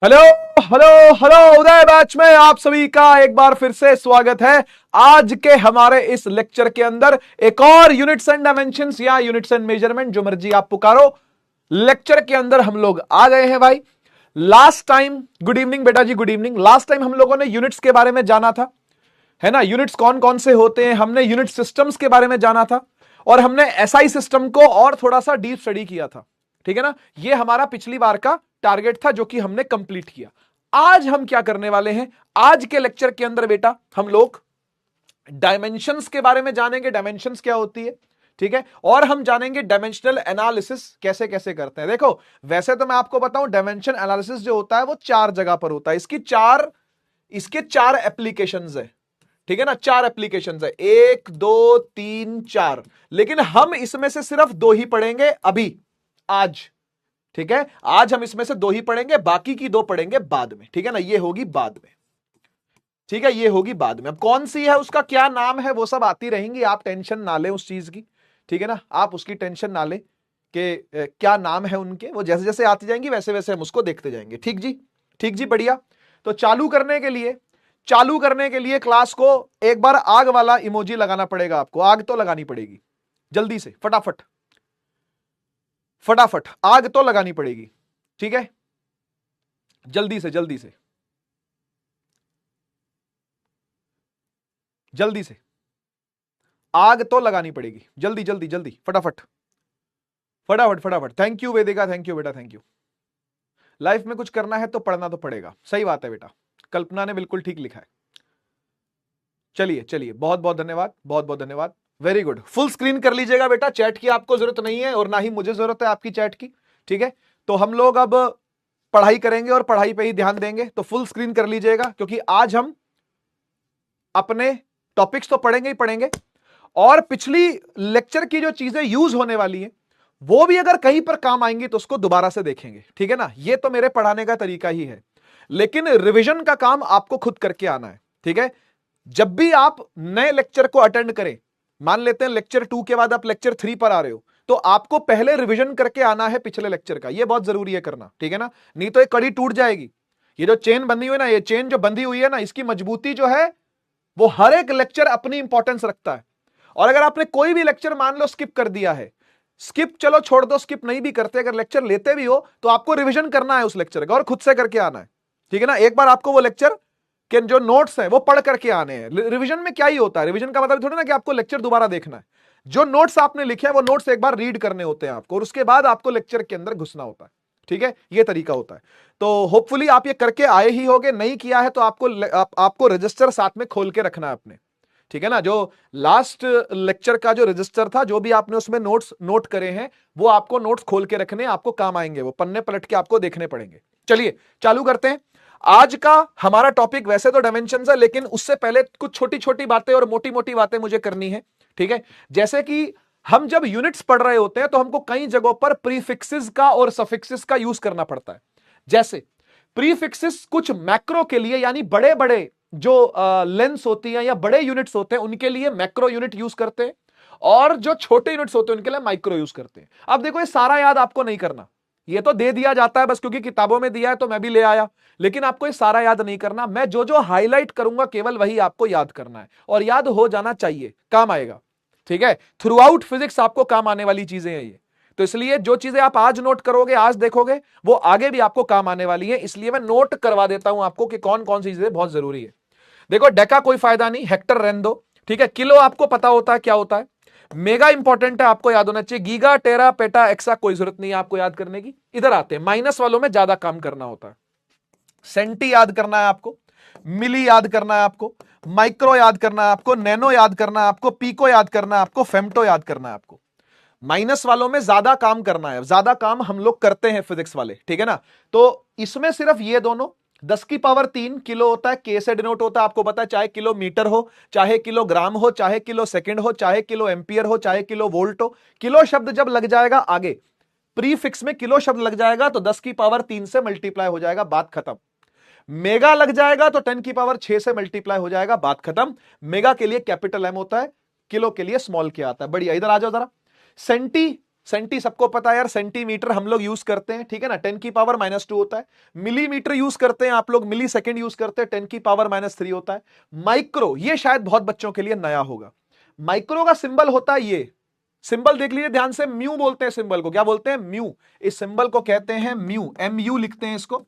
Hello hello hello उदय batch में आप सभी का एक बार फिर से स्वागत है। आज के हमारे इस लेक्चर के अंदर एक और यूनिट्स एंड डायमेंशंस या यूनिट्स एंड मेजरमेंट, जो मर्जी आप पुकारो, लेक्चर के अंदर हम लोग आ गए हैं भाई। लास्ट टाइम, गुड इवनिंग बेटा जी, गुड इवनिंग। लास्ट टाइम हम लोगों ने यूनिट्स के बारे में जाना था, है ना। यूनिट्स कौन कौन से होते हैं, हमने यूनिट सिस्टम्स के बारे में जाना था और हमने एसआई सिस्टम को और थोड़ा सा डीप स्टडी किया था, ठीक है ना। ये हमारा पिछली बार का टारगेट था जो कि हमने कंप्लीट किया। आज हम क्या करने वाले हैं, आज के लेक्चर के अंदर बेटा हम लोग डायमेंशंस के बारे में जानेंगे। डायमेंशंस क्या होती है, ठीक है, और हम जानेंगे डायमेंशनल एनालिसिस कैसे कैसे करते हैं। देखो, वैसे तो मैं आपको बताऊं, डायमेंशन एनालिसिस जो होता है वो चार जगह पर होता है। इसके चार एप्लीकेशंस है, ठीक है ना। चार एप्लीकेशंस है, एक दो तीन चार, लेकिन हम इसमें से सिर्फ दो ही पढ़ेंगे अभी, आज, ठीक है। आज हम इसमें से दो ही पढ़ेंगे, बाकी की दो पढ़ेंगे बाद में, ठीक है ना। ये होगी बाद में, ठीक है, ये होगी बाद में। अब कौन सी है, उसका क्या नाम है, वो सब आती रहेंगी, आप टेंशन ना लें उस चीज की, ठीक है ना। आप उसकी टेंशन ना लें कि क्या नाम है उनके, वो जैसे जैसे आती जाएंगी वैसे वैसे हम उसको देखते जाएंगे। ठीक जी, ठीक जी, बढ़िया। तो चालू करने के लिए क्लास को एक बार आग वाला इमोजी लगाना पड़ेगा आपको। आग तो लगानी पड़ेगी, जल्दी से, फटाफट फटाफट आग तो लगानी पड़ेगी, ठीक है। जल्दी से जल्दी से जल्दी से आग तो लगानी पड़ेगी, जल्दी जल्दी जल्दी, फटाफट फटाफट फटाफट। Thank you Vedika, thank you बेटा, थैंक यू। लाइफ में कुछ करना है तो पढ़ना तो पड़ेगा, सही बात है बेटा, कल्पना ने बिल्कुल ठीक लिखा है। चलिए चलिए, बहुत बहुत धन्यवाद, बहुत बहुत धन्यवाद, वेरी गुड। फुल स्क्रीन कर लीजिएगा बेटा, चैट की आपको जरूरत नहीं है और ना ही मुझे जरूरत है आपकी चैट की, ठीक है। तो हम लोग अब पढ़ाई करेंगे और पढ़ाई पे ही ध्यान देंगे, तो फुल स्क्रीन कर लीजिएगा, क्योंकि आज हम अपने टॉपिक्स तो पढ़ेंगे ही पढ़ेंगे, और पिछली लेक्चर की जो चीजें यूज होने वाली है वो भी अगर कहीं पर काम आएंगी तो उसको दोबारा से देखेंगे, ठीक है ना। ये तो मेरे पढ़ाने का तरीका ही है, लेकिन रिवीजन का काम आपको खुद करके आना है, ठीक है। जब भी आप नए लेक्चर को अटेंड करें, मान लेते हैं लेक्चर 2 के बाद आप लेक्चर 3 पर आ रहे हो, तो आपको पहले रिवीजन करके आना है पिछले लेक्चर का। यह बहुत जरूरी है करना, ठीक है ना, नहीं तो ये कड़ी टूट जाएगी। ये जो चेन बंधी हुई ना, ये चेन जो बंधी हुई है ना, इसकी मजबूती जो है वो हर एक लेक्चर अपनी इंपॉर्टेंस रखता है। और अगर आपने कोई भी लेक्चर मान लो स्किप कर दिया है, स्किप चलो छोड़ दो, स्किप नहीं भी करते, अगर लेक्चर लेते भी हो तो आपको रिवीजन करना है उस लेक्चर का और खुद से करके आना है, ठीक है ना। एक बार आपको वो लेक्चर के जो नोट्स हैं वो पढ़ करके आने हैं। रिवीजन में क्या ही होता है, रिवीजन का मतलब थोड़ा ना कि आपको लेक्चर दोबारा देखना है। जो नोट्स आपने लिखे हैं वो नोट्स एक बार रीड करने होते हैं आपको, और उसके बाद आपको लेक्चर के अंदर घुसना होता है, ठीक है। ये तरीका होता है। तो होपफुली आप ये करके आए ही होगे, नहीं किया है तो आपको रजिस्टर साथ में खोल के रखना है अपने, ठीक है ना। जो लास्ट लेक्चर का जो रजिस्टर था, जो भी आपने उसमें नोट्स नोट करे हैं, वो आपको नोट्स खोल के रखने, आपको काम आएंगे, वो पन्ने पलट के आपको देखने पड़ेंगे। चलिए चालू करते हैं। आज का हमारा टॉपिक वैसे तो डायमेंशंस है, लेकिन उससे पहले कुछ छोटी छोटी बातें और मोटी मोटी बातें मुझे करनी है, ठीक है। जैसे कि हम जब यूनिट्स पढ़ रहे होते हैं तो हमको कई जगहों पर प्रीफिक्सेस का और सफिक्सेस का यूज करना पड़ता है। जैसे प्रीफिक्सेस कुछ मैक्रो के लिए, यानी बड़े बड़े जो लेंस होती है या बड़े यूनिट्स होते हैं उनके लिए मैक्रो यूनिट यूज करते हैं, और जो छोटे यूनिट्स होते हैं उनके लिए माइक्रो यूज करते हैं। अब देखो, ये सारा याद आपको नहीं करना, ये तो दे दिया जाता है बस क्योंकि किताबों में दिया है तो मैं भी ले आया, लेकिन आपको ये सारा याद नहीं करना। मैं जो जो हाईलाइट करूंगा केवल वही आपको याद करना है, और याद हो जाना चाहिए, काम आएगा, ठीक है। थ्रू आउट फिजिक्स आपको काम आने वाली चीजें हैं ये, तो इसलिए जो चीजें आप आज नोट करोगे, आज देखोगे, वो आगे भी आपको काम आने वाली है। इसलिए मैं नोट करवा देता हूं आपको कि कौन कौन सी चीजें बहुत जरूरी है। देखो, डेका कोई फायदा नहीं, हेक्टर रहने दो, ठीक है। किलो आपको पता होता है क्या होता है, मेगा इंपॉर्टेंट है, आपको याद होना चाहिए। गीगा, टेरा, पेटा, एक्सा कोई जरूरत नहीं है आपको याद करने की। इधर आते हैं माइनस वालों में ज्यादा काम करना होता है। सेंटी याद करना है आपको, मिली याद करना है आपको, माइक्रो याद करना है आपको, नैनो याद करना है आपको, पीको याद करना है आपको, फेम्टो याद करना है आपको। माइनस वालों में ज्यादा काम करना है, ज्यादा काम हम लोग करते हैं फिजिक्स वाले, ठीक है ना। तो इसमें सिर्फ ये दोनों, 10 की पावर 3 किलो होता है, के से डिनोट होता है, आपको पता है, चाहे किलोमीटर हो, चाहे किलोग्राम हो, चाहे किलो सेकंड हो, चाहे किलो एम्पियर हो, चाहे किलो वोल्ट हो। किलो शब्द जब लग जाएगा आगे, प्रीफिक्स में किलो शब्द लग जाएगा तो 10 की पावर 3 से मल्टीप्लाई हो जाएगा, बात खत्म। मेगा लग जाएगा तो 10 की पावर 6 से मल्टीप्लाई हो जाएगा, बात खत्म। मेगा के लिए कैपिटल एम होता है, किलो के लिए स्मॉल के आता है। बढ़िया, इधर आ जाओ जरा। सेंटी सेंटी सबको पता है यार, सेंटीमीटर हम लोग यूज करते हैं, ठीक है ना, 10 की पावर -2 होता है। मिलीमीटर यूज करते हैं आप लोग, मिली सेकेंड यूज करते हैं, 10 की पावर -3 होता है। माइक्रो, ये शायद बहुत बच्चों के लिए नया होगा। माइक्रो का सिंबल होता है ये, सिंबल देख लीजिए ध्यान से, म्यू बोलते हैं सिंबल को, क्या बोलते हैं, म्यू। इस सिंबल को कहते हैं म्यू, MU लिखते हैं इसको,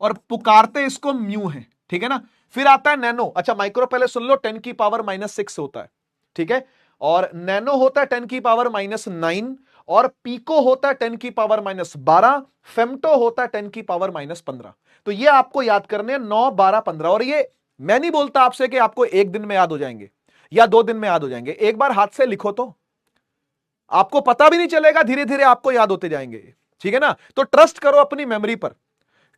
और पुकारते इसको म्यू है, ठीक है ना। फिर आता है नैनो। अच्छा माइक्रो पहले सुन लो, 10 की पावर -6 होता है, ठीक है। और नैनो होता है 10 की पावर -9, और पीको होता है 10 की पावर -12, फेम्टो होता है 10 की पावर -15। तो ये आपको याद करने हैं, 9, 12, 15। और ये मैं नहीं बोलता आपसे कि आपको एक दिन में याद हो जाएंगे या 2 दिन में याद हो जाएंगे, एक बार हाथ से लिखो तो आपको पता भी नहीं चलेगा, धीरे धीरे आपको याद होते जाएंगे, ठीक है ना। तो ट्रस्ट करो अपनी मेमोरी पर,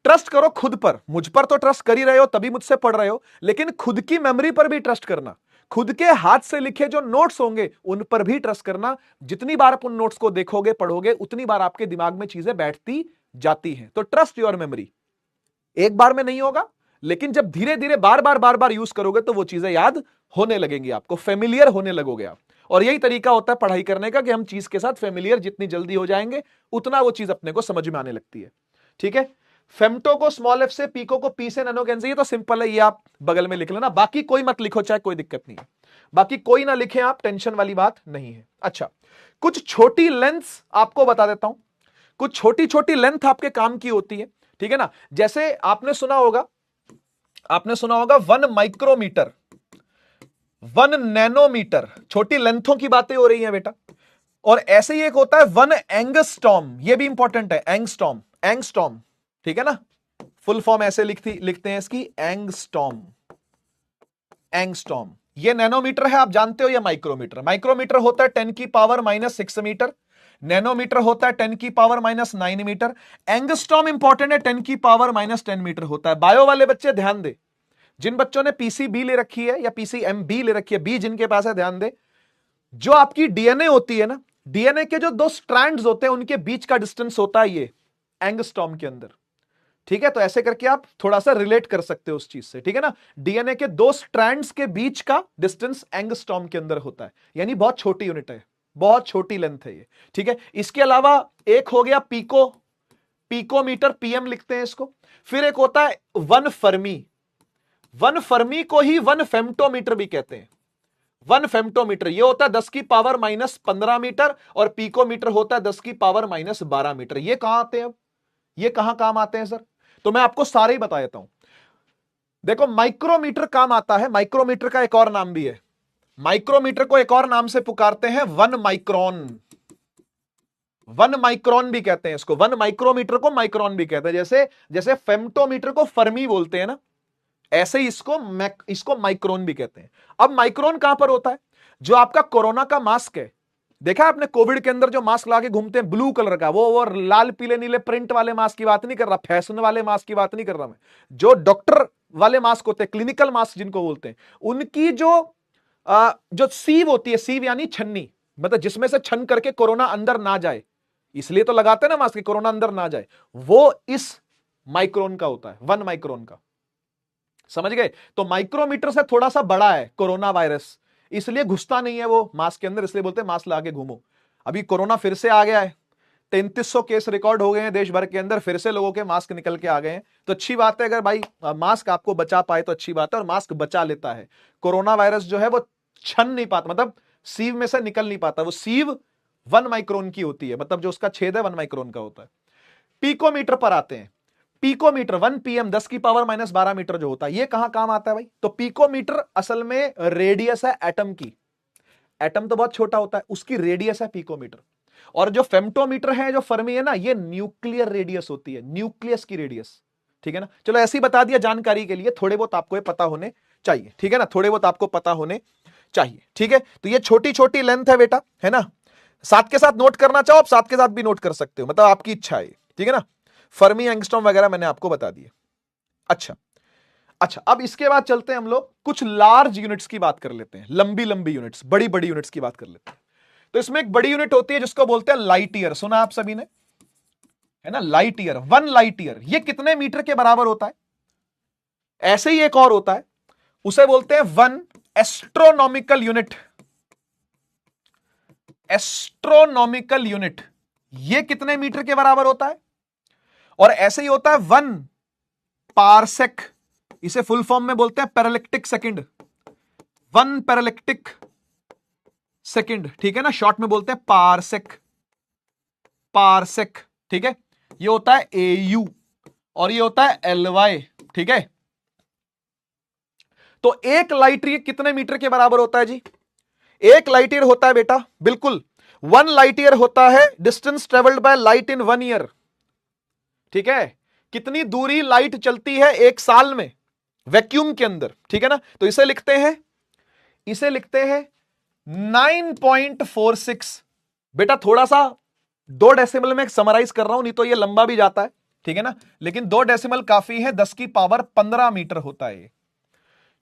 ट्रस्ट करो खुद पर। मुझ पर तो ट्रस्ट कर ही रहे हो, तभी मुझसे पढ़ रहे हो, लेकिन खुद की मेमोरी पर भी ट्रस्ट करना। खुद के हाथ से लिखे जो नोट्स होंगे उन पर भी ट्रस्ट करना। जितनी बार आप उन नोट्स को देखोगे, पढ़ोगे, उतनी बार आपके दिमाग में चीजें बैठती जाती हैं। तो ट्रस्ट योर मेमोरी। एक बार में नहीं होगा, लेकिन जब धीरे धीरे बार बार यूज करोगे तो वो चीजें याद होने लगेंगी, आपको फेमिलियर होने लगोगे आप। और यही तरीका होता है पढ़ाई करने का, कि हम चीज के साथ फेमिलियर जितनी जल्दी हो जाएंगे उतना वो चीज अपने को समझ में आने लगती है, ठीक है। फेम्टो को स्मॉल f से, पीको को P से, नैनो कैन से, ये तो सिंपल है, ये आप बगल में लिख लेना। बाकी कोई मत लिखो, चाहे कोई दिक्कत नहीं है, बाकी कोई ना लिखे आप, टेंशन वाली बात नहीं है। अच्छा, कुछ छोटी लेंथ्स आपको बता देता हूं, कुछ छोटी छोटी लेंथ आपके काम की होती है, ठीक है ना। जैसे आपने सुना होगा 1 माइक्रोमीटर, 1 नैनोमीटर, छोटी लेंथों की बातें हो रही हैं बेटा। और ऐसे ही एक होता है 1 एंगस्टॉर्म, ये भी इंपॉर्टेंट है, एंगस्टॉर्म, ठीक है ना। फुल फॉर्म ऐसे लिखते हैं इसकी, एंगस्टॉर्म। ये नैनोमीटर है, आप जानते हो, या माइक्रोमीटर। माइक्रोमीटर होता है 10 की पावर -6 मीटर, नैनोमीटर होता है 10 की पावर -9 मीटर, एंगस्टॉर्म इंपॉर्टेंट है, 10 की पावर -10 मीटर होता है। बायो वाले बच्चे ध्यान दे, जिन बच्चों ने PCB ले रखी है या PCMB ले रखी है, बी जिनके पास है, ध्यान दे, जो आपकी डीएनए होती है ना, डीएनए के जो 2 स्ट्रैंड्स होते हैं उनके बीच का डिस्टेंस होता है ये एंगस्टॉर्म के अंदर, ठीक है। तो ऐसे करके आप थोड़ा सा रिलेट कर सकते हो उस चीज से, ठीक है ना। डीएनए के 2 स्ट्रैंड्स के बीच का डिस्टेंस एंगस्टॉर्म के अंदर होता है, यानी बहुत छोटी यूनिट है, बहुत छोटी लेंथ है ये, ठीक है। इसके अलावा एक हो गया पिकोमीटर, PM लिखते हैं इसको। फिर एक होता है 1 फर्मी, 1 फर्मी को ही 1 फेम्टोमीटर भी कहते हैं। 1 फेम्टोमीटर ये होता है 10 की पावर -15 मीटर, और पिकोमीटर होता है 10 की पावर -12 मीटर। ये कहां आते हैं, अब ये कहां काम आते हैं सर? तो मैं आपको सारे ही बता देता हूं। देखो, माइक्रोमीटर काम आता है, माइक्रोमीटर का एक और नाम भी है, माइक्रोमीटर को एक और नाम से पुकारते हैं 1 माइक्रोन, 1 माइक्रोन भी कहते हैं इसको, 1 माइक्रोमीटर को माइक्रोन भी कहते हैं। जैसे फेम्टोमीटर को फर्मी बोलते हैं ना, ऐसे ही इसको माइक्रोन भी कहते हैं। अब माइक्रोन कहां पर होता है? जो आपका कोरोना का मास्क है, देखा आपने कोविड के अंदर जो मास्क लाके घूमते हैं ब्लू कलर का, वो लाल पीले नीले प्रिंट वाले मास्क की बात नहीं कर रहा, फैशन वाले मास्क की बात नहीं कर रहा मैं। जो डॉक्टर वाले मास्क होते हैं, क्लिनिकल मास्क जिनको बोलते हैं, उनकी जो सीव होती है, सीव यानी छन्नी, मतलब जिसमें से छन करके कोरोना अंदर ना जाए, इसलिए तो लगाते हैं ना मास्क, कोरोना अंदर ना जाए, वो इस माइक्रोन का होता है, 1 माइक्रोन का। समझ गए? तो माइक्रोमीटर से थोड़ा सा बड़ा है कोरोना वायरस, इसलिए घुसता नहीं है वो मास्क के अंदर, इसलिए बोलते हैं मास्क लगा के घूमो। अभी कोरोना फिर से आ गया है, 3300 केस रिकॉर्ड हो गए हैं देश भर के अंदर, फिर से लोगों के मास्क निकल के आ गए हैं। तो अच्छी बात है, अगर भाई मास्क आपको बचा पाए तो अच्छी बात है, और मास्क बचा लेता है। कोरोना वायरस जो है वो छन नहीं पाता, मतलब सीव में से निकल नहीं पाता, वो सीव 1 माइक्रोन की होती है, मतलब जो उसका छेद है 1 माइक्रोन का होता है। पिकोमीटर पर आते हैं। पिकोमीटर 1 PM 10 की पावर -12 मीटर जो होता है, ये कहां काम आता है भाई? तो पिकोमीटर असल में रेडियस है एटम की, एटम तो बहुत छोटा होता है, उसकी रेडियस है पिकोमीटर। और जो फेम्टोमीटर है, जो फर्मी है ना, ये न्यूक्लियर रेडियस होती है, न्यूक्लियस की रेडियस, ठीक है ना। चलो ऐसे ही बता दिया जानकारी के लिए, थोड़े बहुत आपको ये पता होने चाहिए, ठीक है ना, थोड़े बहुत आपको पता होने चाहिए, ठीक है। तो ये छोटी छोटी लेंथ है बेटा, है ना। साथ के साथ नोट करना चाहो आप साथ के साथ भी नोट कर सकते हो, मतलब आपकी इच्छा है, ठीक है ना। फर्मी, एंगस्ट्रॉम वगैरह मैंने आपको बता दिए। अच्छा, अब इसके बाद चलते हैं हम लोग कुछ लार्ज यूनिट्स की बात कर लेते हैं, लंबी लंबी यूनिट्स, बड़ी बड़ी यूनिट्स की बात कर लेते हैं। तो इसमें एक बड़ी यूनिट होती है जिसको बोलते हैं लाइट ईयर, सुना आप सभी ने, है ना, लाइट ईयर। 1 लाइट ईयर ये कितने मीटर के बराबर होता है? ऐसे ही एक और होता है, उसे बोलते हैं 1 एस्ट्रोनॉमिकल यूनिट। एस्ट्रोनॉमिकल यूनिट ये कितने मीटर के बराबर होता है? और ऐसे ही होता है 1 पारसेक, इसे फुल फॉर्म में बोलते हैं पैरालिक्टिक सेकंड, 1 पैरालिक्टिक सेकंड, ठीक है ना, शॉर्ट में बोलते हैं पारसेक, पारसेक, ठीक है। ये होता है AU और ये होता है LY, ठीक है। तो एक लाइट ईयर कितने मीटर के बराबर होता है जी? एक लाइट ईयर होता है बेटा, बिल्कुल 1 लाइट ईयर होता है distance travelled by light in 1 year, ठीक है। कितनी दूरी लाइट चलती है एक साल में वैक्यूम के अंदर, ठीक है ना। तो इसे लिखते हैं 9.46। बेटा थोड़ा सा 2 डेसिमल में समराइज कर रहा हूं, नहीं तो ये लंबा भी जाता है, ठीक है ना, लेकिन 2 डेसिमल काफी है, 10 की पावर 15 मीटर होता है,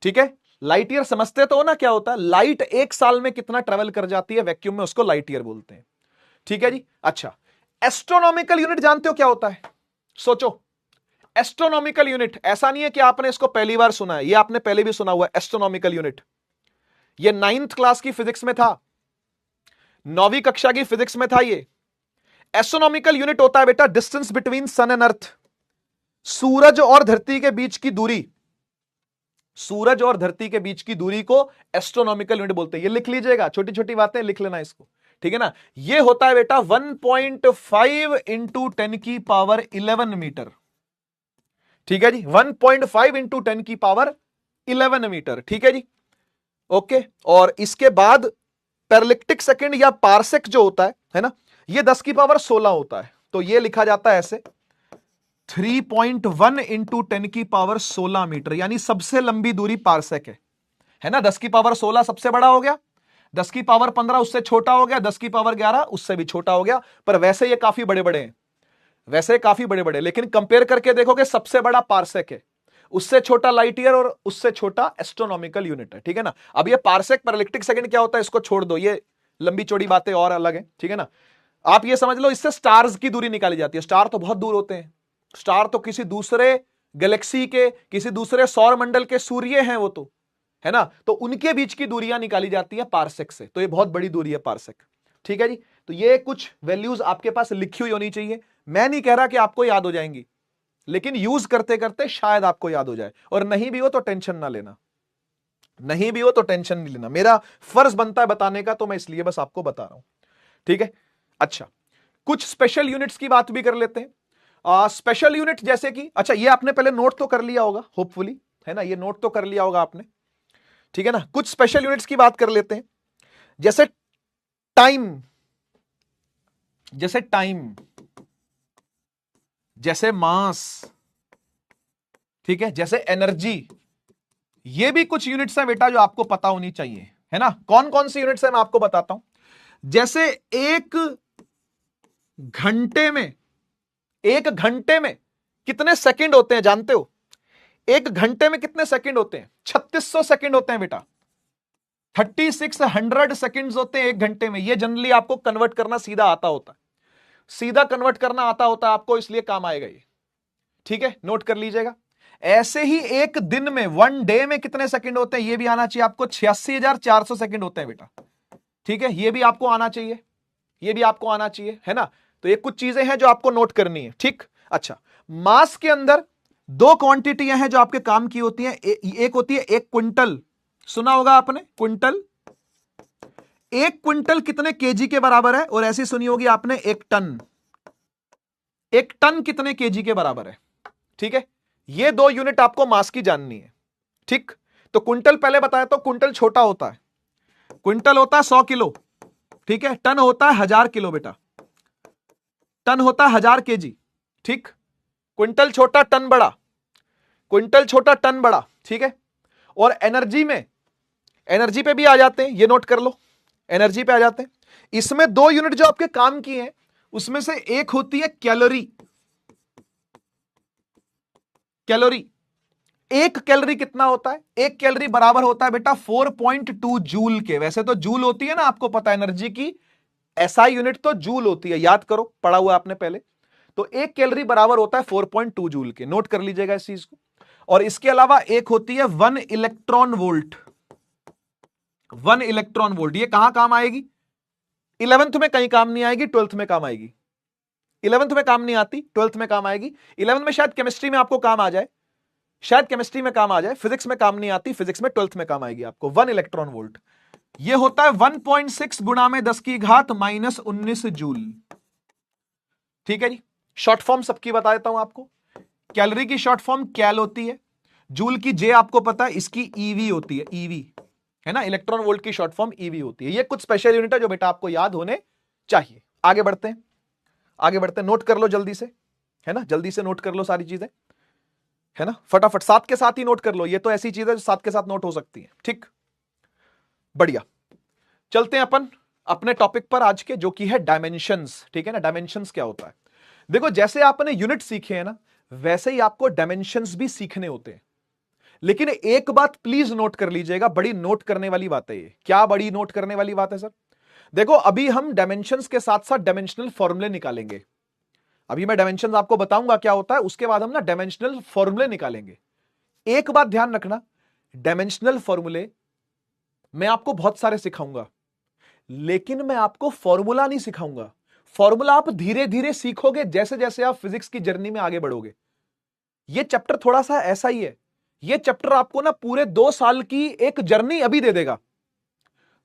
ठीक है। लाइट ईयर समझते तो हो ना क्या होता है? लाइट एक साल में कितना ट्रेवल कर जाती है वैक्यूम में, उसको लाइट ईयर बोलते हैं, ठीक है जी। अच्छा, एस्ट्रोनॉमिकल यूनिट जानते हो क्या होता है? सोचो, एस्ट्रोनॉमिकल यूनिट, ऐसा नहीं है कि आपने इसको पहली बार सुना है, ये आपने पहले भी सुना हुआ है एस्ट्रोनॉमिकल यूनिट। ये 9th क्लास की फिजिक्स में था, 9वीं कक्षा की फिजिक्स में था ये। एस्ट्रोनॉमिकल यूनिट होता है बेटा distance between sun and earth, सूरज और धरती के बीच की दूरी, सूरज और धरती के बीच की दूरी को एस्ट्रोनॉमिकल यूनिट बोलते हैं। ये लिख लीजिएगा, छोटी छोटी बातें लिख लेना इसको, ठीक है ना। ये होता है बेटा 1.5 इंटू 10 की पावर 11 मीटर, ठीक है जी, 1.5 इंटू 10 की पावर 11 मीटर, ठीक है जी, ओके। और इसके बाद पैरालिक्टिक सेकंड या पारसेक जो होता है ना, ये 10 की पावर 16 होता है। तो ये लिखा जाता है ऐसे 3.1 इंटू 10 की पावर 16 मीटर, यानी सबसे लंबी दूरी पारसेक है ना। 10 की पावर 16 सबसे बड़ा हो गया, 10 की पावर 15 उससे छोटा हो गया, 10 की पावर 11 उससे भी छोटा हो गया। पर वैसे ये काफी बड़े बड़े हैं, वैसे काफी बड़े बड़े, लेकिन कंपेयर करके देखोगे सबसे बड़ा पारसेक है, उससे छोटा लाइट ईयर और उससे छोटा एस्ट्रोनॉमिकल यूनिट है, ठीक है ना। अब ये पारसेक पैरालिक्टिक सेकंड क्या होता है इसको छोड़ दो, ये लंबी चौड़ी बातें और अलग है, ठीक है ना। आप ये समझ लो, इससे स्टार्स की दूरी निकाली जाती है। स्टार तो बहुत दूर होते हैं, स्टार तो किसी दूसरे गैलेक्सी के, किसी दूसरे सौर मंडल के सूर्य हैं वो तो, है ना। तो उनके बीच की दूरियां निकाली जाती है पारसेक से, तो ये बहुत बड़ी दूरी है पारसेक, ठीक है जी। तो ये कुछ वैल्यूज आपके पास लिखी हुई होनी चाहिए। मैं नहीं कह रहा कि आपको याद हो जाएंगी, लेकिन यूज करते करते शायद आपको याद हो जाए, और नहीं भी हो तो टेंशन ना लेना, नहीं भी हो तो टेंशन नहीं लेना, मेरा फर्ज बनता है बताने का, तो मैं इसलिए बस आपको बता रहा हूं, ठीक है। अच्छा, कुछ स्पेशल यूनिट्स की बात भी कर लेते हैं। स्पेशल यूनिट जैसे कि, अच्छा ये आपने पहले नोट तो कर लिया होगा होपफुली, है ना, ये नोट तो कर लिया होगा आपने, ठीक है ना। कुछ स्पेशल यूनिट्स की बात कर लेते हैं, जैसे टाइम, जैसे टाइम, जैसे मास, ठीक है, जैसे एनर्जी। ये भी कुछ यूनिट्स हैं बेटा जो आपको पता होनी चाहिए, है ना। कौन कौन सी यूनिट्स हैं मैं आपको बताता हूं। जैसे एक घंटे में, एक घंटे में कितने सेकंड होते हैं जानते हो? एक घंटे में कितने सेकंड होते हैं? 3600 सेकंड होते हैं बेटा, 3600 सेकंड्स होते हैं एक घंटे में। ये जनरली आपको कन्वर्ट करना सीधा आता होता है, सीधा कन्वर्ट करना आता होता है आपको, इसलिए काम आएगा ये, ठीक है, नोट कर लीजिएगा। ऐसे ही एक दिन में, 1 डे में कितने सेकंड होते हैं ये भी आना चाहिए आपको, 86,400 सेकंड होते हैं बेटा, ठीक है, ये भी आपको आना चाहिए, ये भी आपको आना चाहिए, है ना। तो ये कुछ चीजें हैं जो आपको नोट करनी है, ठीक। अच्छा, मास के अंदर 2 क्वांटिटियां हैं जो आपके काम की होती हैं। एक होती है 1 क्विंटल, सुना होगा आपने क्विंटल। 1 क्विंटल कितने केजी के बराबर है? और ऐसी सुनी होगी आपने 1 टन, 1 टन कितने केजी के बराबर है, ठीक है। ये 2 यूनिट आपको मास की जाननी है, ठीक। तो क्विंटल पहले बताया, तो क्विंटल छोटा होता है, क्विंटल होता है 100 किलो, ठीक है। टन होता है 1000 किलो बेटा, टन होता है 1000 केजी, ठीक। क्विंटल छोटा टन बड़ा, क्विंटल छोटा टन बड़ा, ठीक है। और एनर्जी में, एनर्जी पे भी आ जाते हैं, ये नोट कर लो, एनर्जी पे आ जाते हैं। इसमें 2 यूनिट जो आपके काम की हैं, उसमें से एक होती है कैलोरी, कैलोरी। 1 कैलोरी कितना होता है? 1 कैलोरी बराबर होता है बेटा 4.2 जूल के। वैसे तो जूल होती है ना, आपको पता है एनर्जी की एसआई यूनिट तो जूल होती है, याद करो, पढ़ा हुआ आपने पहले। तो 1 कैलोरी बराबर होता है 4.2 जूल के, नोट कर लीजिएगा इस चीज को। और इसके अलावा एक होती है 1 इलेक्ट्रॉन वोल्ट, 1 इलेक्ट्रॉन वोल्ट। ये कहां काम आएगी? 11th में कहीं काम नहीं आएगी, 12th में काम आएगी, 11th में काम नहीं आती, 12th में काम आएगी। 11th में शायद केमिस्ट्री में आपको काम आ जाए, शायद केमिस्ट्री में काम आ जाए, फिजिक्स में काम नहीं आती, फिजिक्स में 12th में काम आएगी आपको। 1 इलेक्ट्रॉन वोल्ट ये होता है 1.6 गुणा में 10 की घात -19 जूल। ठीक है जी, शॉर्ट फॉर्म सबकी बता देता हूं आपको। कैलोरी की शॉर्ट फॉर्म कैल होती है, जूल की जे आपको पता है, इसकी ईवी होती है, ईवी है ना, इलेक्ट्रॉन वोल्ट की शॉर्ट फॉर्म ईवी होती है। ये कुछ स्पेशल यूनिट है जो बेटा आपको याद होने चाहिए। आगे बढ़ते हैं, आगे बढ़ते हैं, नोट कर लो जल्दी से, है ना, जल्दी से नोट कर लो सारी चीजें, है ना, फटाफट साथ के साथ ही नोट कर लो। ये तो ऐसी चीज है जो साथ के साथ नोट हो सकती है। ठीक, बढ़िया। चलते हैं अपन अपने टॉपिक पर आज के, जो कि है डायमेंशंस। ठीक है ना, डायमेंशंस क्या होता है? देखो, जैसे आपने यूनिट सीखे हैं ना, वैसे ही आपको डायमेंशंस भी सीखने होते हैं। लेकिन एक बात प्लीज नोट कर लीजिएगा, बड़ी नोट करने वाली बात है ये। क्या बड़ी नोट करने वाली बात है सर? देखो, अभी हम डायमेंशंस के साथ साथ डायमेंशनल फॉर्मूले निकालेंगे। अभी मैं डायमेंशंस आपको बताऊंगा क्या होता है, उसके बाद हम ना डायमेंशनल फॉर्मूले निकालेंगे। एक बात ध्यान रखना, डायमेंशनल फॉर्मूले मैं आपको बहुत सारे सिखाऊंगा, लेकिन मैं आपको फॉर्मूला नहीं सिखाऊंगा। फॉर्मूला आप धीरे धीरे सीखोगे जैसे जैसे आप फिजिक्स की जर्नी में आगे बढ़ोगे। ये चैप्टर थोड़ा सा ऐसा ही है, ये चैप्टर आपको ना पूरे 2 साल की एक जर्नी अभी दे देगा।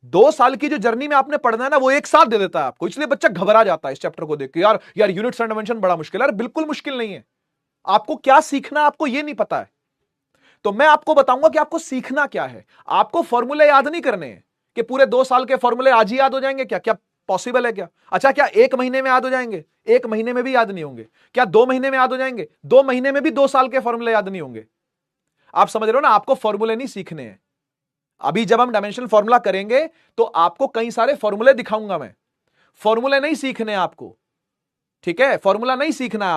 2 साल की जो जर्नी में आपने पढ़ना है ना, वो एक साथ दे देता है आपको। इसलिए बच्चा घबरा जाता है इस चैप्टर को देख के, यार यार यूनिट्स एंड डायमेंशन बड़ा मुश्किल है। यार बिल्कुल मुश्किल नहीं है, आपको क्या सीखना आपको ये नहीं पता है, तो मैं आपको बताऊंगा कि आपको सीखना क्या है। आपको फॉर्मूले याद नहीं करने हैं कि पूरे 2 साल के फॉर्मूले आज ही याद हो जाएंगे, क्या क्या पॉसिबल है क्या? अच्छा, क्या 1 महीने में याद हो जाएंगे? 1 महीने में भी याद नहीं होंगे। क्या 2 महीने में याद हो जाएंगे? 2 महीने में भी 2 साल के फॉर्मूले याद नहीं होंगे। आप समझ रहे हो ना, आपको फॉर्मूले नहीं सीखने हैं। अभी जब हम डायमेंशनल फॉर्मूला करेंगे तो आपको कई सारे फॉर्मूले दिखाऊंगा मैं, फॉर्मूले नहीं सीखने आपको। ठीक है, फॉर्मूला नहीं सीखना है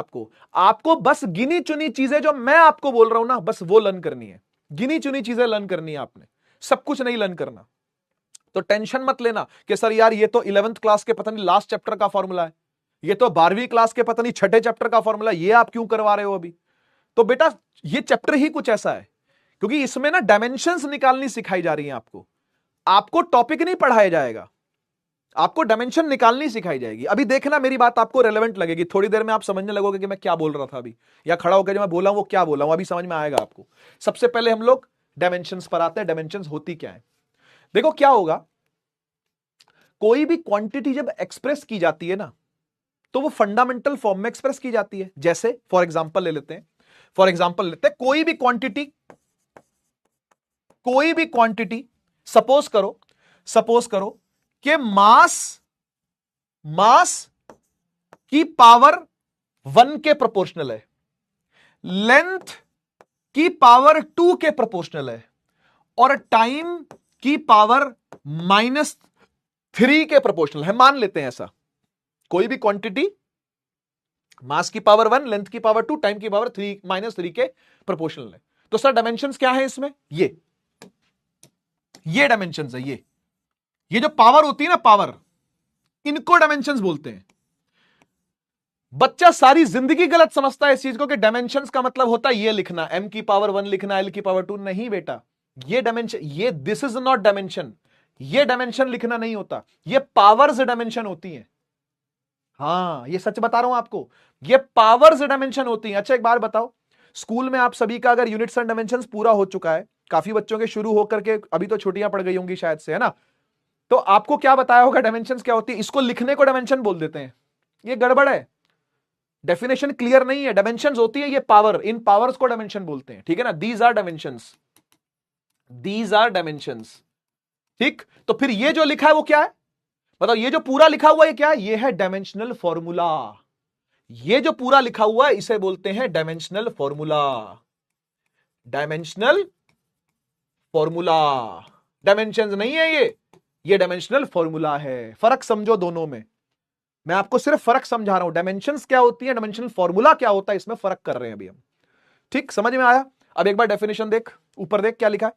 आपको बस गिनी चुनी चीजें जो मैं आपको बोल रहा हूं ना, बस वो लर्न करनी है। गिनी चुनी चीजें लर्न करनी है आपने, सब कुछ नहीं लर्न करना। तो टेंशन मत लेना कि सर यार ये तो 11th क्लास के पता नहीं लास्ट चैप्टर का फॉर्मूला है, ये तो 12वीं क्लास के पता नहीं छठे चैप्टर का फॉर्मूला, ये आप क्यों करवा रहे हो अभी? तो बेटा ये चैप्टर ही कुछ ऐसा है, क्योंकि इसमें ना डायमेंशंस निकालनी सिखाई जा रही है आपको टॉपिक नहीं पढ़ाया जाएगा, आपको डायमेंशन निकालनी सिखाई जाएगी। अभी देखना, मेरी बात आपको रेलेवेंट लगेगी, थोड़ी देर में आप समझने लगोगे कि मैं क्या बोल रहा था अभी, या खड़ा होकर जो मैं बोला हूं वो क्या बोला हूं, अभी समझ में आएगा आपको। सबसे पहले हम लोग डायमेंशंस पर आते हैं। डायमेंशंस होती क्या है? देखो क्या होगा, कोई भी क्वांटिटी जब एक्सप्रेस की जाती है ना, तो वो फंडामेंटल फॉर्म में एक्सप्रेस की जाती है। जैसे फॉर एग्जांपल ले लेते हैं, कोई भी क्वांटिटी सपोज करो कि मास की पावर 1 के प्रोपोर्शनल है, लेंथ की पावर 2 के प्रोपोर्शनल है, और टाइम की पावर -3 के प्रोपोर्शनल है। मान लेते हैं ऐसा, कोई भी क्वांटिटी मास की पावर 1, लेंथ की पावर 2, टाइम की पावर -3 के प्रोपोर्शनल है। तो सर डायमेंशंस क्या है इसमें? ये डायमेंशंस है। ये जो पावर होती है ना, पावर, इनको डायमेंशंस बोलते हैं। बच्चा सारी जिंदगी गलत समझता है इस चीज को कि डायमेंशंस का मतलब होता है ये लिखना, m की पावर 1 लिखना, l की पावर 2। नहीं बेटा, ये डायमेंशन, ये दिस इज नॉट डायमेंशन। ये डायमेंशन लिखना नहीं होता, ये पावर्स डायमेंशन होती हैं। हाँ, ये सच बता रहा हूं आपको, ये पावर्स डायमेंशन होती हैं। अच्छा एक बार बताओ, स्कूल में आप सभी का अगर यूनिट्स एंड डायमेंशंस पूरा हो चुका है, काफी बच्चों के शुरू होकर के अभी तो छुट्टियां पड़ गई होंगी शायद से, है ना, तो आपको क्या बताया होगा डायमेंशंस क्या होती है? इसको लिखने को डायमेंशन बोल देते हैं, ये गड़बड़ है, डेफिनेशन क्लियर नहीं है। डायमेंशंस होती है ये पावर, इन पावर्स को डायमेंशन बोलते हैं। ठीक है ना, दीज आर डायमेंशंस। ठीक, तो फिर ये जो लिखा है वो क्या है बताओ? ये जो पूरा लिखा हुआ है क्या है? ये है डायमेंशनल फॉर्मूला। ये जो पूरा लिखा हुआ है इसे बोलते हैं dimensional formula. Dimensional formula, dimensions नहीं है ये डायमेंशनल फॉर्मूला है। फर्क समझो दोनों में, मैं आपको सिर्फ फर्क समझा रहा हूं। डायमेंशंस क्या होती है, डायमेंशनल फॉर्मूला क्या होता है, इसमें फर्क कर रहे हैं अभी हम। ठीक, समझ में आया? अब एक बार डेफिनेशन देख, ऊपर देख क्या लिखा है।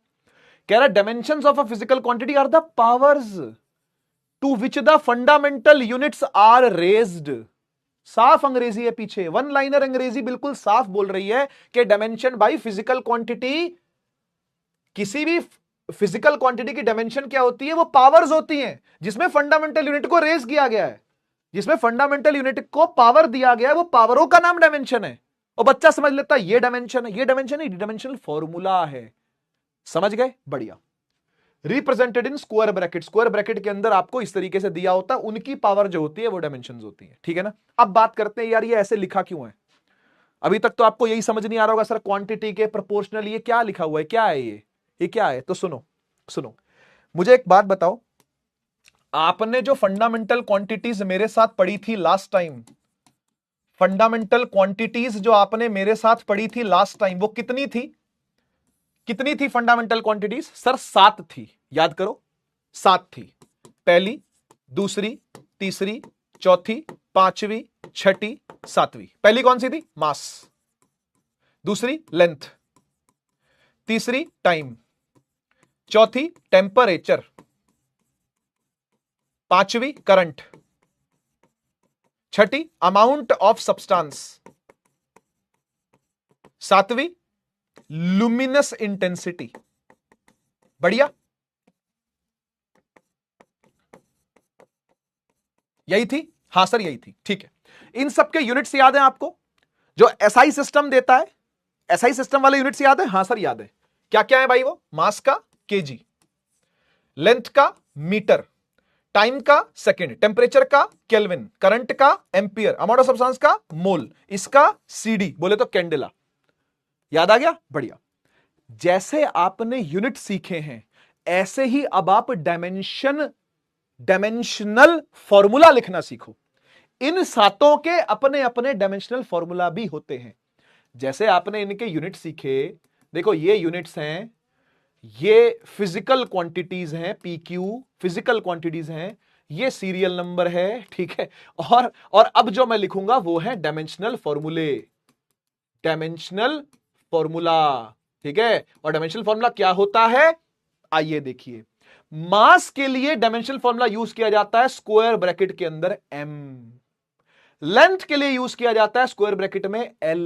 कह रहा है dimensions of a physical quantity are the powers to which the fundamental units are raised. साफ अंग्रेजी है पीछे, वन लाइनर अंग्रेजी बिल्कुल साफ बोल रही है कि डायमेंशन बाई फिजिकल क्वांटिटी, किसी भी फिजिकल क्वांटिटी की डायमेंशन क्या होती है? वो पावर्स होती हैं जिसमें फंडामेंटल यूनिट को रेज किया गया है। जिसमें फंडामेंटल यूनिट को पावर दिया गया है, वो पावरों का नाम डायमेंशन है। और बच्चा समझ लेता है ये डायमेंशन है, ये डायमेंशन नहीं, डायमेंशनल फॉर्मूला है। समझ गए? बढ़िया। Represented in square bracket, square bracket के अंदर आपको इस तरीके से दिया होता है, उनकी पावर जो होती है वो डायमेंशन होती है। ठीक है ना? अब बात करते हैं यार ये ऐसे लिखा क्यों है। अभी तक तो आपको यही समझ नहीं आ रहा होगा सर क्वांटिटी के प्रोपोर्शनल ये क्या लिखा हुआ है, क्या है ये क्या है? तो सुनो सुनो, मुझे एक बात बताओ, आपने जो फंडामेंटल क्वांटिटीज मेरे साथ पढ़ी थी लास्ट टाइम, फंडामेंटल क्वांटिटीज जो आपने मेरे साथ पढ़ी थी लास्ट टाइम, वो कितनी थी? कितनी थी फंडामेंटल क्वांटिटीज? सर 7 थी। याद करो, 7 थी। पहली, दूसरी, तीसरी, चौथी, पांचवी, छठी, सातवीं। पहली कौन सी थी? मास। दूसरी लेंथ, तीसरी टाइम, चौथी टेम्परेचर, पांचवी current, Chhathi amount of substance, सातवीं लुमिनस इंटेंसिटी। बढ़िया, यही थी? हां सर यही थी। ठीक है, इन सबके यूनिट्स याद है आपको? जो एसआई सिस्टम देता है, एसआई सिस्टम वाले यूनिट्स याद है? हां सर याद है। क्या क्या है भाई वो? मास का केजी, लेंथ का मीटर, टाइम का सेकंड, टेम्परेचर का केल्विन, करंट का एम्पियर, अमाउंट ऑफ सब्सटेंस का मोल, इसका सीडी बोले तो कैंडेला। याद आ गया? बढ़िया। जैसे आपने यूनिट सीखे हैं ऐसे ही अब आप डायमेंशनल फॉर्मूला लिखना सीखो। इन सातों के अपने अपने डायमेंशनल फॉर्मूला भी होते हैं। जैसे आपने इनके यूनिट सीखे, देखो ये यूनिट्स हैं, ये फिजिकल क्वांटिटीज हैं, पीक्यू फिजिकल क्वांटिटीज हैं, ये सीरियल नंबर है। ठीक है, और अब जो मैं लिखूंगा वो है डायमेंशनल फॉर्मूले, डायमेंशनल फॉर्मूला। ठीक है, और डायमेंशनल फॉर्मूला क्या होता है? आइए देखिए, मास के लिए डायमेंशनल फॉर्मूला यूज किया जाता है स्क्वायर ब्रैकेट के अंदर m, लेंथ के लिए यूज किया जाता है स्क्वायर ब्रैकेट में l,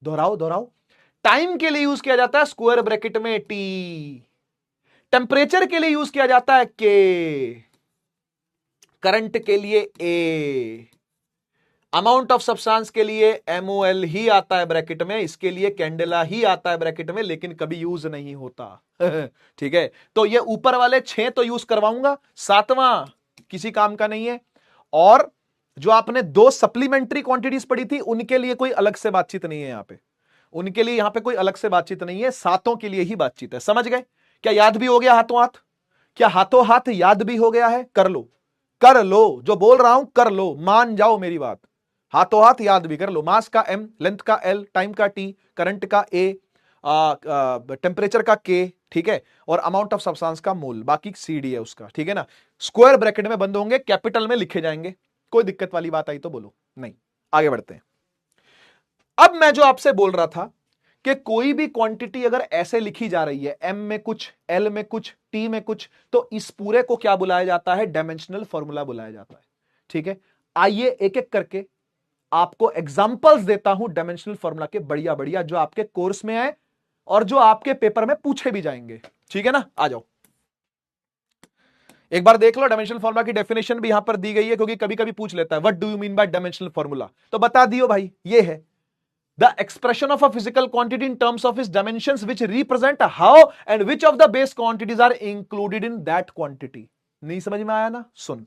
दोहराओ दोहराओ, टाइम के लिए यूज किया जाता है स्क्वायर ब्रैकेट में t, टेम्परेचर के लिए यूज किया जाता है k, करंट के लिए a, अमाउंट ऑफ सब्सटेंस के लिए MOL ही आता है ब्रैकेट में, इसके लिए कैंडेला ही आता है ब्रैकेट में, लेकिन कभी यूज नहीं होता। ठीक है, तो ये ऊपर वाले 6 तो यूज करवाऊंगा, 7वां किसी काम का नहीं है। और जो आपने 2 सप्लीमेंट्री क्वांटिटीज पढ़ी थी उनके लिए कोई अलग से बातचीत नहीं है यहां पे, उनके लिए यहां पे कोई अलग से बातचीत नहीं है, सातों के लिए ही बातचीत है। समझ गए? क्या याद भी हो गया हाथों हाथ? क्या हाथों हाथ याद भी हो गया है? कर लो, कर लो, जो बोल रहा हूं कर लो, मान जाओ मेरी बात, हाथों हाथ याद भी कर लो। मास का m, लेंथ का l, टाइम का t, करंट का a, टेम्परेचर का k, ठीक है, और अमाउंट ऑफ सब्सटेंस का मोल, बाकी cd है उसका। ठीक है ना? स्क्वायर ब्रैकेट में बंद होंगे, कैपिटल में लिखे जाएंगे। कोई दिक्कत वाली बात आई तो बोलो, नहीं। आगे बढ़ते हैं। अब मैं जो आपसे बोल रहा था कि कोई भी क्वांटिटी अगर ऐसे लिखी जा रही है, m में कुछ, l में कुछ, t में कुछ, तो इस पूरे को क्या बुलाया जाता है? डायमेंशनल फॉर्मूला बुलाया जाता है। ठीक है, आइए एक एक करके आपको एग्जांपल्स देता हूं डायमेंशनल फॉर्मूला के, बढ़िया बढ़िया, जो आपके कोर्स में है और जो आपके पेपर में पूछे भी जाएंगे। ठीक है ना? आ जाओ, एक बार देख लो। डायमेंशनल फॉर्मूला की डेफिनेशन भी यहां पर दी गई है, क्योंकि कभी कभी पूछ लेता है what do you mean by dimensional formula, तो बता दियो भाई, ये है the expression of a physical quantity in terms of its dimensions which represent how and which of the base quantities are included in that quantity. नहीं समझ में आया ना? सुन,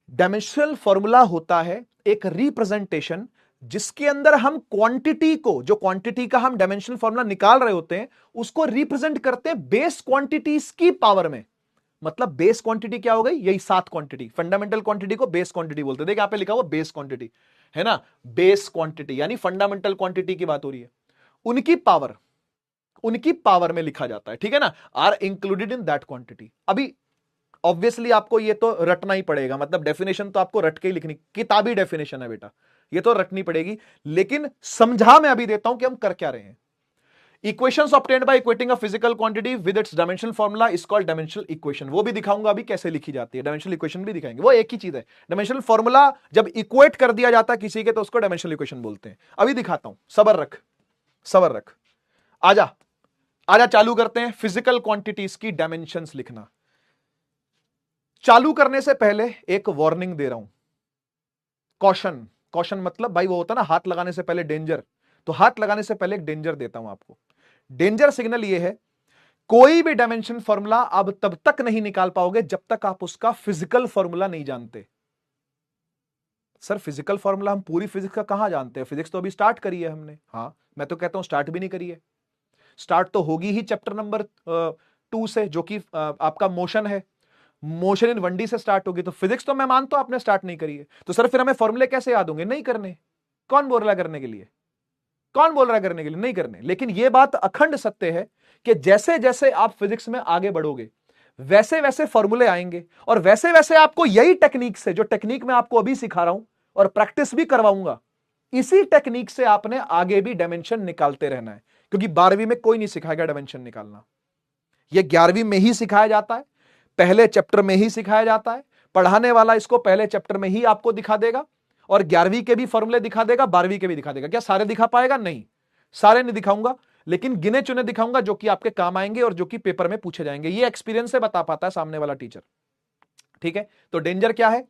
डायमेंशनल फॉर्मूला होता है एक रिप्रेजेंटेशन जिसके अंदर हम क्वांटिटी को, जो क्वांटिटी का हम डायमेंशनल फॉर्मूला निकाल रहे होते हैं, उसको रिप्रेजेंट करते हैं बेस क्वांटिटीज की पावर में। मतलब बेस क्वांटिटी क्या हो गई? यही 7 क्वांटिटी, फंडामेंटल क्वांटिटी को बेस क्वांटिटी बोलते हैं। देखिए यहां पे लिखा हुआ बेस क्वांटिटी है ना, बेस क्वांटिटी यानी फंडामेंटल क्वांटिटी की बात हो रही है, उनकी पावर में लिखा जाता है। ठीक है ना? Are included in that quantity. अभी ऑब्वियसली आपको ये तो रटना ही पड़ेगा, मतलब डेफिनेशन तो आपको रट के ही लिखनी, किताबी डेफिनेशन है बेटा, ये तो रटनी पड़ेगी, लेकिन समझा मैं अभी देता हूं कि हम कर क्या रहे हैं। Equations obtained by equating a physical quantity with its dimensional formula is called dimensional equation. वो भी दिखाऊंगा अभी कैसे लिखी जाती है, डायमेंशनल इक्वेशन भी दिखाएंगे, वो एक ही चीज है। डायमेंशनल फॉर्मूला जब इक्वेट कर दिया जाता है किसी के, तो उसको डायमेंशनल इक्वेशन बोलते हैं। अभी दिखाता हूं, सबर रख, सबर रख, आजा आजा, चालू करते हैं फिजिकल क्वांटिटीज की डायमेंशंस लिखना। चालू करने से पहले एक वार्निंग दे रहा हूं, कॉशन। कॉशन मतलब भाई वो होता है ना हाथ लगाने से पहले डेंजर, तो हाथ लगाने से पहले एक डेंजर देता हूं आपको। डेंजर सिग्नल ये है, कोई भी डायमेंशन फॉर्मूला आप तब तक नहीं निकाल पाओगे जब तक आप उसका फिजिकल फॉर्मूला नहीं जानते। सर फिजिकल फॉर्मूला हम पूरी फिजिक्स का कहां जानते हैं, फिजिक्स तो अभी स्टार्ट करी है हमने। हां मैं तो कहता हूं स्टार्ट भी नहीं करी है, स्टार्ट तो होगी ही चैप्टर नंबर 2 से, जो कि आपका मोशन है, मोशन इन 1D से स्टार्ट होगी। तो फिजिक्स तो मैं मानता हूं आपने स्टार्ट नहीं करी है, तो सर फिर हमें फॉर्मूले कैसे याद होंगे? नहीं करने। कौन बोल रहा है करने के लिए? कौन बोल रहा है करने के लिए? नहीं करने। लेकिन यह बात अखंड सत्य है कि जैसे जैसे आप फिजिक्स में आगे बढ़ोगे वैसे वैसे फॉर्मूले आएंगे, और वैसे वैसे आपको यही टेक्निक से, जो टेक्निक मैं आपको अभी सिखा रहा हूं और प्रैक्टिस भी करवाऊंगा, इसी टेक्निक से आपने आगे भी डायमेंशन निकालते रहना है। क्योंकि 12वीं में कोई नहीं सिखाएगा डायमेंशन निकालना, यह 11वीं में ही सिखाया जाता है, पहले चैप्टर में ही सिखाया जाता है। पढ़ाने वाला इसको पहले चैप्टर में ही आपको दिखा देगा, और 11वीं के भी फॉर्मूले दिखा देगा, 12वीं के भी दिखा देगा। क्या सारे दिखा पाएगा? नहीं, सारे नहीं दिखाऊंगा, लेकिन गिने चुने दिखाऊंगा जो कि आपके काम आएंगे और जो कि पेपर में पूछे जाएंगे। ये एक्सपीरियंस से बता पाता है सामने वाला टीचर। ठीक है, तो डेंजर क्या है?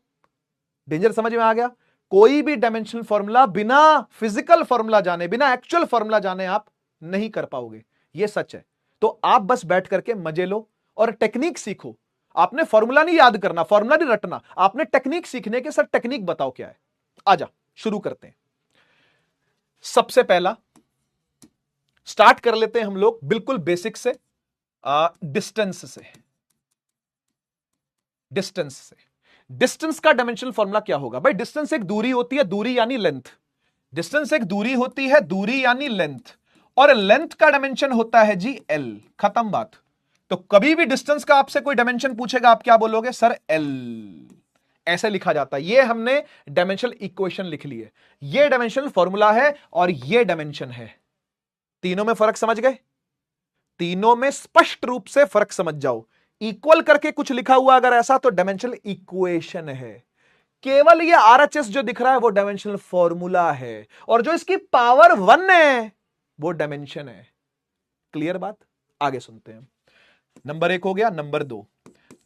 डेंजर समझ में आ गया? कोई भी डायमेंशनल फॉर्मूला बिना फिजिकल फॉर्मूला जाने, बिना एक्चुअल फॉर्मूला जाने आप नहीं कर पाओगे, यह सच है। तो आप बस बैठ करके मजे लो और टेक्निक सीखो। आपने फॉर्मूला नहीं याद करना, फॉर्मूला नहीं रटना, आपने टेक्निक सीखने के। सर टेक्निक बताओ क्या है? आजा शुरू करते हैं। सबसे पहला स्टार्ट कर लेते हैं हम लोग बिल्कुल बेसिक से, डिस्टेंस से। डिस्टेंस से, डिस्टेंस का डायमेंशनल फॉर्मूला क्या होगा? भाई डिस्टेंस एक दूरी होती है, दूरी यानी लेंथ। डिस्टेंस एक दूरी होती है, दूरी यानी लेंथ, और लेंथ का डायमेंशन होता है जी एल। खत्म बात। तो कभी भी डिस्टेंस का आपसे कोई डायमेंशन पूछेगा, आप क्या बोलोगे? Sir L. ऐसे लिखा जाता है। ये हमने डायमेंशनल इक्वेशन लिख ली है, ये डायमेंशनल फॉर्मूला है और ये डायमेंशन है। तीनों में फर्क समझ गए? तीनों में स्पष्ट रूप से फर्क समझ जाओ। इक्वल करके कुछ लिखा हुआ अगर ऐसा, तो डायमेंशनल इक्वेशन है। केवल ये आरएचएस जो दिख रहा है वो डायमेंशनल फॉर्मूला है, और जो इसकी पावर 1 है वो डायमेंशन है। क्लियर बात? आगे सुनते हैं। नंबर 1 हो गया।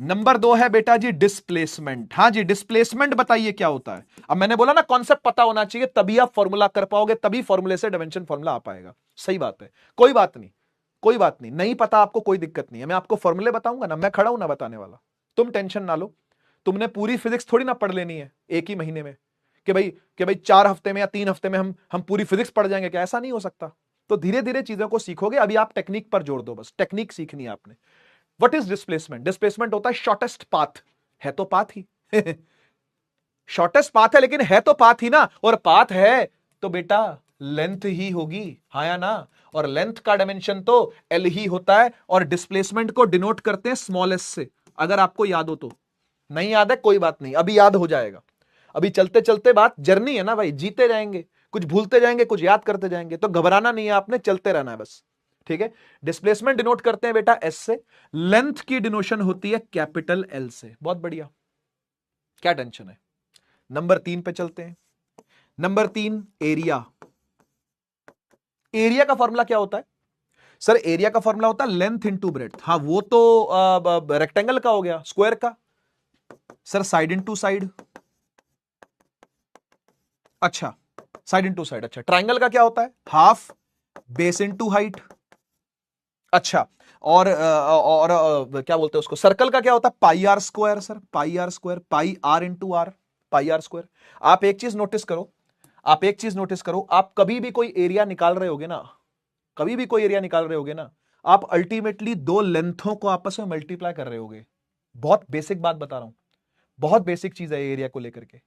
नंबर 2 है बेटा जी डिस्प्लेसमेंट। हां जी, डिस्प्लेसमेंट बताइए क्या होता है? अब मैंने बोला ना कॉन्सेप्ट पता होना चाहिए, तभी आप फॉर्मूला कर पाओगे, तभी फॉर्मूले से डायमेंशन फॉर्मूला आ पाएगा। सही बात है, कोई बात नहीं, कोई बात नहीं, नहीं पता आपको कोई दिक्कत नहीं है। मैं आपको फॉर्मूले बताऊंगा ना, मैं खड़ा हूं ना बताने वाला, तुम टेंशन ना लो। तुमने पूरी फिजिक्स थोड़ी ना पढ़ लेनी है एक ही महीने में, कि भाई 4 हफ्ते में या 3 हफ्ते में हम पूरी फिजिक्स पढ़ जाएंगे क्या? ऐसा नहीं हो सकता। तो धीरे धीरे चीजों को सीखोगे। अभी आप टेक्निक पर जोर दो, बस टेक्निक सीखनी है आपने। What is displacement? डिस्प्लेसमेंट होता है शॉर्टेस्ट पाथ। है तो पाथ ही शॉर्टेस्ट पाथ है, लेकिन है तो पाथ ही ना, और पाथ है तो बेटा लेंथ ही होगी, हाँ या ना? और लेंथ का डायमेंशन तो एल ही होता है, और डिस्प्लेसमेंट को डिनोट करते हैं स्मॉल एस से। अगर आपको याद हो तो, नहीं याद है कोई बात नहीं, अभी याद हो जाएगा। अभी चलते चलते बात जर्नी है ना भाई, जीते जाएंगे, कुछ भूलते जाएंगे, कुछ याद करते जाएंगे, तो घबराना नहीं है आपने, चलते रहना है बस। ठीक है, डिस्प्लेसमेंट डिनोट करते हैं बेटा एस से, लेंथ की डिनोशन होती है कैपिटल एल से। बहुत बढ़िया, क्या टेंशन है? नंबर 3 पे चलते हैं। Number 3 area. एरिया का फॉर्मूला क्या होता है? सर एरिया का फॉर्मूला होता है लेंथ इनटू ब्रेड्थ। हाँ वो तो रेक्टेंगल का हो गया, स्क्वायर का सर साइड इनटू साइड। अच्छा, साइड इनटू साइड। अच्छा, ट्राइंगल का क्या होता है? Half base into height. अच्छा, और क्या बोलते हैं उसको, सर्कल का क्या होता है? Pi r square. Sir pi r square, pi r into r, pi r square. आप एक चीज नोटिस करो, आप एक चीज नोटिस करो, आप कभी भी कोई एरिया निकाल रहे होगे ना, कभी भी कोई एरिया निकाल रहे होगे ना, आप अल्टीमेटली दो लेंथों को आपस में मल्टीप्लाई कर रहे होगे। बहुत बेसिक बात बता रहा हूं, बहुत बेसिक चीज है एरिया को लेकर के।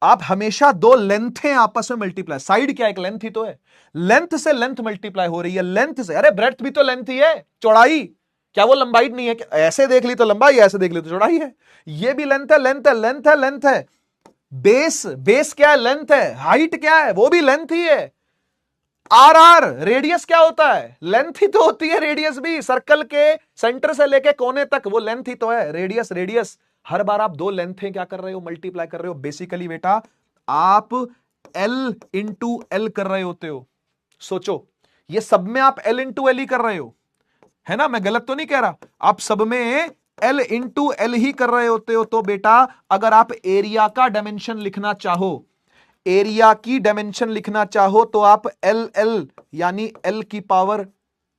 आप हमेशा दो लेंथें आपस में मल्टीप्लाई, साइड क्या एक लेंथ ही तो है, लेंथ से लेंथ मल्टीप्लाई हो रही है, लेंथ से। अरे ब्रेड्थ भी तो लेंथ ही है, चौड़ाई क्या वो लंबाई नहीं है? ऐसे देख ली तो लंबाई, ऐसे देख ली तो चौड़ाई है। ये भी लेंथ है, लेंथ है, लेंथ है, लेंथ है। बेस, बेस क्या है? लेंथ है। हाइट क्या है? वो भी लेंथ ही है। आर आर रेडियस क्या होता है? लेंथ ही तो होती है रेडियस भी। सर्कल के सेंटर से लेके कोने तक वो लेंथ ही तो है, रेडियस। रेडियस हर बार आप दो लेंथें क्या कर रहे हो? मल्टीप्लाई कर रहे हो। बेसिकली बेटा आप एल इंटू एल कर रहे होते हो। सोचो, ये सब में आप एल इंटू एल ही कर रहे हो, है ना? मैं गलत तो नहीं कह रहा? आप सब में एल इंटू एल ही कर रहे होते हो तो बेटा अगर आप एरिया का डायमेंशन लिखना चाहो, एरिया की डायमेंशन लिखना चाहो तो आप एल एल यानी एल की पावर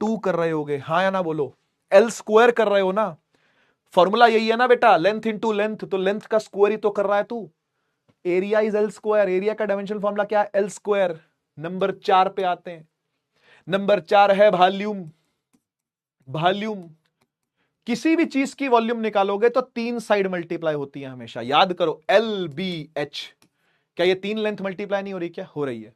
2 कर रहे होगे, हाँ या ना बोलो, एल स्क्वायर कर रहे हो ना, फॉर्मूला यही है ना बेटा, लेंथ इंटू लेंथ, तो लेंथ का स्क्वायर ही तो कर रहा है तू, area is L square, area का डायमेंशन फॉर्मूला क्या है, एल स्क्वायर। नंबर 4 पे आते हैं, नंबर 4 है वॉल्यूम, वॉल्यूम, किसी भी चीज की वॉल्यूम निकालोगे तो 3 साइड मल्टीप्लाई होती है हमेशा, याद करो, एल बी एच, क्या ये 3 लेंथ मल्टीप्लाई नहीं हो रही, क्या हो रही है,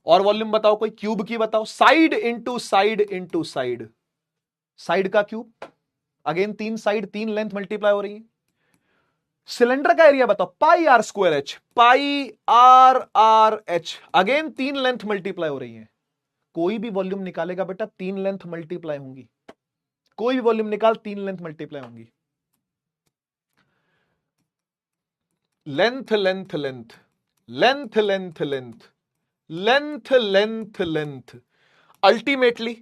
और वॉल्यूम बताओ कोई, क्यूब की बताओ, side into side into side, side का cube, again 3 side 3 length multiply हो रही है। सिलेंडर का एरिया बताओ, pi r square h, pi r r h, again 3 length multiply हो रही है। कोई भी वॉल्यूम निकालेगा बेटा 3 लेंथ मल्टीप्लाई होंगी, कोई भी वॉल्यूम निकाल 3 लेंथ मल्टीप्लाई होंगी। Length length length length length length length length length, ultimately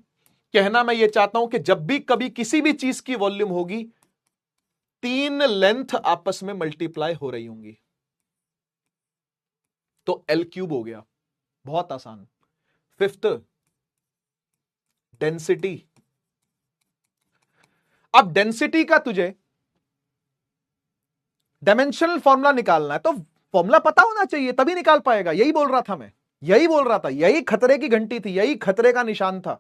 कहना मैं ये चाहता हूं कि जब भी कभी किसी भी चीज की वॉल्यूम होगी 3 लेंथ आपस में मल्टीप्लाई हो रही होंगी, तो एल क्यूब हो गया, बहुत आसान। Fifth, density. अब डेंसिटी का तुझे डायमेंशनल फॉर्मूला निकालना है तो फॉर्मूला पता होना चाहिए तभी निकाल पाएगा, यही बोल रहा था मैं, यही बोल रहा था, यही खतरे की घंटी थी, यही खतरे का निशान था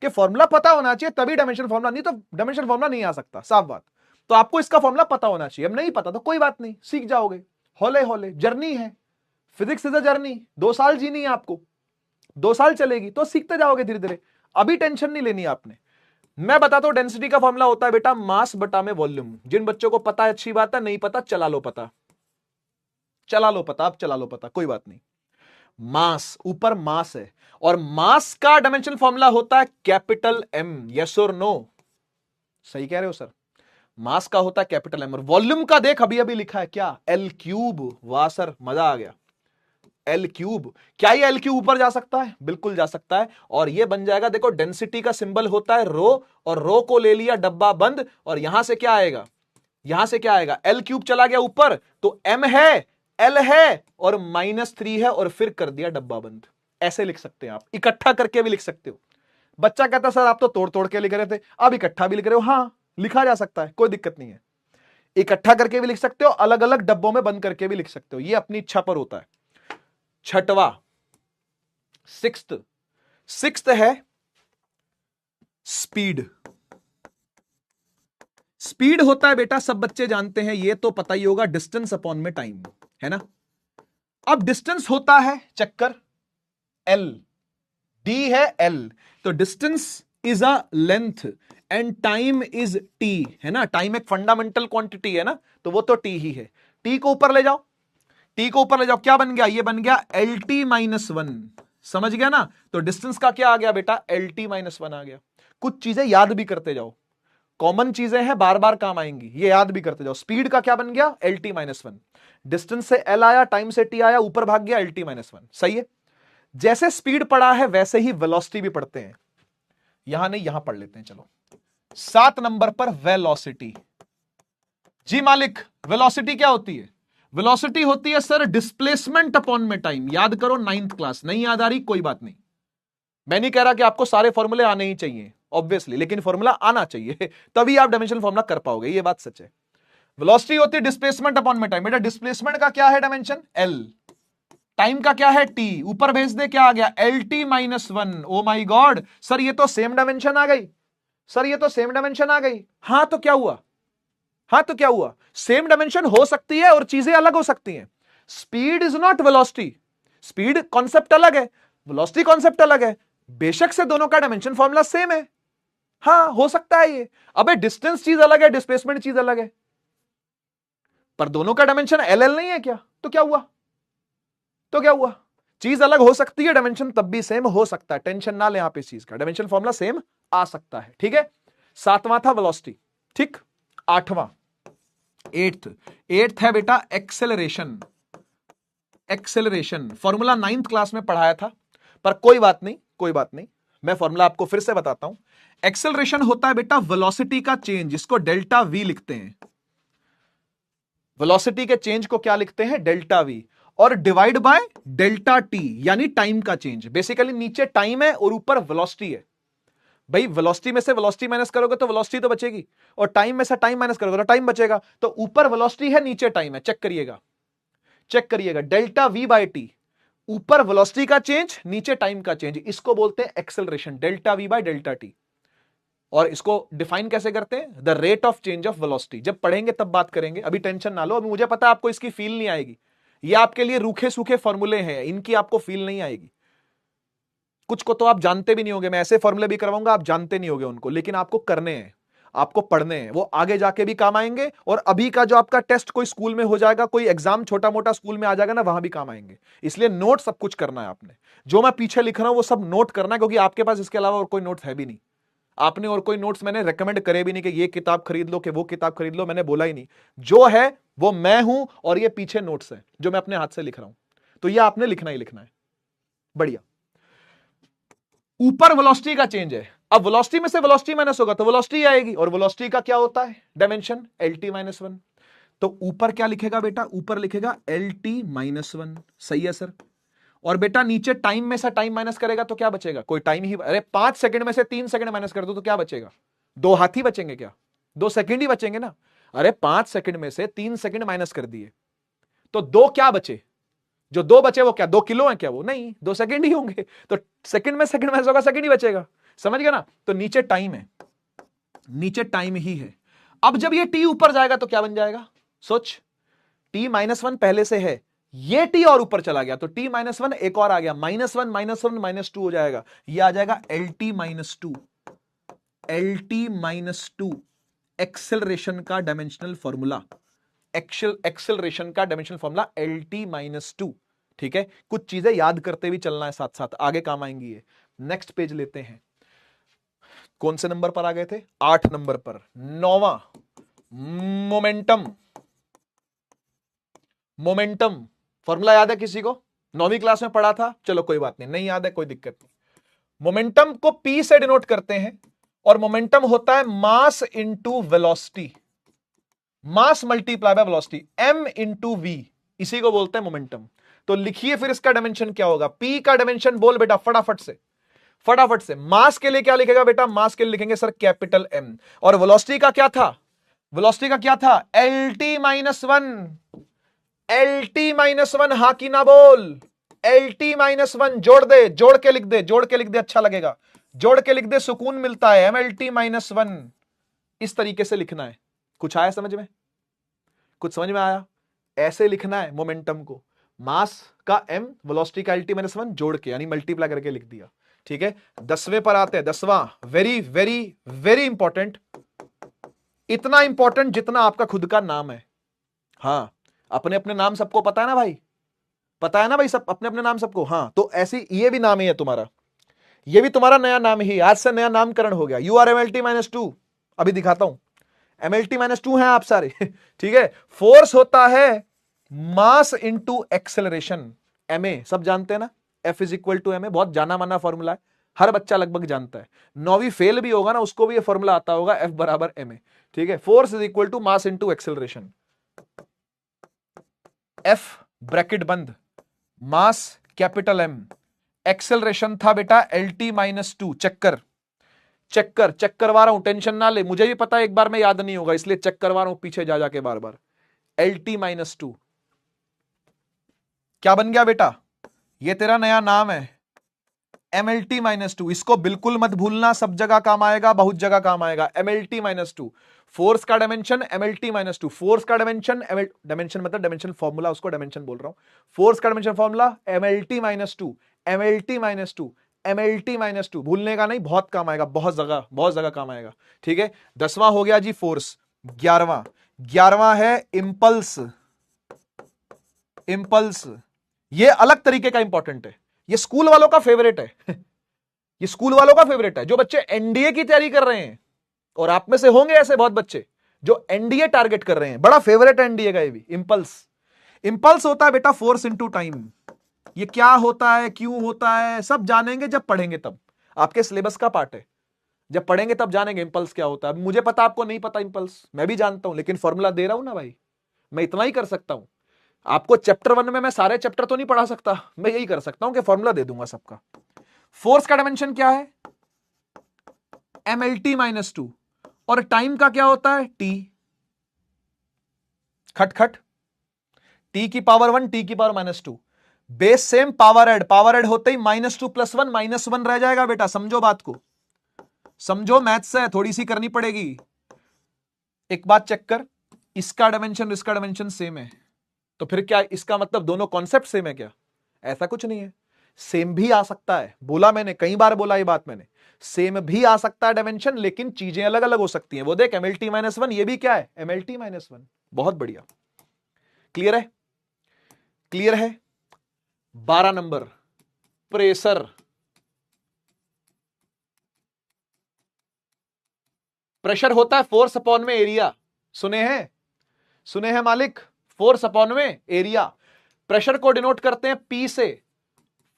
कि फॉर्मूला पता होना चाहिए तभी डायमेंशन फॉर्मूला, नहीं तो डायमेंशन फॉर्मूला नहीं आ सकता, साफ बात। तो आपको इसका फॉर्मूला पता होना चाहिए, अब नहीं पता तो कोई बात नहीं, सीख जाओगे, हौले हौले, जर्नी है, फिजिक्स इज अ जर्नी, 2 साल जीनी है आपको, 2 साल चलेगी तो सीखते जाओगे धीरे धीरे, अभी टेंशन नहीं लेनी आपने। मैं बताता हूं डेंसिटी का फॉर्मूला होता है बेटा मास बटा में वॉल्यूम, जिन बच्चों को पता है अच्छी बात है, नहीं पता चला लो पता, चला लो पता, अब चला लो पता, कोई बात नहीं। मास, ऊपर मास है और मास का डायमेंशन फॉर्मूला होता है कैपिटल एम, यस और नो, सही कह रहे हो सर, मास का होता है कैपिटल एम, और वॉल्यूम का देख अभी अभी लिखा है क्या, एल क्यूब, वाह सर मजा आ गया, एल क्यूब, क्या ये एल क्यूब ऊपर जा सकता है, बिल्कुल जा सकता है, और ये बन जाएगा, देखो डेंसिटी का सिंबल होता है रो, और रो को ले लिया डब्बा बंद, और यहां से क्या आएगा, यहां से क्या आएगा, एल क्यूब चला गया ऊपर तो एम है, एल है और -3 है, और फिर कर दिया डब्बा बंद, ऐसे लिख सकते हैं आप, इकट्ठा करके भी लिख सकते हो। बच्चा कहता सर आप तो तोड़ तोड़ के लिख रहे थे, अब इकट्ठा भी लिख रहे हो, हाँ लिखा जा सकता है, कोई दिक्कत नहीं है, इकट्ठा करके भी लिख सकते हो, अलग अलग डब्बों में बंद करके भी लिख सकते हो, ये अपनी इच्छा पर होता है। छठवां, सिक्स्थ है स्पीड। स्पीड होता है बेटा, सब बच्चे जानते हैं, ये तो पता ही होगा, डिस्टेंस अपॉन में टाइम, है ना। अब डिस्टेंस होता है चक्कर एल, डी है एल, तो distance is a length and time is T, है ना, टाइम एक फंडामेंटल क्वांटिटी है ना, तो वो तो टी ही है, टी को ऊपर ले जाओ, टी को ऊपर ले जाओ, क्या बन गया, ये बन गया एल टी -1, समझ गया ना, तो डिस्टेंस का क्या आ गया बेटा, एल टी -1 आ गया। कुछ चीजें याद भी करते जाओ, कॉमन चीजें हैं, बार बार काम आएंगी, ये याद भी करते जाओ। स्पीड का क्या बन गया, एल टी -1, डिस्टेंस से एल आया, टाइम से टी आया, ऊपर भाग गया एल टी -1, सही है। जैसे स्पीड पढ़ा है वैसे ही वेलोसिटी भी पढ़ते हैं, यहां नहीं यहां पढ़ लेते हैं, चलो 7 नंबर पर वेलोसिटी। जी मालिक, वेलोसिटी क्या होती है, वेलोसिटी होती है सर डिस्प्लेसमेंट अपॉन में टाइम, याद करो 9th क्लास, नहीं याद आ रही कोई बात नहीं, मैं नहीं कह रहा कि आपको सारे फॉर्मूले आने ही चाहिए ऑब्वियसली, लेकिन फॉर्मूला आना चाहिए तभी आप डायमेंशनल फॉर्मूला कर पाओगे, ये बात सच है। वेलोसिटी होती है डिस्प्लेसमेंट अपॉन में टाइम, बेटा डिस्प्लेसमेंट का क्या है डायमेंशन, एल, टाइम का क्या है टी, ऊपर भेज दे, क्या आ गया एल टी -1, ओ माई गॉड सर ये तो सेम डायमेंशन आ गई, सर ये तो सेम डायमेंशन आ गई, हाँ तो क्या हुआ, हाँ तो क्या हुआ, सेम डायमेंशन हो सकती है और चीजें अलग हो सकती हैं, speed is not velocity, speed concept अलग है, वेलोसिटी कॉन्सेप्ट अलग है, बेशक से दोनों का डायमेंशन फॉर्मूला सेम है, हाँ हो सकता है ये, अबे डिस्टेंस चीज अलग है, डिस्प्लेसमेंट चीज अलग है, पर दोनों का डायमेंशन एल एल नहीं है क्या, तो क्या हुआ, तो क्या हुआ, चीज अलग हो सकती है, डायमेंशन तब भी सेम हो सकता है, टेंशन ना ले आप इस चीज का, डायमेंशन फॉर्मूला सेम आ सकता है, ठीक है। 7वां था वेलोसिटी, ठीक। 8वां, एट्थ है बेटा acceleration. Acceleration formula 9th class में पढ़ाया था, पर कोई बात नहीं, कोई बात नहीं, मैं फॉर्मूला आपको फिर से बताता हूं। एक्सेलरेशन होता है बेटा वेलोसिटी का चेंज, जिसको डेल्टा वी लिखते हैं। वेलोसिटी के चेंज को क्या लिखते हैं? डेल्टा वी, और डिवाइड बाय डेल्टा टी, यानी टाइम का चेंज। बेसिकली नीचे टाइम है और ऊपर वेलोसिटी है। भाई वेलोसिटी में से वेलोसिटी माइनस करोगे तो वेलोसिटी तो बचेगी, और टाइम में से टाइम माइनस करोगे तो टाइम बचेगा। तो ऊपर वेलोसिटी है, नीचे टाइम है। चेक करिएगा, चेक करिएगा, डेल्टा वी बाय टी, ऊपर वेलोसिटी का चेंज, नीचे टाइम का चेंज, इसको बोलते हैं acceleration, delta we by delta T. और इसको डिफाइन कैसे करते हैं? The rate of change of velocity. जब पढ़ेंगे तब बात करेंगे, अभी टेंशन ना लो। अभी मुझे पता है आपको इसकी फील नहीं आएगी, ये आपके लिए रूखे सूखे फॉर्मूले हैं, इनकी आपको फील नहीं आएगी। कुछ को तो आप जानते भी नहीं होगे, मैं ऐसे फॉर्मूले भी करवाऊंगा आप जानते नहीं होगे उनको, लेकिन आपको करने हैं, आपको पढ़ने हैं, वो आगे जाके भी काम आएंगे। और अभी का जो आपका टेस्ट कोई स्कूल में हो जाएगा, कोई एग्जाम छोटा मोटा स्कूल में आ जाएगा ना, वहां भी काम आएंगे। इसलिए नोट सब कुछ करना है आपने, जो मैं पीछे लिख रहा हूं वो सब नोट करना है, क्योंकि आपके पास इसके अलावा और कोई नोट्स है भी नहीं। आपने और कोई नोट्स मैंने रेकमेंड करे भी नहीं कि ये किताब खरीद लो कि वो किताब खरीद लो, मैंने बोला ही नहीं। जो है वो मैं हूं, और ये पीछे नोट्स है जो मैं अपने हाथ से लिख रहा हूं, तो ये आपने लिखना ही लिखना है। बढ़िया। ऊपर वेलोसिटी का चेंज है, अब वेलोसिटी में से वेलोसिटी माइनस होगा तो वेलोसिटी आएगी, और वेलोसिटी का क्या होता है? Dimension, lt minus 1। तो ऊपर क्या लिखेगा बेटा? ऊपर लिखेगा lt माइनस 1। सही है सर। और बेटा नीचे टाइम में से टाइम माइनस करेगा तो क्या बचेगा? कोई टाइम ही, अरे 5 सेकंड में से 3 सेकंड माइनस कर दो तो क्या बचेगा? 2 हाथ ही बचेंगे क्या? 2 सेकंड ही बचेंगे ना। अरे 5 सेकंड में से 3 सेकंड माइनस कर दिए तो 2 क्या बचे? जो 2 बचे वो क्या 2 किलो है क्या? वो नहीं, 2 सेकंड ही होंगे। तो सेकंड में सेकंड माइनस होगा, सेकंड ही बचेगा। समझ गया ना? तो नीचे टाइम है, नीचे टाइम ही है। अब जब ये टी ऊपर जाएगा तो क्या बन जाएगा? सोच, टी माइनस 1 पहले से है, ये टी और ऊपर चला गया तो टी माइनस 1 एक और आ गया, माइनस 1 माइनस 1 माइनस 2 हो जाएगा। ये आ जाएगा L T minus 2, L T minus 2, acceleration का डायमेंशनल फॉर्मूला, एक्सेलरेशन का dimensional formula L T minus 2। ठीक है, कुछ चीजें याद करते भी चलना है साथ साथ, आगे काम आएंगी ये। नेक्स्ट पेज लेते हैं। कौन से नंबर पर आ गए थे? 8 नंबर पर। 9वां, मोमेंटम। मोमेंटम फॉर्मूला याद है किसी को? 9वीं क्लास में पढ़ा था, चलो कोई बात नहीं, नहीं याद है कोई दिक्कत नहीं। मोमेंटम को P से डिनोट करते हैं, और मोमेंटम होता है mass into velocity, mass multiply by velocity, m into V, इसी को बोलते हैं मोमेंटम। तो लिखिए फिर इसका डायमेंशन क्या होगा? P का डायमेंशन बोल बेटा फटाफट से, फटाफट से। मास के लिए क्या लिखेगा बेटा? मास के लिए लिखेंगे सर कैपिटल M। और वेलोसिटी का क्या था? वेलोसिटी का क्या था? L T minus 1, L T minus 1, हा की ना बोल, एल टी माइनस 1 जोड़ दे, जोड़ के लिख दे, जोड़ के लिख दे, अच्छा लगेगा, जोड़ के लिख दे, सुकून मिलता है। एम एल टी माइनस 1, इस तरीके से लिखना है। कुछ आया समझ में? कुछ समझ में आया? ऐसे लिखना है मोमेंटम को, मास का m, वेलोसिटी का lt माइनस 1 जोड़ के, यानी मल्टीप्लाई करके लिख दिया। ठीक है, 10वें पर आते हैं। 10वां, वेरी वेरी वेरी इंपॉर्टेंट, इतना इंपॉर्टेंट जितना आपका खुद का नाम है। हाँ, अपने अपने नाम सबको पता है ना भाई? पता है ना भाई, सब अपने अपने नाम सबको। हाँ, तो ऐसी ये भी नाम ही है तुम्हारा, ये भी तुम्हारा नया नाम ही, आज से नया नामकरण हो गया। यू आर MLT माइनस 2, अभी दिखाता हूं। MLT माइनस 2 है आप सारे। ठीक है, फोर्स होता है मास इंटू एक्सेलरेशन, MA सब जानते हैं ना, F is equal to MA, बहुत जाना माना फॉर्मूला है, हर बच्चा लगभग जानता है। 9वीं फेल भी होगा ना, उसको भी ये फॉर्मूला आता होगा, F बराबर MA। ठीक है, force is equal to mass into acceleration, F bracket बंद, मास कैपिटल M, एक्सेलरेशन था बेटा LT माइनस 2। चक्कर चक्कर चेक करवा रहा हूं, टेंशन ना ले, मुझे भी पता है एक बार में याद नहीं होगा, इसलिए चेक करवा रहा हूं पीछे जा जाके बार बार। LT माइनस 2 क्या बन गया बेटा? ये तेरा नया नाम है, MLT माइनस 2। इसको बिल्कुल मत भूलना, सब जगह काम आएगा, बहुत जगह काम आएगा। MLT माइनस 2, फोर्स का डायमेंशन MLT माइनस 2, फोर्स का डायमेंशन, डायमेंशन मतलब डायमेंशन फॉर्मूला, उसको डायमेंशन बोल रहा हूं। फोर्स का dimension formula MLT minus 2, MLT minus 2, MLT minus 2, भूलने का नहीं, बहुत काम आएगा, बहुत जगह काम आएगा। ठीक है, 10वां हो गया जी फोर्स। 11वां है इंपल्स। इंपल्स ये अलग तरीके का इंपॉर्टेंट है, ये स्कूल वालों का फेवरेट है। ये स्कूल वालों का फेवरेट है, जो बच्चे एनडीए की तैयारी कर रहे हैं, और आप में से होंगे ऐसे बहुत बच्चे जो एनडीए टारगेट कर रहे हैं, बड़ा फेवरेट है एनडीए का ये भी। इंपल्स, इंपल्स होता है बेटा फोर्स इनटू टाइम। ये क्या होता है, क्यों होता है, सब जानेंगे जब पढ़ेंगे तब। आपके सिलेबस का पार्ट है। जब पढ़ेंगे तब जानेंगे इंपल्स क्या होता है। मुझे पता, आपको नहीं पता इंपल्स, मैं भी जानता हूं, लेकिन फॉर्मूला दे रहा हूं ना भाई, मैं इतना ही कर सकता हूं। आपको चैप्टर 1 में मैं सारे चैप्टर तो नहीं पढ़ा सकता, मैं यही कर सकता हूं कि फॉर्मूला दे दूंगा सबका। फोर्स का डायमेंशन क्या है? mlt -2, और टाइम का क्या होता है? t। खटखट, t की पावर 1, t की power -2, base same, power add होते ही -2 + 1 -1 रह जाएगा बेटा। समझो बात को, समझो, मैथ्स है, थोड़ी सी करनी पड़ेगी। एक बात चेक कर, इसका डायमेंशन इसका डायमेंशन सेम है, तो फिर क्या इसका मतलब दोनों कॉन्सेप्ट सेम है क्या? ऐसा कुछ नहीं है। सेम भी आ सकता है, बोला मैंने, कई बार बोला ये बात मैंने, सेम भी आ सकता है डायमेंशन, लेकिन चीजें अलग अलग हो सकती हैं। वो देख MLT -1, ये भी क्या है? MLT -1। बहुत बढ़िया, क्लियर है? क्लियर है? 12 नंबर, प्रेशर। प्रेशर होता है फोर्स अपॉन में एरिया। सुने हैं? सुने हैं मालिक? फोर्स अपॉन में एरिया। प्रेशर को डिनोट करते हैं P से।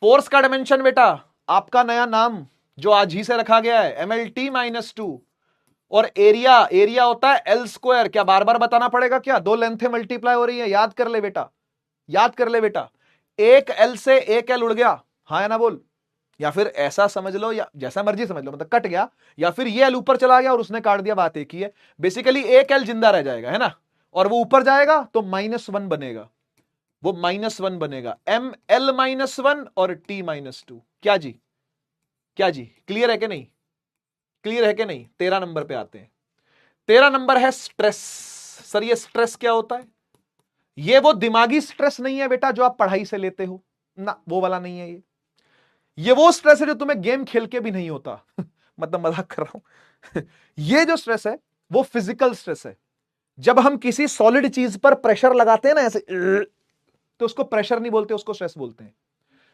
फोर्स का डायमेंशन बेटा, आपका नया नाम जो आज ही से रखा गया है, MLT -2, और एरिया होता है L²। क्या बार बार बताना पड़ेगा क्या? दो लेंथें मल्टीप्लाई हो रही है, याद कर ले बेटा, याद कर ले बेटा। एक L से एक L उड़ गया, हाँ या ना बोल। या फिर ऐसा समझ लो, या जैसा मर्जी समझ लो, मतलब कट गया, या फिर ये L ऊपर चला गया और उसने काट दिया, बात एक ही है। बेसिकली एक L जिंदा रह जाएगा, है ना, और वो ऊपर जाएगा तो -1 बनेगा, वो -1 बनेगा। ML -1 और T -2। क्या जी? क्या जी? क्लियर है कि नहीं? क्लियर है कि नहीं? 13 नंबर पे आते हैं। 13 नंबर है स्ट्रेस। सर ये स्ट्रेस क्या होता है? ये वो दिमागी स्ट्रेस नहीं है बेटा जो आप पढ़ाई से लेते हो ना, वो वाला नहीं है ये वो स्ट्रेस है जो तुम्हें गेम खेल के भी नहीं होता। मतलब मजाक कर रहा हूं। ये जो स्ट्रेस है वो फिजिकल स्ट्रेस है। जब हम किसी सॉलिड चीज पर प्रेशर लगाते हैं ना ऐसे, तो उसको प्रेशर नहीं बोलते, उसको स्ट्रेस बोलते हैं।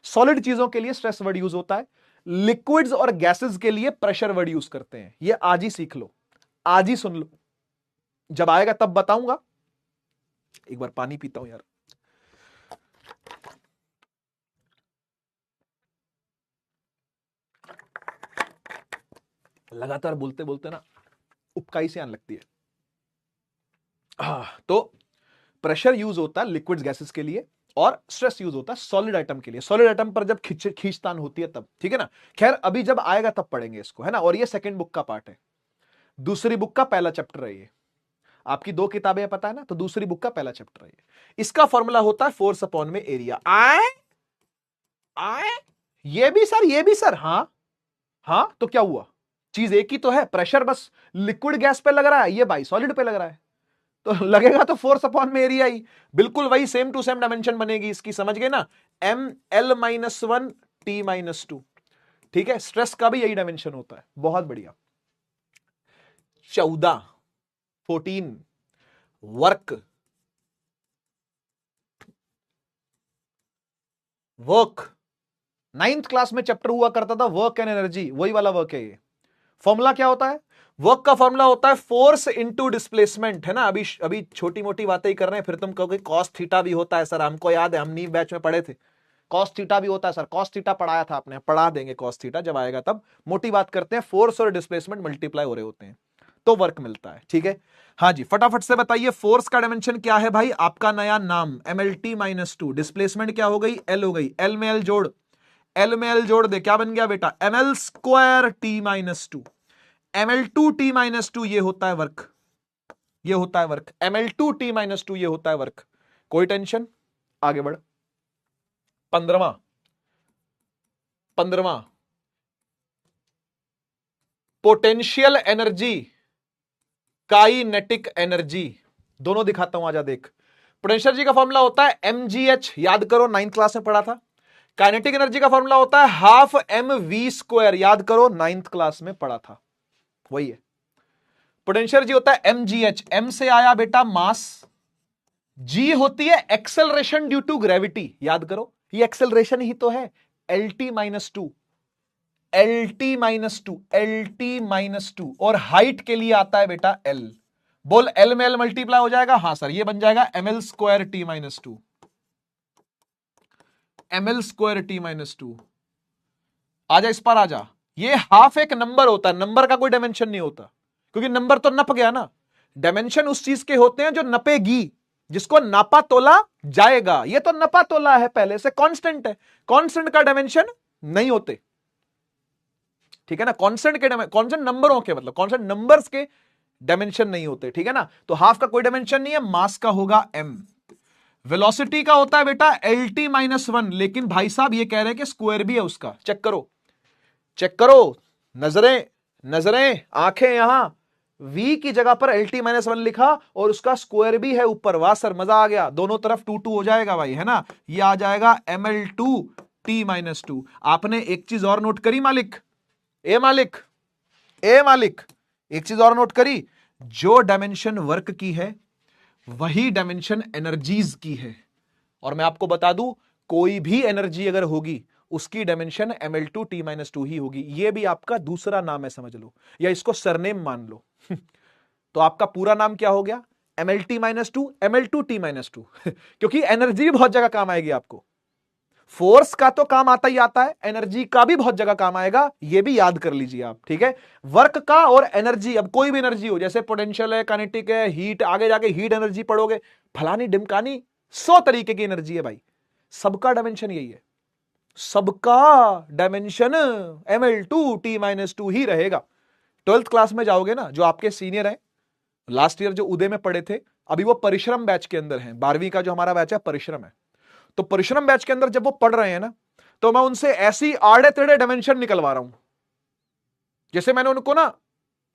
सॉलिड चीजों के लिए स्ट्रेस वर्ड यूज होता है, लिक्विड्स और गैसेस के लिए प्रेशर वर्ड यूज करते हैं। ये आज ही सीख लो, आज ही सुन लो, जब आएगा तब बताऊंगा। एक बार पानी पीता हूं यार। लगातार बोलते बोलते ना उपकाई से आने लगती है। तो प्रेशर यूज होता है लिक्विड्स गैसेस के लिए, और स्ट्रेस यूज होता है सॉलिड आइटम के लिए। सॉलिड आइटम पर जब खींचतान होती है तब, ठीक है ना। खैर अभी जब आएगा तब पढ़ेंगे इसको, है ना। और ये सेकंड बुक का पार्ट है, दूसरी बुक का पहला चैप्टर है ये। आपकी 2 किताबें पता है ना, तो दूसरी बुक का पहला चैप्टर है ये। इसका फॉर्मूला होता है फोर्स अपॉन में एरिया। आए आए, ये भी सर, ये भी सर, हाँ हाँ, तो क्या हुआ? चीज एक ही तो है, प्रेशर बस लिक्विड गैस पे लग रहा है, ये बाई सॉलिड पे लग रहा है, तो लगेगा तो फोर्स अपॉन में एरिया ही। बिल्कुल वही सेम टू सेम डायमेंशन बनेगी इसकी, समझ गए ना। ML -1 T -2, ठीक है। स्ट्रेस का भी यही डायमेंशन होता है। बहुत बढ़िया। 14 वर्क, वर्क 9th क्लास में चैप्टर हुआ करता था, वर्क एंड एनर्जी, वही वाला वर्क है ये। फॉर्मूला क्या होता है? वर्क का फॉर्मूला होता है फोर्स इनटू डिस्प्लेसमेंट, है ना। अभी छोटी मोटी बातें ही कर रहे हैं, फिर तुम कहोगे कॉस थीटा भी होता है सर। हमको याद है, हम नीव बैच में पढ़े थे, कॉस थीटा भी होता है सर। कॉस थीटा पढ़ाया था आपने, पढ़ा देंगे कॉस थीटा जब आएगा तब। मोटी बात करते हैं, फोर्स और डिस्प्लेसमेंट मल्टीप्लाई हो रहे होते हैं तो वर्क मिलता है, ठीक है। हाँ जी, फटाफट से बताइए फोर्स का डायमेंशन क्या है भाई? आपका नया नाम MLT -2, डिस्प्लेसमेंट क्या हो गई? L हो गई। L में L जोड़, L में L जोड़ दे, क्या बन गया बेटा? ML² T -2। ML2T -2 ये होता है वर्क, ये होता है वर्क। ML2T -2 ये होता है वर्क। कोई टेंशन? आगे बढ़। 15वां पोटेंशियल एनर्जी, काइनेटिक एनर्जी, दोनों दिखाता हूं, आजा देख। पोटेंशियल एनर्जी का फॉर्मूला होता है mgh, याद करो 9th क्लास में पढ़ा था। काइनेटिक एनर्जी का फॉर्मूला होता है ½ mv², याद करो 9th क्लास में पढ़ा था, वही है। पोटेंशियल एनर्जी होता है mgh, m से आया बेटा मास, g होती है एक्सेलरेशन ड्यू टू ग्रेविटी, याद करो ये एक्सेलरेशन ही तो है। LT -2, LT -2, और हाइट के लिए आता है बेटा L। बोल L में L मल्टीप्लाई हो जाएगा, हाँ सर, ये बन जाएगा ML² T -2, ML² T -2। आजा इस पर आजा, ये हाफ एक नंबर होता है, नंबर का कोई डायमेंशन नहीं होता, क्योंकि नंबर तो नप गया ना। डायमेंशन उस चीज के होते हैं जो नपेगी, जिसको नापा तोला जाएगा। ये तो नपा तोला है, पहले से कांस्टेंट है, कांस्टेंट का डायमेंशन नहीं होते, ठीक है ना। कांस्टेंट के कांस्टेंट नंबरों के, मतलब कांस्टेंट नंबर्स के डायमेंशन नहीं होते, ठीक है ना। तो हाफ का कोई डायमेंशन नहीं है, मास का होगा m। वेलोसिटी का होता है बेटा LT-1, लेकिन भाई साहब ये कह रहे हैं कि स्क्वायर भी है उसका। चेक करो, चेक करो, नजरें नजरें आंखें, यहां v की जगह पर LT-1 लिखा और उसका स्क्वायर भी है ऊपर। वाह सर, मजा आ गया, दोनों तरफ 2 2 हो जाएगा भाई, है ना। ये आ जाएगा ML2T-2। आपने एक चीज और नोट करी मालिक, ए मालिक, ए मालिक, एक चीज और नोट करी, जो डायमेंशन वर्क की है वही डायमेंशन एनर्जीज की है। और मैं आपको बता दूं, कोई भी एनर्जी अगर होगी उसकी डायमेंशन ML2T-2 ही होगी। यह भी आपका दूसरा नाम है, समझ लो, या इसको सरनेम मान लो। तो आपका पूरा नाम क्या हो गया? ML-T-2, ML2T-2। क्योंकि एनर्जी भी बहुत जगह काम आएगी आपको। फोर्स का तो काम आता ही आता है, एनर्जी का भी बहुत जगह काम आएगा, ये भी याद कर लीजिए आप, ठीक है। वर्क का और एनर्जी, अब कोई भी एनर्जी हो, जैसे पोटेंशियल है, काइनेटिक है, हीट, आगे जाके हीट एनर्जी पढ़ोगे, फलानी डिमकानी 100 तरीके की एनर्जी है भाई। सबका डायमेंशन यही है, सबका डायमेंशन ML2T-2 ही रहेगा। 12th क्लास में जाओगे ना, जो आपके सीनियर है, लास्ट ईयर जो उदय में पढ़े थे, अभी वो परिश्रम बैच के अंदर है, 12वीं का जो हमारा बैच है परिश्रम है। तो परिश्रम बैच के अंदर जब वो पढ़ रहे हैं ना, तो मैं उनसे ऐसी आड़े तेड़े डायमेंशन निकलवा रहा हूं। जैसे मैंने उनको ना,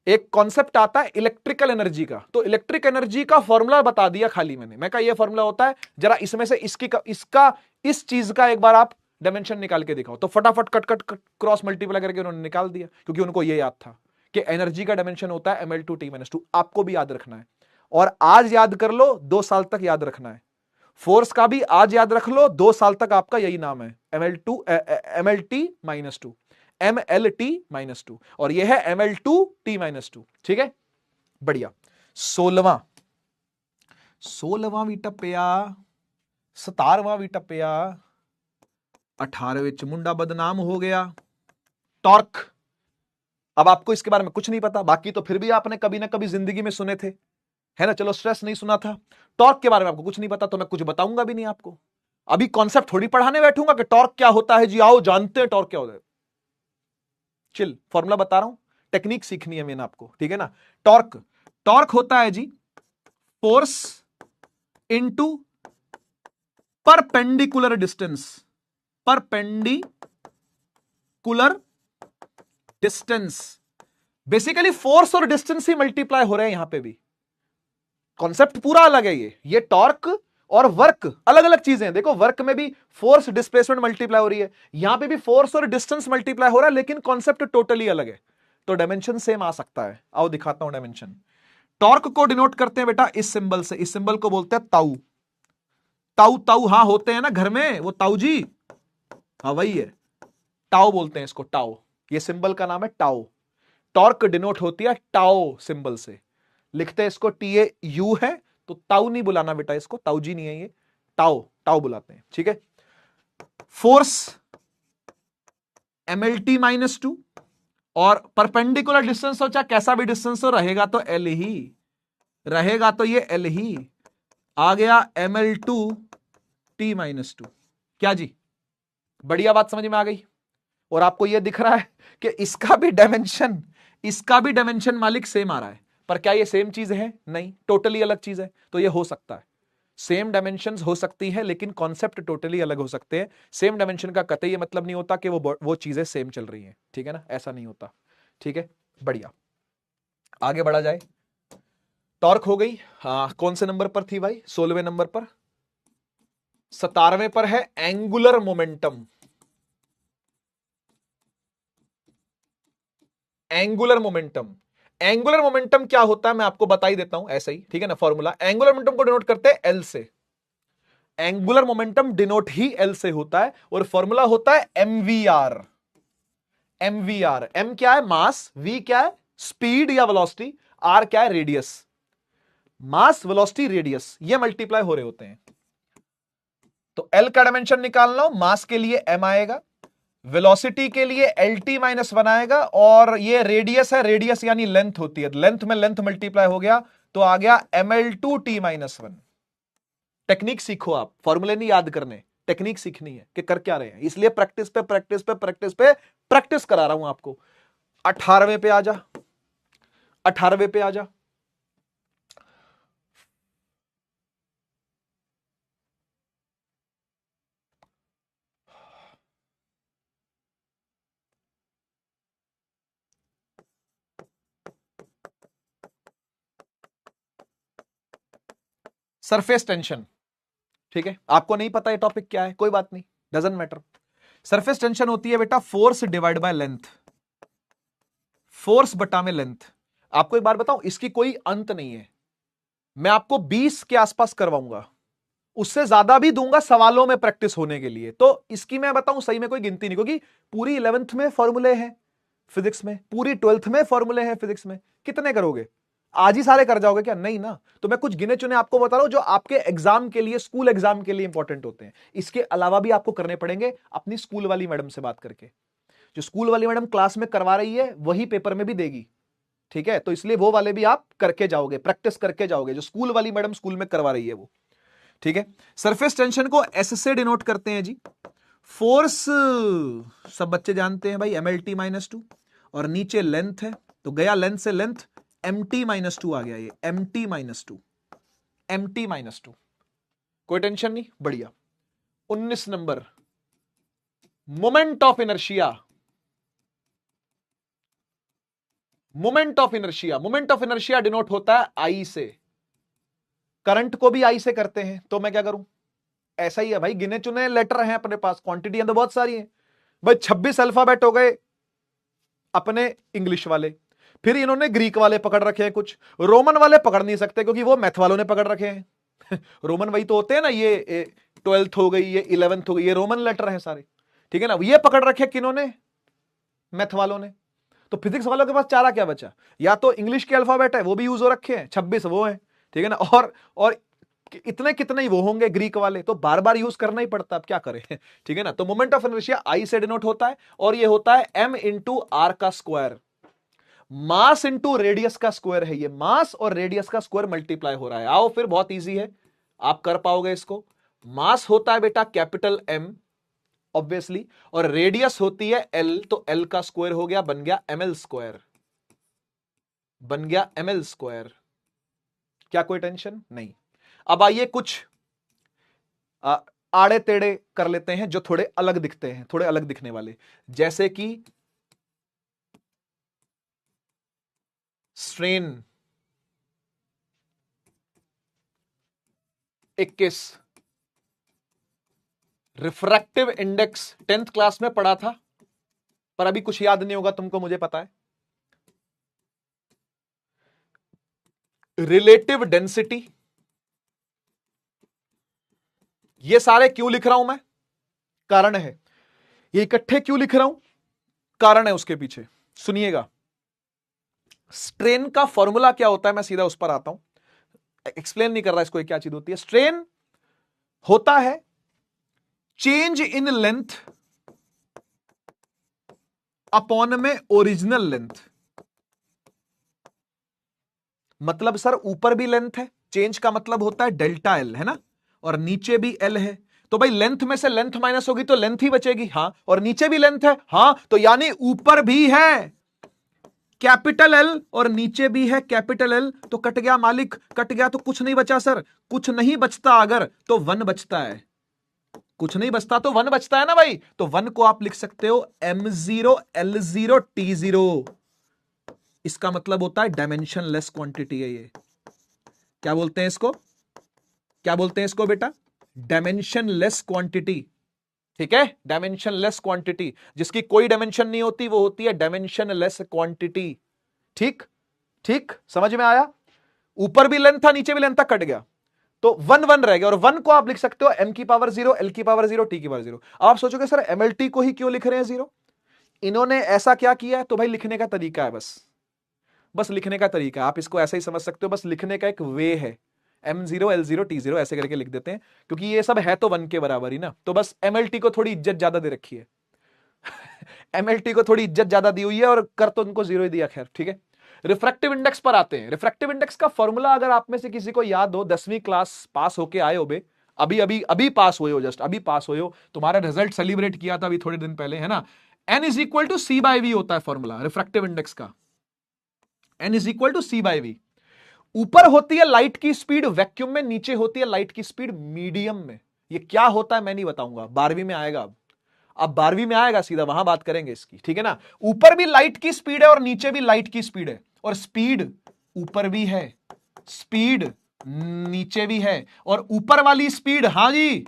एक कॉन्सेप्ट आता है इलेक्ट्रिकल एनर्जी का, तो इलेक्ट्रिक एनर्जी का फॉर्मूला बता दिया खाली मैंने। मैं कहा ये फॉर्मूला होता है, जरा इसमें से इसका इस चीज का एक बार आप डायमेंशन निकाल के दिखाओ। तो फटाफट cut cut cut cross multiply करके उन्होंने निकाल दिया, क्योंकि उनको ये याद था कि एनर्जी का डायमेंशन होता है ML2T-2। आपको भी याद रखना है, और आज याद कर लो, 2 साल तक याद रखना है। फोर्स का भी आज याद रख लो, 2 साल तक आपका यही नाम है, MLT-2, MLT-2, और यह है ML2T-2, ठीक है। बढ़िया। 16वां भी टप्पिया, 17वां भी टप्पिया, 18वें मुंडा बदनाम हो गया। टॉर्क, अब आपको इसके बारे में कुछ नहीं पता, बाकी तो फिर भी आपने कभी ना कभी जिंदगी में सुने थे, है ना। चलो स्ट्रेस नहीं सुना था। टॉर्क के बारे में आपको कुछ नहीं पता, तो मैं कुछ बताऊंगा भी नहीं आपको। अभी कॉन्सेप्ट थोड़ी पढ़ाने बैठूंगा कि टॉर्क क्या होता है जी, आओ जानते हैं टॉर्क क्या होता है। चिल, फॉर्मूला बता रहा हूं, टेक्निक सीखनी है मैंने आपको, ठीक है ना। टॉर्क, टॉर्क होता है जी force into perpendicular distance, perpendicular distance. Basically force और डिस्टेंस ही मल्टीप्लाई हो रहे हैं यहां पे भी, कॉन्सेप्ट पूरा अलग है। ये टॉर्क और वर्क अलग अलग चीजें हैं। देखो, वर्क में भी फोर्स डिस्प्लेसमेंट मल्टीप्लाई हो रही है, यहां पे भी फोर्स और डिस्टेंस मल्टीप्लाई हो रहा है, लेकिन कॉन्सेप्ट टोटली अलग है। तो डायमेंशन सेम आ सकता है, आओ दिखाता हूं डायमेंशन। टॉर्क को डिनोट करते हैं बेटा इस सिंबल से, इस सिंबल को बोलते हैं ताऊ। ताऊ ताऊ, हां होते हैं ना घर में वो ताऊ जी, हाँ वही है, टाओ बोलते हैं इसको, टाओ। ये सिंबल का नाम है टाओ। टॉर्क डिनोट होती है टाओ सिंबल से, लिखते हैं इसको TAU है, तो ताऊ नहीं बुलाना बेटा इसको, ताऊ जी नहीं है ये, टाओ, टाओ बुलाते हैं, ठीक है। फोर्स MLT-2, और परपेंडिकुलर डिस्टेंस हो, चाहे कैसा भी डिस्टेंस हो, रहेगा तो L ही रहेगा, तो ये L ही आ गया ML2T-2। क्या जी, बढ़िया बात समझ में आ गई। और आपको यह दिख रहा है कि इसका भी डायमेंशन मालिक सेम आ रहा है, पर क्या ये सेम चीज है? नहीं, टोटली अलग चीज है। तो ये हो सकता है, सेम डायमेंशंस हो सकती है, लेकिन कॉन्सेप्ट टोटली अलग हो सकते हैं। सेम डायमेंशन का कतई ये मतलब नहीं होता कि वो चीजें सेम चल रही हैं, ठीक है ना, ऐसा नहीं होता, ठीक है। बढ़िया, आगे बढ़ा जाए। टॉर्क हो गई, हाँ कौन से नंबर पर थी भाई? 16वें नंबर पर। 17वें पर है angular momentum. Angular momentum, angular momentum क्या होता है मैं आपको बता ही देता हूं ऐसे ही, ठीक है ना। फॉर्मूला, एंगुलर मोमेंटम को डिनोट करते हैं L से। एंगुलर मोमेंटम डिनोट ही L से होता है, और फॉर्मूला होता है MVR। M क्या है? मास, V क्या है? स्पीड या वेलोसिटी, R क्या है? रेडियस। मास, वेलोसिटी, रेडियस, ये मल्टीप्लाई हो रहे होते हैं। तो L का डायमेंशन निकालना हो, मास के लिए M आएगा, वेलोसिटी के लिए LT माइनस बनाएगा, और ये रेडियस है, रेडियस यानी लेंथ होती है, लेंथ में लेंथ मल्टीप्लाई हो गया तो आ गया ML2T-1। टेक्निक सीखो, आप फॉर्मूले नहीं याद करने, टेक्निक सीखनी है कि कर क्या रहे हैं, इसलिए प्रैक्टिस पे प्रैक्टिस पे प्रैक्टिस पे प्रैक्टिस करा रहा हूं आपको। 18वें पे आ जा, 18वें पे आ जा। सरफेस टेंशन, ठीक है, आपको नहीं पता ये टॉपिक क्या है, कोई बात नहीं, डजंट मैटर। सरफेस टेंशन होती है बेटा force divide by length, force बटा में लेंथ। आपको एक बार बताऊं, इसकी कोई अंत नहीं है, मैं आपको 20 के आसपास करवाऊंगा, उससे ज्यादा भी दूंगा सवालों में प्रैक्टिस होने के लिए। तो इसकी मैं बताऊं सही में कोई गिनती नहीं, क्योंकि पूरी 11th में फॉर्मूले हैं फिजिक्स में, पूरी 12th में फॉर्मूले हैं फिजिक्स में, कितने करोगे, आज ही सारे कर जाओगे क्या, नहीं ना। तो मैं कुछ गिने चुने आपको बता रहा हूं जो आपके एग्जाम के लिए, स्कूल एग्जाम के लिए इंपॉर्टेंट होते हैं। इसके अलावा भी आपको करने पड़ेंगे अपनी स्कूल वाली मैडम से बात करके, जो स्कूल वाली मैडम क्लास में करवा रही है वही पेपर में भी देगी, ठीक है। तो इसलिए वो वाले भी आप करके जाओगे, प्रैक्टिस करके जाओगे, जो स्कूल वाली मैडम स्कूल में करवा रही है वो, ठीक है। सरफेस टेंशन को एस से डिनोट करते हैं जी, फोर्स सब बच्चे जानते हैं भाई MLT-2, और नीचे लेंथ है तो गया लेंथ से लेंथ, MT-2 आ गया, ये MT-2, MT-2, कोई टेंशन नहीं, बढ़िया। 19 number, moment of inertia, moment of inertia, moment of inertia denote होता है आई से, करंट को भी आई से करते हैं, तो मैं क्या करूं, ऐसा ही है भाई, गिने चुने लेटर हैं अपने पास, क्वांटिटी तो बहुत सारी है भाई, 26 अल्फाबेट हो गए अपने इंग्लिश वाले, फिर इन्होंने ग्रीक वाले पकड़ रखे हैं, कुछ रोमन वाले पकड़ नहीं सकते क्योंकि वो मैथ वालों ने पकड़ रखे हैं रोमन वही तो होते हैं ना, ये 12th हो गई, ये 11th हो गई, ये रोमन लेटर हैं सारे, ठीक है ना, ये पकड़ रखे किन्होंने, मैथ वालों ने। तो फिजिक्स वालों के पास चारा क्या बचा, या तो इंग्लिश के अल्फाबेट है वो भी यूज हो रखे हैं, 26 वो है, ठीक है ना, और इतने कितने ही वो होंगे ग्रीक वाले, तो बार बार यूज करना ही पड़ता, अब क्या करें ठीक है ना। तो मोमेंट ऑफ इनर्शिया आई से डिनोट होता है, और ये होता है m इंटू आर का स्क्वायर, मास इंटू रेडियस का स्क्वायर है, ये मास और रेडियस का स्क्वायर मल्टीप्लाई हो रहा है। आओ फिर, बहुत इजी है, आप कर पाओगे इसको। मास होता है बेटा कैपिटल M ऑब्वियसली, और रेडियस होती है L, तो L का स्क्वायर हो गया, बन गया ML स्क्वायर, बन गया ML स्क्वायर। क्या कोई टेंशन नहीं। अब आइए कुछ आड़े तेड़े कर लेते हैं जो थोड़े अलग दिखते हैं, थोड़े अलग दिखने वाले, जैसे कि strain 21, refractive index 10th class में पढ़ा था, पर अभी कुछ याद नहीं होगा तुमको, मुझे पता है। रिलेटिव डेंसिटी, ये सारे क्यों लिख रहा हूं मैं, कारण है, ये इकट्ठे क्यों लिख रहा हूं, कारण है उसके पीछे, सुनिएगा। स्ट्रेन का फॉर्मूला क्या होता है, मैं सीधा उस पर आता हूं, एक्सप्लेन नहीं कर रहा इसको क्या चीज होती है। स्ट्रेन होता है चेंज इन लेंथ अपॉन में ओरिजिनल लेंथ, मतलब सर ऊपर भी लेंथ है, चेंज का मतलब होता है डेल्टा L, है ना, और नीचे भी L है, तो भाई लेंथ में से लेंथ माइनस होगी तो लेंथ ही बचेगी, हाँ, और नीचे भी लेंथ है, हाँ, तो यानी ऊपर भी है कैपिटल L और नीचे भी है कैपिटल L, तो कट गया मालिक, कट गया तो कुछ नहीं बचा सर, कुछ नहीं बचता अगर तो 1 बचता है, कुछ नहीं बचता तो 1 बचता है ना भाई, तो 1 को आप लिख सकते हो M0 L0 T0, इसका मतलब होता है डायमेंशन लेस क्वांटिटी है ये, क्या बोलते हैं इसको, क्या बोलते हैं इसको बेटा, डायमेंशन लेस क्वांटिटी, ठीक है, डायमेंशन लेस क्वांटिटी, जिसकी कोई डायमेंशन नहीं होती वो होती है डायमेंशन लेस क्वांटिटी, ठीक, ठीक, समझ में आया। ऊपर भी लेंथ था नीचे भी लेंथ था, कट गया तो 1 1 रह गया, और 1 को आप लिख सकते हो m की पावर 0, l की पावर 0, t की पावर 0। आप सोचोगे सर MLT को ही क्यों लिख रहे हैं 0, इन्होंने ऐसा क्या किया है, तो भाई लिखने का तरीका है, बस लिखने का तरीका है, आप इसको ऐसा ही समझ सकते हो, बस लिखने का एक वे है, M0 L0 T0 ऐसे करके लिख देते हैं, क्योंकि ये सब है तो 1 के बराबर ही ना, तो बस MLT को थोड़ी इज्जत ज्यादा दे रखी है एमएलटी को थोड़ी इज्जत ज्यादा दी हुई है और कर तो उनको जीरो ही दिया, खैर ठीक है। रिफ्रैक्टिव इंडेक्स पर आते हैं। रिफ्रैक्टिव इंडेक्स का फॉर्मूला अगर आप में से किसी को याद हो, 10वीं क्लास पास होके आए हो बे, अभी अभी अभी पास हुए हो, जस्ट अभी पास हुए हो, तुम्हारा रिजल्ट सेलिब्रेट किया था अभी थोड़े दिन पहले, है ना। N is equal to C by V होता है फॉर्मूला रिफ्रैक्टिव इंडेक्स का। N is equal to C by V. ऊपर होती है लाइट की स्पीड वैक्यूम में, नीचे होती है लाइट की स्पीड मीडियम में। ये क्या होता है मैं नहीं बताऊंगा, 12वीं में आएगा। अब 12वीं में आएगा सीधा, वहां बात करेंगे इसकी, ठीक है ना। ऊपर भी लाइट की स्पीड है और नीचे भी लाइट की स्पीड है, और स्पीड ऊपर भी है, स्पीड नीचे भी है, और ऊपर वाली स्पीड, हाँ जी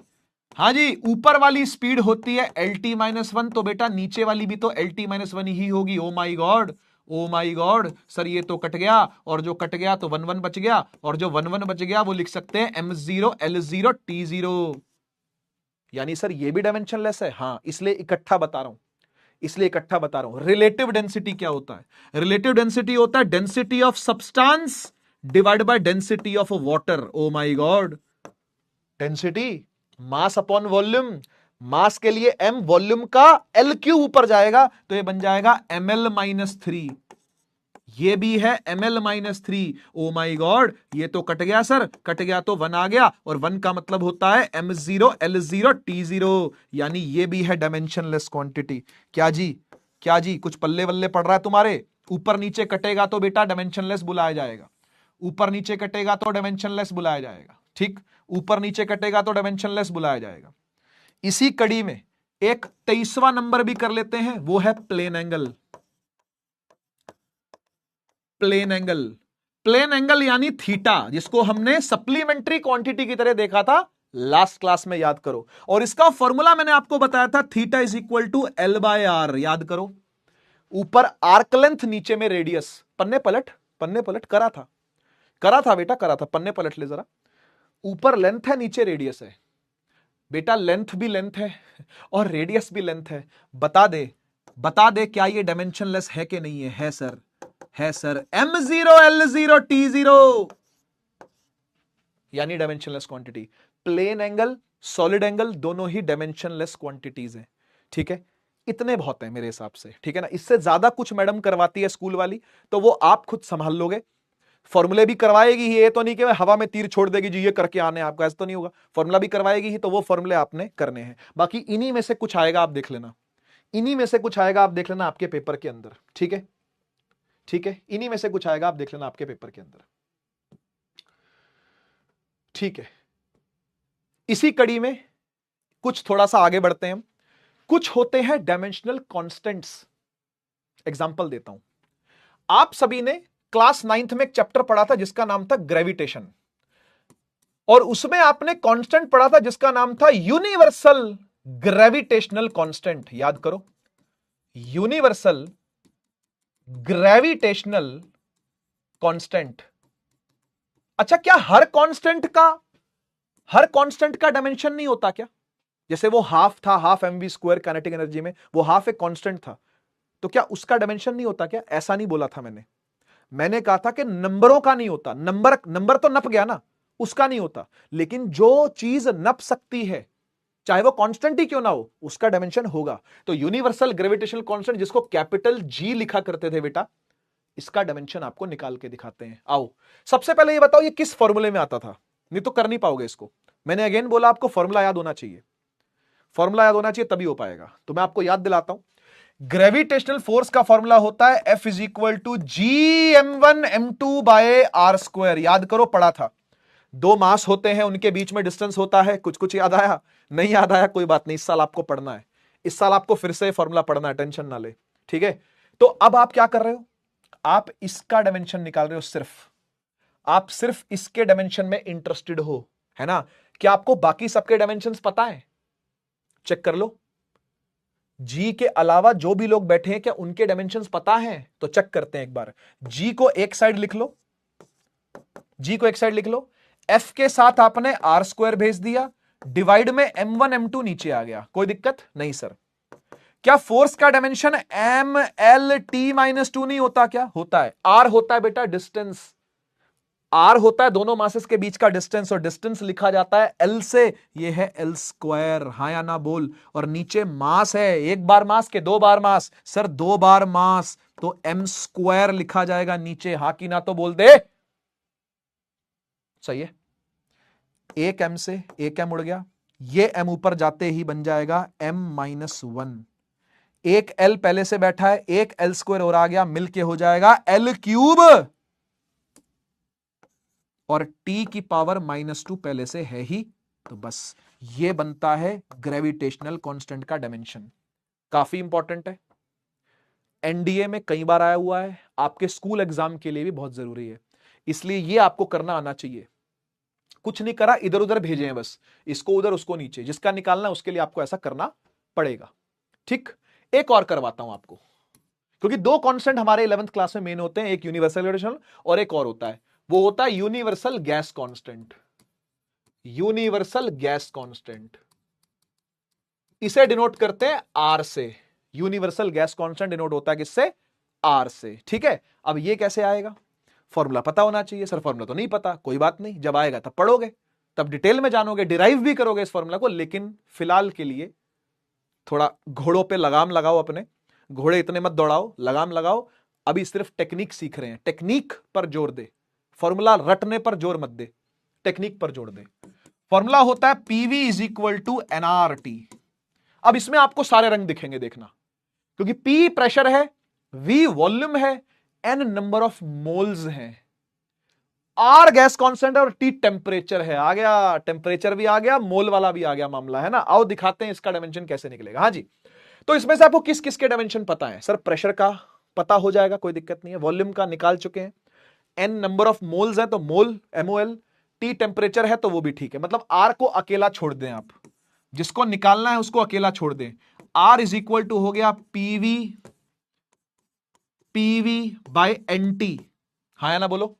हाँ जी, ऊपर वाली स्पीड होती है LT-1, तो बेटा नीचे वाली भी तो LT-1 ही होगी। ओ माई गॉड, ओ माई गॉड सर, ये तो कट गया, और जो कट गया तो 1 1 बच गया, और जो 1 1 बच गया वो लिख सकते हैं M0 L0 T0। यानी सर ये भी डायमेंशनलेस है, हाँ, इसलिए इकट्ठा बता रहा हूं, इसलिए इकट्ठा बता रहा हूं। रिलेटिव डेंसिटी क्या होता है? रिलेटिव डेंसिटी होता है density of substance divide by density of water. Oh my god, density mass upon volume, mass के लिए m, वॉल्यूम का L क्यूब ऊपर जाएगा तो ये बन जाएगा ml-3, ये भी है ml-3। ओ माई गॉड, ये तो कट गया सर, कट गया तो 1 आ गया, और 1 का मतलब होता है M0 L0 T0, यानी ये भी है डायमेंशनलेस क्वांटिटी। क्या जी, क्या जी, कुछ पल्ले वल्ले पड़ रहा है तुम्हारे? ऊपर नीचे कटेगा तो बेटा डायमेंशनलेस बुलाया जाएगा, ऊपर नीचे कटेगा तो डायमेंशनलेस बुलाया जाएगा, ठीक, ऊपर नीचे कटेगा तो डायमेंशनलेस बुलाया जाएगा। इसी कड़ी में एक 23वां नंबर भी कर लेते हैं, वो है plane angle. Plane angle, plane angle यानी थीटा, जिसको हमने सप्लीमेंट्री क्वांटिटी की तरह देखा था लास्ट क्लास में, याद करो। और इसका फॉर्मूला मैंने आपको बताया था, theta is equal to L/R, याद करो। ऊपर आर्क लेंथ, नीचे में रेडियस। पन्ने पलट, पन्ने पलट, करा था, करा था बेटा, करा था, पन्ने पलट ले जरा। ऊपर लेंथ है, नीचे रेडियस है बेटा, लेंथ भी लेंथ है और रेडियस भी लेंथ है। बता दे, बता दे, क्या ये डायमेंशनलेस है कि नहीं है? है सर, है सर, M0 L0 T0 यानी dimensionless quantity. Plane angle, solid angle, दोनों ही डायमेंशनलेस क्वांटिटीज हैं, ठीक है। इतने बहुत है मेरे हिसाब से, ठीक है ना। इससे ज्यादा कुछ मैडम करवाती है स्कूल वाली तो वो आप खुद संभाल लोगे। फॉर्मूले भी करवाएगी ही, ये तो नहीं कि हवा में तीर छोड़ देगी जी ये करके आने आपका, ऐसा तो नहीं होगा। फॉर्मूला भी करवाएगी ही तो वो फॉर्मूले आपने करने हैं। बाकी इन्हीं में से कुछ आएगा, आप देख लेना, इन्हीं में से कुछ आएगा, आप देख लेना आपके पेपर के अंदर, ठीक है, ठीक है, इन्हीं में से कुछ आएगा, आप देख लेना आपके पेपर के अंदर, ठीक है। इसी कड़ी में कुछ थोड़ा सा आगे बढ़ते हैं हम। कुछ होते हैं डायमेंशनल कांस्टेंट्स। एग्जांपल देता हूं, आप सभी ने क्लास 9th में एक चैप्टर पढ़ा था जिसका नाम था ग्रेविटेशन, और उसमें आपने कांस्टेंट पढ़ा था जिसका नाम था यूनिवर्सल ग्रेविटेशनल कांस्टेंट। याद करो, यूनिवर्सल ग्रेविटेशनल कांस्टेंट। अच्छा, क्या हर कांस्टेंट का डायमेंशन नहीं होता क्या? जैसे वो हाफ था, हाफ mv² काइनेटिक एनर्जी में, वो हाफ एक कांस्टेंट था, तो क्या उसका डायमेंशन नहीं होता क्या? ऐसा नहीं बोला था मैंने कहा था कि नंबरों का नहीं होता। नंबर तो नप गया ना, उसका नहीं होता, लेकिन जो चीज नप सकती है चाहे वो कांस्टेंट ही क्यों ना हो, उसका डायमेंशन होगा। तो यूनिवर्सल ग्रेविटेशनल कांस्टेंट, जिसको कैपिटल G लिखा करते थे बेटा, इसका डायमेंशन आपको निकाल के दिखाते हैं। आओ, सबसे पहले ये बताओ ये किस फॉर्मूले में आता था, नहीं तो कर नहीं पाओगे इसको। मैंने अगेन बोला आपको फॉर्मूला याद होना चाहिए, फॉर्मूला याद होना चाहिए तभी हो पाएगा। तो मैं आपको याद दिलाता हूं, ग्रेविटेशनल फोर्स का फॉर्मूला होता है F is equal to GM1M2/R²। याद करो, पढ़ा था। दो मास होते हैं, उनके बीच में डिस्टेंस होता है। कुछ कुछ याद आया? नहीं याद आया कोई बात नहीं, इस साल आपको पढ़ना है, इस साल आपको फिर से फॉर्मूला पढ़ना है, टेंशन ना ले, ठीक है। तो अब आप क्या कर रहे हो, आप इसका डायमेंशन निकाल रहे हो, आप सिर्फ इसके डायमेंशन में इंटरेस्टेड हो, है ना। क्या आपको बाकी सबके डायमेंशंस पता है? चेक कर लो, जी के अलावा जो भी लोग बैठे हैं क्या उनके डायमेंशंस पता है? तो चेक करते हैं एक बार। जी को एक साइड लिख लो, जी को एक साइड लिख लो, एफ के साथ आपने R² भेज दिया, डिवाइड में M1 M2 नीचे आ गया, कोई दिक्कत नहीं सर। क्या फोर्स का डायमेंशन MLT-2 नहीं होता? क्या होता है? R होता है बेटा डिस्टेंस, आर होता है दोनों मासेस के बीच का डिस्टेंस, और डिस्टेंस लिखा जाता है एल से, ये है एल स्क्वायर, हाँ या ना बोल। और नीचे मास है, एक बार मास के दो बार मास, सर दो बार मास, तो एम स्क्वायर लिखा जाएगा नीचे, हाँ की ना तो बोल दे। सही है, एक एम से एक एम उड़ गया, ये एम ऊपर जाते ही बन जाएगा m-1, एक एल पहले से बैठा है, एक एल स्क्वायर और आ गया, मिलके हो जाएगा एल क्यूब, और t की पावर -2 पहले से है ही, तो बस ये बनता है ग्रेविटेशनल कांस्टेंट का डायमेंशन। काफी इंपॉर्टेंट है, एनडीए में कई बार आया हुआ है, आपके स्कूल एग्जाम के लिए भी बहुत जरूरी है, इसलिए ये आपको करना आना चाहिए। कुछ नहीं करा, इधर उधर भेजे हैं बस, इसको उधर उसको नीचे, जिसका निकालना उसके लिए आपको ऐसा करना पड़ेगा। ठीक, एक और करवाता हूं आपको, क्योंकि दो कांस्टेंट हमारे 11th क्लास में मेन होते हैं, एक यूनिवर्सल ग्रेविटेशन और एक और होता है, वो होता है universal gas constant. Universal gas constant, इसे डिनोट करते हैं आर से, यूनिवर्सल गैस कांस्टेंट डिनोट होता है किससे, आर से। ठीक है, अब ये कैसे आएगा, फॉर्मूला पता होना चाहिए। सर फॉर्मूला तो नहीं पता, कोई बात नहीं, जब आएगा तब पढ़ोगे, तब डिटेल में जानोगे, डिराइव भी करोगे इस फॉर्मूला को, लेकिन फिलहाल के लिए थोड़ा घोड़ों पे लगाम लगाओ, अपने घोड़े इतने मत दौड़ाओ, लगाम लगाओ, अभी सिर्फ टेक्निक सीख रहे हैं, टेक्निक पर जोर दे, फॉर्मूला रटने पर जोर मत दे, टेक्निक पर जोर दे। फॉर्मूला होता है PV is equal to NRT. अब इसमें आपको सारे रंग दिखेंगे, देखना, क्योंकि पी प्रेशर है, वी वॉल्यूम है, एन नंबर ऑफ मोल्स हैं, आर गैस कांस्टेंट है और टी टेम्परेचर है। आ गया, टेम्परेचर भी आ गया, मोल वाला भी आ गया मामला, है ना। आओ दिखाते हैं इसका डायमेंशन कैसे निकलेगा। हाँ जी, तो इसमें से आपको किस किस के डायमेंशन पता है? सर प्रेशर का पता हो जाएगा, कोई दिक्कत नहीं है, वॉल्यूम का निकाल चुके हैं, एन नंबर ऑफ मोल्स है तो मोल MOL, टी टेम्परेचर है तो वो भी ठीक है, मतलब आर को अकेला छोड़ दें आप, जिसको निकालना है उसको अकेला छोड़ दें। आर इज इक्वल टू हो गया पीवी बाय NT, हाँ या ना बोलो,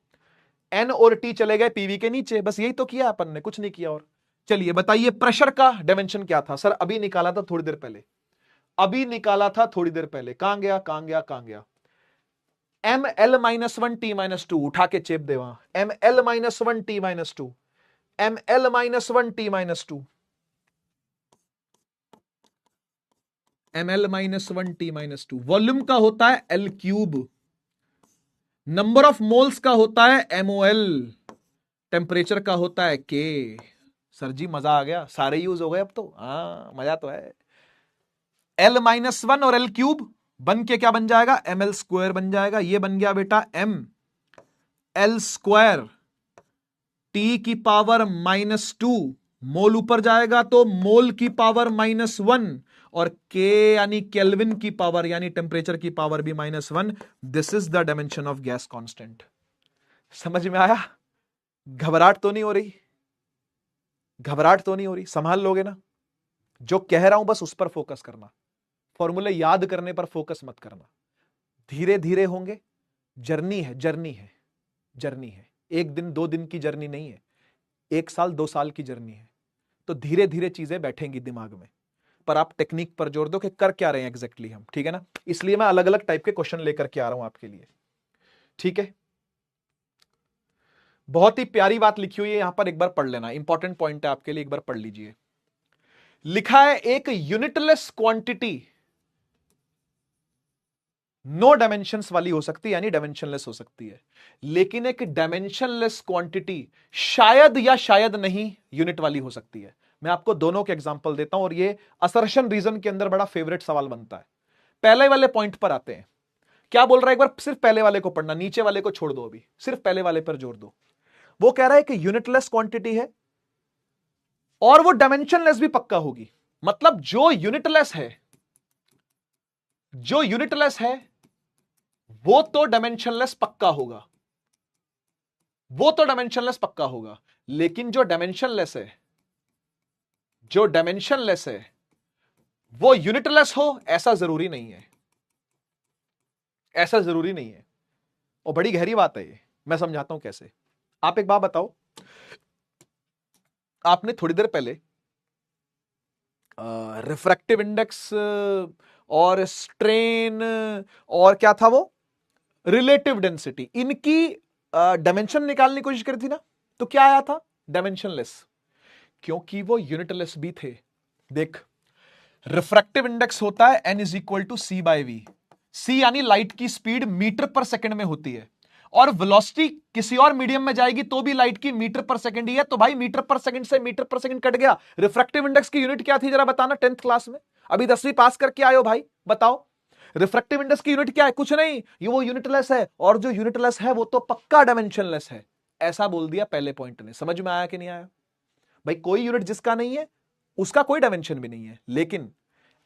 एन और टी चले गए पीवी के नीचे, बस यही तो किया अपन ने, कुछ नहीं किया। और चलिए बताइए प्रेशर का डायमेंशन क्या था? सर अभी निकाला था थोड़ी देर पहले, अभी निकाला था थोड़ी देर पहले, कहां गया कहां गया कहां गया, ml-1t-2, उठा के चेप दे वहां, ml-1t-2, ml-1t-2, ml-1t-2, वॉल्यूम का होता है L cube, number of moles का होता है MOL, टेम्परेचर का होता है K। सर जी मजा आ गया, सारे यूज हो गए अब तो, हाँ मजा तो है। L-1 और L क्यूब बन के क्या बन जाएगा, ML स्क्वायर बन जाएगा, ये बन गया बेटा ML स्क्वायर, T की पावर -2, मोल ऊपर जाएगा तो मोल की पावर -1, और K यानी केल्विन की पावर यानी टेम्परेचर की पावर भी -1। This is the dimension of gas constant. समझ में आया? घबराहट तो नहीं हो रही? घबराहट तो नहीं हो रही? संभाल लोगे ना? जो कह रहा हूं बस उस पर फोकस करना, फॉर्मूले याद करने पर फोकस मत करना। धीरे धीरे होंगे, जर्नी है, जर्नी है, जर्नी है, एक दिन दो दिन की जर्नी नहीं है, 1 साल 2 साल की जर्नी है। तो धीरे धीरे चीजें बैठेंगी दिमाग में, पर आप टेक्निक पर जोर दो कि कर क्या रहे हैं एग्जैक्टली हम, ठीक है ना। इसलिए मैं अलग अलग टाइप के क्वेश्चन लेकर के आ रहा हूं आपके लिए, ठीक है। बहुत ही प्यारी बात लिखी हुई है यहां पर, एक बार पढ़ लेना, इंपॉर्टेंट पॉइंट है आपके लिए, एक बार पढ़ लीजिए। लिखा है एक यूनिटलेस क्वांटिटी नो डायमेंशंस वाली हो सकती है, यानी डायमेंशनलेस हो सकती है, लेकिन एक डायमेंशनलेस क्वांटिटी शायद या शायद नहीं यूनिट वाली हो सकती है। मैं आपको दोनों के एग्जांपल देता हूं, और ये असर्शन रीजन के अंदर बड़ा फेवरेट सवाल बनता है। पहले वाले पॉइंट पर आते हैं, क्या बोल रहा है, एक बार सिर्फ पहले वाले को पढ़ना, नीचे वाले को छोड़ दो, अभी सिर्फ पहले वाले पर जोर दो। वो कह रहा है कि यूनिटलेस क्वांटिटी है और वो डायमेंशनलेस भी पक्का होगी, मतलब जो यूनिटलेस है, जो यूनिटलेस है वो तो डायमेंशनलेस पक्का होगा, वो तो डायमेंशनलेस पक्का होगा, लेकिन जो डायमेंशनलेस है, जो डायमेंशनलेस है वो यूनिटलेस हो ऐसा जरूरी नहीं है, ऐसा जरूरी नहीं है। और बड़ी गहरी बात है ये, मैं समझाता हूं कैसे। आप एक बात बताओ, आपने थोड़ी देर पहले रिफ्रैक्टिव इंडेक्स और स्ट्रेन और क्या था वो, रिलेटिव डेंसिटी, इनकी डायमेंशन निकालने की कोशिश करी थी ना, तो क्या आया था? डायमेंशनलेस, क्योंकि वो यूनिटलेस भी थे। देख, रिफ्रैक्टिव इंडेक्स होता है n is equal to c by v. C यानी लाइट की स्पीड मीटर पर सेकंड में होती है, और वेलोसिटी किसी और मीडियम में जाएगी तो भी लाइट की मीटर पर सेकंड ही है। तो भाई मीटर पर सेकंड से मीटर पर सेकंड कट गया। रिफ्रैक्टिव इंडेक्स की यूनिट क्या थी जरा बताना 10th क्लास में, अभी 10वीं पास करके आए हो भाई, बताओ रिफ्रैक्टिव इंडेक्स की यूनिट क्या है? कुछ नहीं, ये वो यूनिटलेस है, और जो यूनिटलेस है वो तो पक्का डायमेंशनलेस है। ऐसा बोल दिया पहले पॉइंट ने। समझ में आया कि नहीं आया? भाई कोई यूनिट जिसका नहीं है उसका कोई डायमेंशन भी नहीं है, लेकिन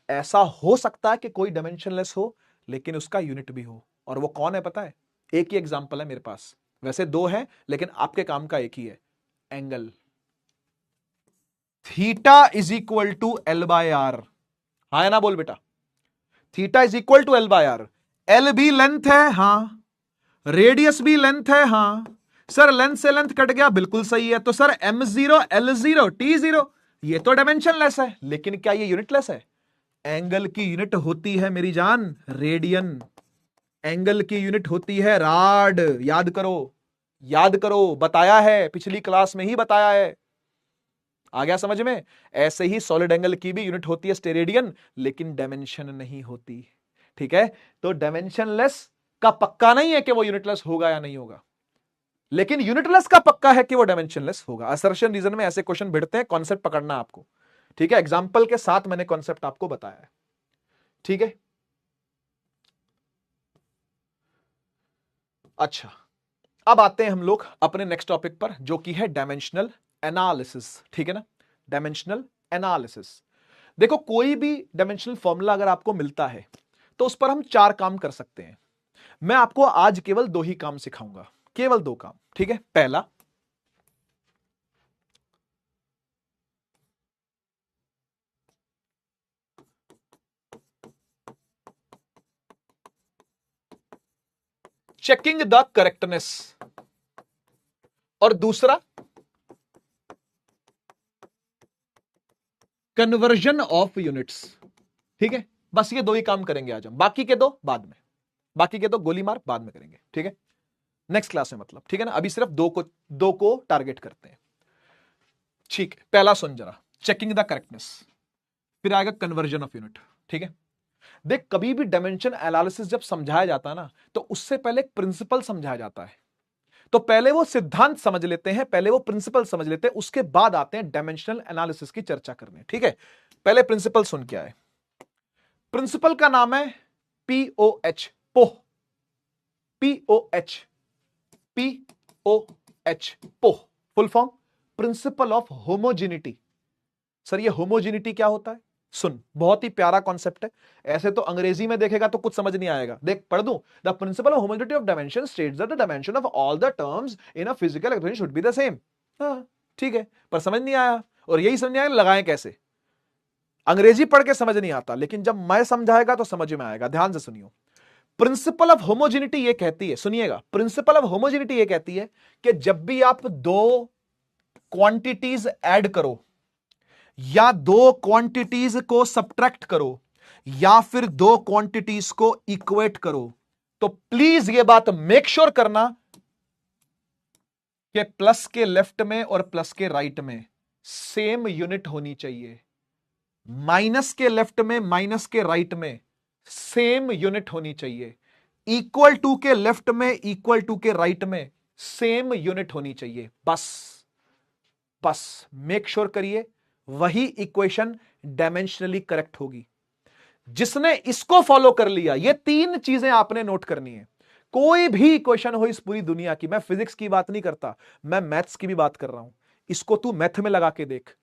ऐसा हो सकता है कि कोई डायमेंशनलेस हो लेकिन उसका यूनिट भी हो। और वो कौन है पता है? एक ही एग्जांपल है मेरे पास, वैसे दो हैं लेकिन आपके काम का एक ही है। Angle theta is equal to L by R. हाँ या ना बोल बेटा? Theta is equal to L by R. L भी लेंथ है, हां, रेडियस भी लेंथ है, हां। सर लेंथ से लेंथ कट गया, बिल्कुल सही है। तो सर m0 l0 t0 ये तो डायमेंशनलेस है, लेकिन क्या ये यूनिटलेस है? एंगल की यूनिट होती है मेरी जान रेडियन, एंगल की यूनिट होती है राड। याद करो, याद करो, बताया है पिछली क्लास में ही बताया है। आ गया समझ में? ऐसे ही सॉलिड एंगल की भी यूनिट होती है स्टेरेडियन, लेकिन डायमेंशन नहीं होती। ठीक है, तो डायमेंशनलेस का पक्का नहीं है कि वो यूनिटलेस होगा या नहीं होगा, लेकिन यूनिटलेस का पक्का है कि वो डायमेंशनलेस होगा। असर्शन रीजन में ऐसे क्वेश्चन भिड़ते हैं, कॉन्सेप्ट पकड़ना आपको। ठीक है, एग्जाम्पल के साथ मैंने कॉन्सेप्ट आपको बताया है। ठीक है, अच्छा, अब आते हैं हम लोग अपने नेक्स्ट टॉपिक पर, जो कि है डायमेंशनल एनालिसिस। ठीक है ना, डायमेंशनल एनालिसिस। देखो, कोई भी डायमेंशनल फॉर्मूला अगर आपको मिलता है तो उस पर हम 4 काम कर सकते हैं। मैं आपको आज केवल 2 ही काम सिखाऊंगा, केवल 2 काम। ठीक है, पहला, चेकिंग द करेक्टनेस, और दूसरा कन्वर्जन ऑफ यूनिट्स। ठीक है, बस ये 2 ही काम करेंगे आज हम, बाकी के 2 बाद में, बाकी के 2 गोली मार बाद में करेंगे। ठीक है, नेक्स्ट क्लास में मतलब। ठीक है ना, अभी सिर्फ 2 को टारगेट करते हैं। ठीक है, पहला सुन जरा, चेकिंग द करेक्टनेस, फिर आएगा कन्वर्जन ऑफ यूनिट। ठीक है, देख, कभी भी डायमेंशन एनालिसिस जब समझाया जाता है ना, तो उससे पहले एक प्रिंसिपल समझाया जाता है। तो पहले वो सिद्धांत समझ लेते हैं, पहले वो प्रिंसिपल समझ लेते हैं, उसके बाद आते हैं डायमेंशनल एनालिसिस की चर्चा करने। ठीक है, पहले प्रिंसिपल सुन के आए। प्रिंसिपल का नाम है POH, POH, POH, POH, POH, full form principle of homogeneity. Sir ये होमोजेनिटी क्या होता है? सुन, बहुत ही प्यारा कॉन्सेप्ट है। ऐसे तो अंग्रेजी में देखेगा तो कुछ समझ नहीं आएगा, देख पढ़ दूं। The principal of homogeneity of dimension states that the dimension of all the terms in a physical expression should be the same. हाँ, ठीक है, पर समझ नहीं आया, और यही समझ नहीं आया लगाएं कैसे। अंग्रेजी पढ़ के समझ नहीं आता, लेकिन जब मैं समझाएगा तो समझ में आएगा। ध्यान से सुनियो, प्रिंसिपल ऑफ होमोजेनिटी ये कहती है, सुनिएगा, प्रिंसिपल ऑफ होमोजेनिटी ये कहती है कि जब भी आप 2 क्वांटिटीज ऐड करो, या 2 क्वांटिटीज को सब्ट्रैक्ट करो, या फिर 2 क्वांटिटीज को इक्वेट करो, तो प्लीज ये बात मेक श्योर करना कि प्लस के लेफ्ट में और प्लस के राइट में सेम यूनिट होनी चाहिए। माइनस के लेफ्ट में, माइनस के राइट में सेम यूनिट होनी चाहिए। इक्वल टू के लेफ्ट में, इक्वल टू के राइट में सेम यूनिट होनी चाहिए। बस बस मेक श्योर करिए, वही इक्वेशन डायमेंशनली करेक्ट होगी। जिसने इसको फॉलो कर लिया, ये 3 चीजें आपने नोट करनी है। कोई भी इक्वेशन हो इस पूरी दुनिया की, मैं फिजिक्स की बात नहीं करता, मैं मैथ्स की भी बात कर रहा हूं। इसको तू मैथ में लगा के देख,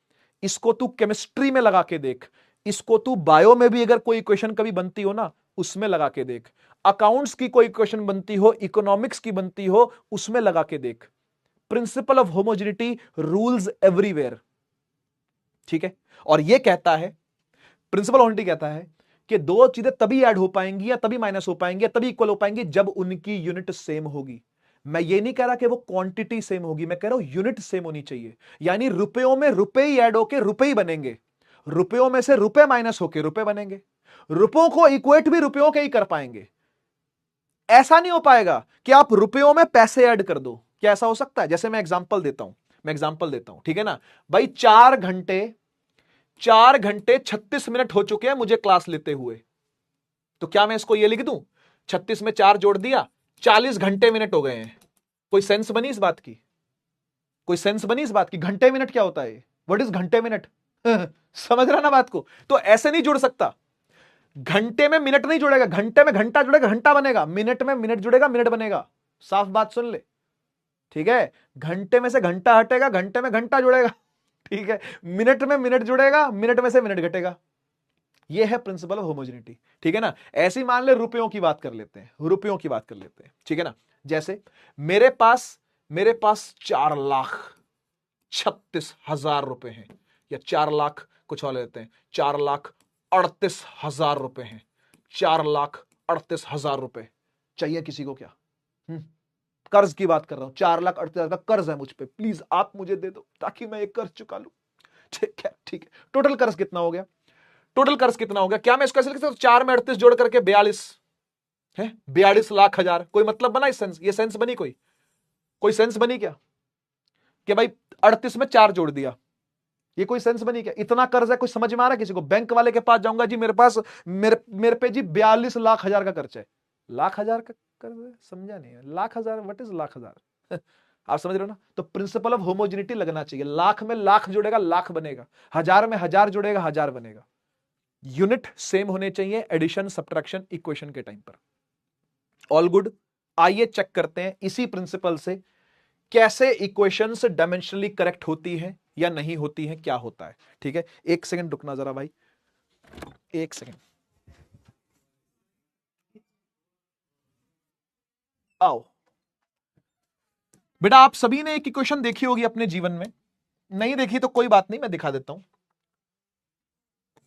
इसको तू केमिस्ट्री में लगा के देख, इसको तू बायो में भी अगर कोई इक्वेशन कभी बनती हो ना, उसमें लगा के देख, अकाउंट्स की कोई इक्वेशन बनती हो, इकोनॉमिक्स की बनती हो, उसमें लगा के देख। Principal of homogeneity rules everywhere. ठीक है, और यह कहता है, प्रिंसिपल होमोजेनिटी कहता है कि 2 चीजें तभी ऐड हो पाएंगी या तभी माइनस हो पाएंगी या तभी इक्वल हो पाएंगी जब उनकी यूनिट सेम होगी। मैं ये नहीं कह रहा कि वो क्वांटिटी सेम होगी, मैं कह रहा हूं यूनिट सेम होनी चाहिए। यानी रुपयों में रुपए ही ऐड होके रुपए ही बनेंगे, रुपयों में से रुपए माइनस होके रुपए बनेंगे, रुपयों को इक्वेट भी रुपयों के ही कर पाएंगे। ऐसा नहीं हो पाएगा कि आप रुपयों में पैसे ऐड कर दो। क्या ऐसा हो सकता है? जैसे मैं एग्जांपल देता हूं, ठीक है ना भाई, 4 घंटे 36 मिनट हो चुके हैं मुझे क्लास लेते हुए, तो क्या मैं इसको ये लिख दूं 36 में 4 जोड़ दिया 40 घंटे मिनट हो गए हैं? कोई सेंस बनी इस बात की? कोई सेंस बनी इस बात की? घंटे मिनट क्या होता है? व्हाट इज घंटे मिनट? समझ रहा ना बात को? तो ऐसे नहीं जुड़ सकता। घंटे में मिनट नहीं जुड़ेगा, घंटे में घंटा जुड़ेगा घंटा बनेगा, मिनट में मिनट जुड़ेगा मिनट बनेगा। साफ बात सुन ले, ठीक है? घंटे में से घंटा हटेगा, घंटे में घंटा जुड़ेगा, ठीक है? मिनट में मिनट जुड़ेगा, मिनट में से मिनट घटेगा। यह है प्रिंसिपल ऑफ होमोजेनिटी, ठीक है ना? ऐसी मान ले रुपयों की बात कर लेते हैं, रुपयों की बात कर लेते हैं, ठीक है ना? जैसे मेरे पास 4,36,000 रुपए हैं, या 4 लाख कुछ और लेते हैं, 4,38,000 रुपए हैं। 4,38,000 रुपए चाहिए किसी को क्या? कर्ज की बात कर रहा हूं, 4,38,000 का कर्ज है मुझ पे, प्लीज आप मुझे दे दो ताकि मैं एक कर्ज चुका लूं। ठीक है, ठीक है। टोटल कर्ज कितना हो गया? टोटल कर्ज कितना हो गया? क्या मैं इसको ऐसे लिख सकता हूं 4 में 38 जोड़ करके 42 है, 42 लाख हजार? कोई मतलब बना इस सेंस? ये सेंस बनी? कोई सेंस बनी क्या कि भाई 38 में 4 जोड़ दिया? ये कोई सेंस बनी क्या? इतना कर्ज है, कुछ समझ में आ रहा है किसी को? बैंक वाले के पास जाऊंगा जी, मेरे पास मेरे पे जी 42 लाख हजार का कर्ज है। लाख हजार का कर्ज है? समझा नहीं है। लाख हजार, व्हाट इज लाख हजार? आप समझ रहे हो ना? तो प्रिंसिपल ऑफ होमोजेनिटी लगना चाहिए। लाख में लाख जुड़ेगा लाख बनेगा, हजार में हजार जुड़ेगा हजार बनेगा। यूनिट सेम होने चाहिए एडिशन सब्ट्रैक्शन इक्वेशन के टाइम पर। All good. आइए चेक करते हैं इसी प्रिंसिपल से कैसे इक्वेशंस डायमेंशनली करेक्ट होती है या नहीं होती है, क्या होता है। ठीक है, एक सेकंड रुकना जरा भाई, एक सेकंड। आओ बेटा, आप सभी ने एक इक्वेशन देखी होगी अपने जीवन में, नहीं देखी तो कोई बात नहीं, मैं दिखा देता हूं।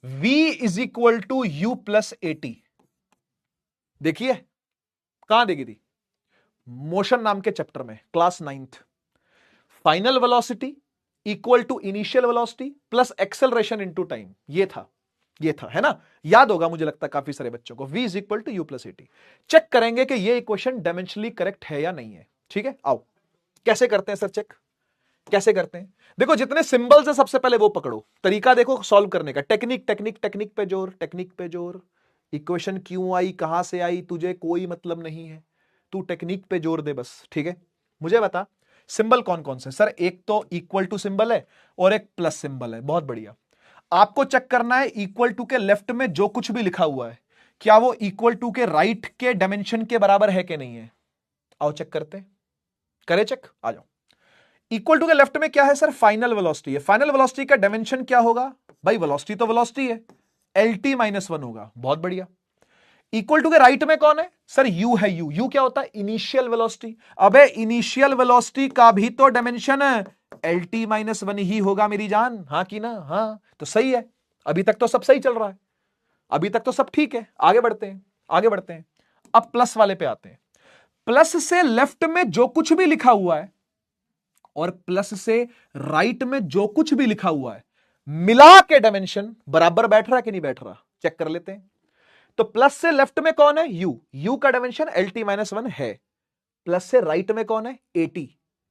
v is equal to U plus AT, देखिए कहां देखी थी? मोशन नाम के चैप्टर में, class 9th। Final velocity equal to initial velocity plus acceleration into time, ये था है ना? याद होगा मुझे लगता है काफी सारे बच्चों को। v is equal to U plus AT. Check करेंगे कि ये इक्वेशन डायमेंशनली करेक्ट है या नहीं है। ठीक है, आओ कैसे करते हैं सर चेक, कैसे करते हैं? देखो जितने सिंबल्स है सबसे पहले वो पकड़ो, तरीका देखो सॉल्व करने का। टेक्निक टेक्निक टेक्निक पे जोर, टेक्निक पे जोर। इक्वेशन क्यों आई, कहां से आई, तुझे कोई मतलब नहीं है, तू टेक्निक पे जोर दे बस। ठीक है, मुझे बता सिंबल कौन कौन से? सर एक तो इक्वल टू सिंबल है और एक प्लस सिंबल है। बहुत बढ़िया। आपको चेक करना है इक्वल टू के लेफ्ट में जो कुछ भी लिखा हुआ है क्या वो इक्वल टू के राइट के डायमेंशन के बराबर है कि नहीं है। आओ चेक करते हैं, करे चेक, आ जाओ। इक्वल टू के लेफ्ट में क्या है सर? फाइनल वेलोसिटी है। फाइनल वेलोसिटी का डायमेंशन क्या होगा भाई? वेलोसिटी तो वेलोसिटी है, LT - 1 होगा। बहुत बढ़िया। इक्वल टू के राइट में कौन है सर? U है। U क्या होता है? Initial velocity. अबे इनिशियल वेलोसिटी का भी तो डायमेंशन LT - 1 ही होगा मेरी जान, हाँ कि ना? हाँ, तो सही है। अभी तक तो सब सही चल रहा है, अभी तक तो सब ठीक है। आगे बढ़ते हैं, आगे बढ़ते हैं। अब प्लस वाले पे आते हैं। प्लस से लेफ्ट में जो कुछ भी लिखा हुआ है और प्लस से राइट में जो कुछ भी लिखा हुआ है, मिला के डायमेंशन बराबर बैठ रहा है कि नहीं बैठ रहा, चेक कर लेते हैं। तो प्लस से लेफ्ट में कौन है? U का डायमेंशन LT - 1 है। प्लस से राइट में कौन है?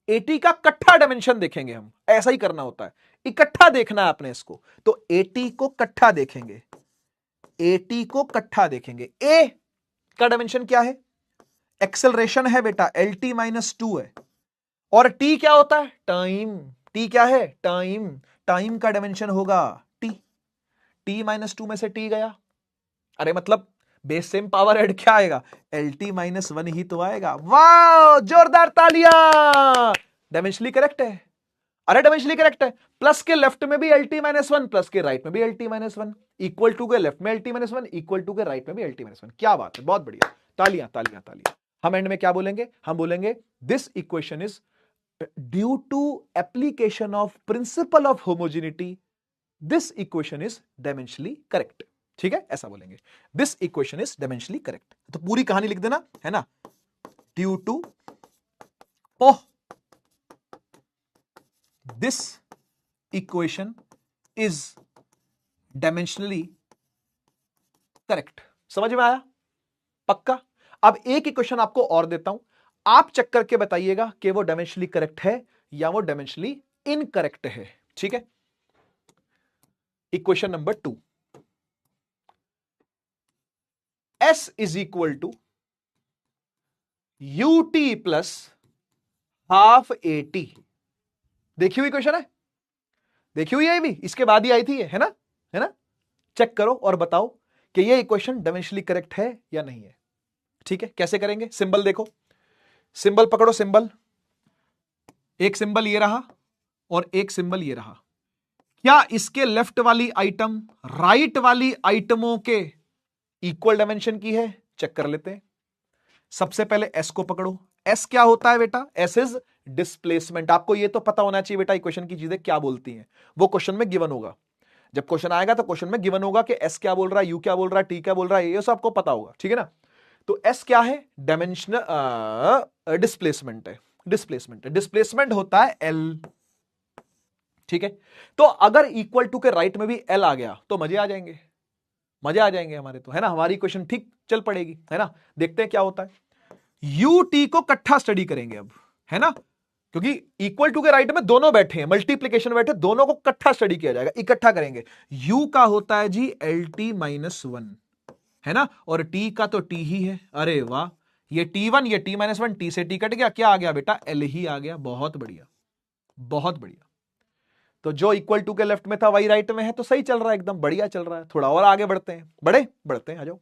AT का कट्ठा डायमेंशन देखेंगे हम, ऐसा ही करना होता है, इकट्ठा देखना है आपने इसको। तो AT को कट्ठा देखेंगे, AT को कट्ठा देखेंगे। A का डायमेंशन क्या है? एक्सेलरेशन है बेटा, LT - 2 है। और T क्या होता है? टाइम। T क्या है? टाइम। टाइम का डायमेंशन होगा T - 2 में से T गया, अरे मतलब बेस सेम पावर ऐड क्या आएगा? LT - 1 ही तो आएगा। वाह, जोरदार तालियां। डायमेंशनली करेक्ट है, अरे डायमेंशनली करेक्ट है। प्लस के लेफ्ट में भी LT - 1, प्लस के राइट में भी LT - 1, इक्वल टू के लेफ्ट में LT - 1, इक्वल टू के राइट में भी LT - 1। क्या बात है, बहुत बढ़िया, तालियां तालियां तालियां। हम एंड में क्या बोलेंगे? हम बोलेंगे this equation is due to application of principle of homogeneity, this equation is dimensionally correct. ठीक है, ऐसा बोलेंगे, this equation is dimensionally correct. तो पूरी कहानी लिख देना है ना, due to this equation is dimensionally correct. समझ में आया? पक्का? अब एक ही क्वेश्चन आपको और देता हूं, आप चेक करके बताइएगा कि वो डायमेंशनली करेक्ट है या वो डायमेंशनली इनकरेक्ट है। ठीक है, equation number 2, S is equal to UT plus half AT। देखी हुई क्वेश्चन है, देखी हुई है भी, इसके बाद ही आई थी, है ना, है ना। चेक करो और बताओ कि ये इक्वेशन डायमेंशनली करेक्ट है या नहीं है। ठीक है, कैसे करेंगे, सिंबल देखो, सिंबल पकड़ो, सिंबल, एक सिंबल ये रहा और एक सिंबल ये रहा। क्या इसके लेफ्ट वाली आइटम राइट वाली आइटमों के इक्वल डायमेंशन की है? चेक कर लेते हैं। सबसे पहले एस को पकड़ो। एस क्या होता है बेटा? S is displacement. आपको ये तो पता होना चाहिए बेटा इक्वेशन की चीजें क्या बोलती हैं, वो क्वेश्चन में गिवन होगा। जब क्वेश्चन आएगा तो क्वेश्चन में गिवन होगा कि एस क्या बोल रहा है, यू क्या बोल रहा है, टी क्या बोल रहा है, ये सब आपको पता होगा। ठीक है ना। तो एस क्या है? डायमेंशनल डिस्प्लेसमेंट है, डिस्प्लेसमेंट है, डिस्प्लेसमेंट होता है एल। ठीक है, तो अगर इक्वल टू के राइट में भी एल आ गया तो मजे आ जाएंगे, मजे आ जाएंगे हमारे, तो है ना, हमारी क्वेश्चन ठीक चल पड़ेगी, है ना। देखते हैं क्या होता है। यू टी को इकट्ठा स्टडी करेंगे अब, है ना, क्योंकि इक्वल टू के राइट में दोनों बैठे हैं, मल्टीप्लीकेशन बैठे, दोनों को इकट्ठा स्टडी किया जाएगा, इकट्ठा करेंगे। यू का होता है जी एल टी -1, है ना, और टी का तो टी ही है। अरे वाह, ये T1 ये T-1, टी से टी कट गया, क्या आ गया बेटा? एल ही आ गया। बहुत बढ़िया, बहुत बढ़िया। तो जो इक्वल टू के लेफ्ट में था वही राइट में है, तो सही चल रहा है, एकदम बढ़िया चल रहा है। थोड़ा और आगे बढ़ते हैं, बढ़ते हैं, आ जाओ।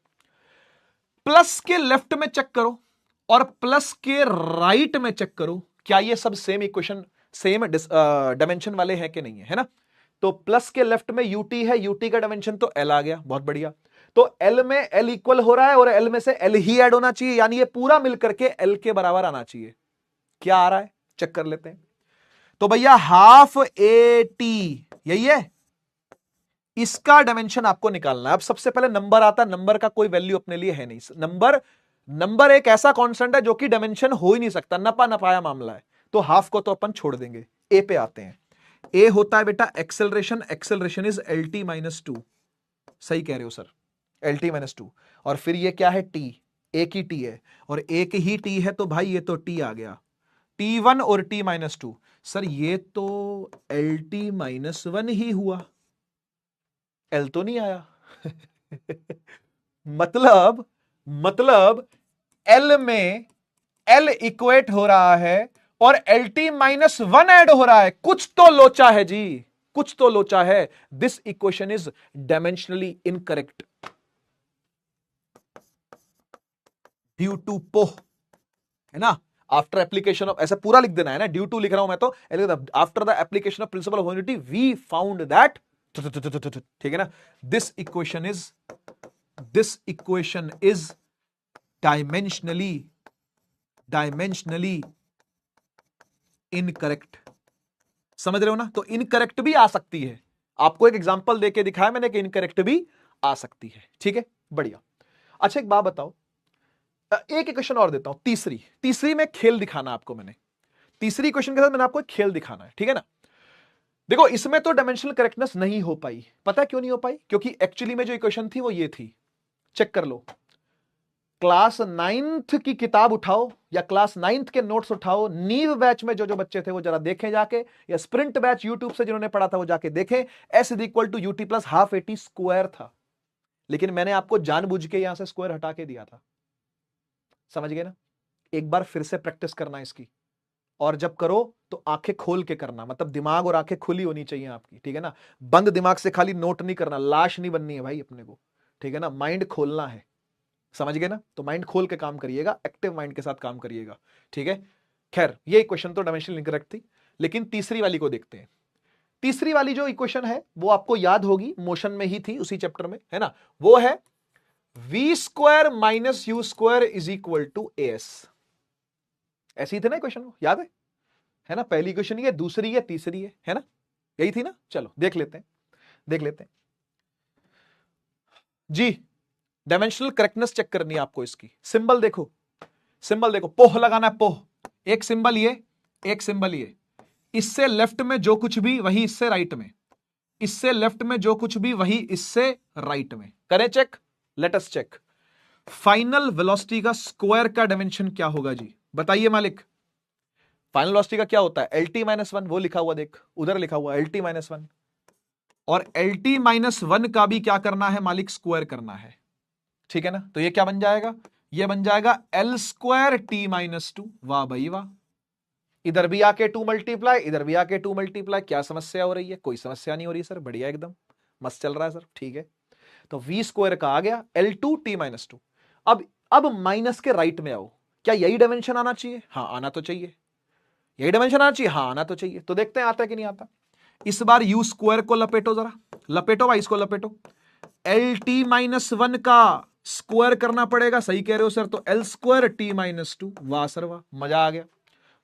प्लस के लेफ्ट में चेक करो और प्लस के राइट में चेक करो, क्या ये सब सेम इक्वेशन, सेम डायमेंशन वाले हैं कि नहीं है, है ना। तो प्लस के लेफ्ट में यूटी है, यूटी का डायमेंशन तो एल आ गया, बहुत बढ़िया। तो एल में एल इक्वल हो रहा है और एल में से एल ही ऐड होना चाहिए, यानी ये पूरा मिलकर के एल के बराबर आना चाहिए। क्या आ रहा है चेक कर लेते हैं। तो भैया हाफ AT यही है, इसका डायमेंशन आपको निकालना है। अब सबसे पहले नंबर आता है, नंबर का कोई वैल्यू अपने लिए है नहीं। नंबर एक ऐसा कांस्टेंट है जो कि डायमेंशन हो ही नहीं सकता, नपा नपाया मामला है, तो हाफ को तो अपन छोड़ देंगे। ए पे आते हैं। ए होता है बेटा एक्सेलरेशन, एक्सेलरेशन इज LT-2। सही कह रहे हो सर, LT-2। और फिर ये क्या है? टी, एक ही टी है और एक ही टी है, तो भाई ये तो टी आ गया, T1 और T-2। सर ये तो LT-1 ही हुआ, एल तो नहीं आया। मतलब एल में एल इक्वेट हो रहा है और LT-1 ऐड हो रहा है। कुछ तो लोचा है जी, कुछ तो लोचा है। This equation is dimensionally incorrect due to POH, है ना। आफ्टर एप्लीकेशन ऑफ, ऐसा पूरा लिख देना है ना, ड्यू टू लिख रहा हूं मैं तो, after the application of principle of homogeneity we found that, ठीक है ना, this equation is dimensionally incorrect. समझ रहे हो ना। तो इनकरेक्ट भी आ सकती है, आपको एक एग्जांपल देके दिखाया मैंने कि इनकरेक्ट भी आ सकती है। ठीक है, बढ़िया। अच्छा एक बात बताओ, एक क्वेश्चन और देता हूं, तीसरी में खेल दिखाना आपको मैंने, तीसरी क्वेश्चन के साथ मैंने आपको खेल दिखाना है, ठीक है ना। देखो इसमें तो डायमेंशनल करेक्टनेस नहीं हो पाई, पता है क्यों नहीं हो पाई? क्योंकि एक्चुअली में जो इक्वेशन थी वो ये थी, चेक कर लो। क्लास 9th की किताब उठाओ या क्लास 9th के नोट्स उठाओ, नीव बैच में जो जो बच्चे थे वो जरा देखें जाके, या स्प्रिंट बैच यूट्यूब से जिन्होंने पढ़ा था वो जाके देखें। S is equal to UT plus half AT square था, लेकिन मैंने आपको जानबूझ के यहां से स्क्वायर हटा के दिया था। समझ गए ना। एक बार फिर से प्रैक्टिस करना इसकी, और जब करो तो आंखें खोल के करना, मतलब दिमाग और आंखें खुली होनी चाहिए आपकी, ठीक है ना। बंद दिमाग से खाली नोट नहीं करना, लाश नहीं बननी है भाई अपने को, ठीक है ना। माइंड खोलना है, समझ गए ना। तो माइंड खोल के काम करिएगा, एक्टिव माइंड के साथ काम करिएगा, ठीक है। खैर ये इक्वेशन तो डायमेंशनल इनकरेक्ट थी, लेकिन तीसरी वाली को देखते हैं। तीसरी वाली जो इक्वेशन है वो आपको याद होगी, मोशन में ही थी उसी चैप्टर में, है ना। वो है v² - u² is equal to AS। ऐसी ही थे ना इक्वेशन, याद है ना। पहली इक्वेशन ये, दूसरी है, तीसरी है ना, यही थी ना। चलो देख लेते हैं जी। डायमेंशनल करेक्टनेस चेक करनी है आपको इसकी। सिंबल देखो, पोह लगाना है, पोह। एक सिंबल ये, एक सिंबल ये, इससे लेफ्ट में जो कुछ भी वही इससे राइट में, इससे लेफ्ट में जो कुछ भी वही इससे राइट में। करें check, let us check. Final velocity का स्क्वायर का डायमेंशन क्या होगा जी, बताइए मालिक। फाइनल वेलोसिटी का क्या होता है, LT-1, वो लिखा हुआ देख, उधर लिखा हुआ LT-1, और LT-1 का भी क्या करना है मालिक, स्क्वायर करना है, ठीक है ना। तो ये क्या बन जाएगा, ये बन जाएगा L²T-2। वाह भाई वाह, इधर भी आके 2 मल्टीप्लाई, इधर भी आके 2 मल्टीप्लाई। क्या समस्या हो रही है, कोई समस्या नहीं हो रही सर, बढ़िया एकदम मस्त चल रहा है सर, ठीक है। तो V² का आ गया L2T-2। अब माइनस के राइट में आओ, क्या यही डायमेंशन आना चाहिए, हाँ आना तो चाहिए, यही डायमेंशन आना चाहिए, हाँ आना तो चाहिए। तो देखते हैं आता है कि नहीं आता। इस बार U² को लपेटो, जरा लपेटो भाई, इसको लपेटो। LT-1 का स्क्वायर करना पड़ेगा, सही कह रहे हो सर, तो L²T-2। वाह सर वाह, मजा आ गया,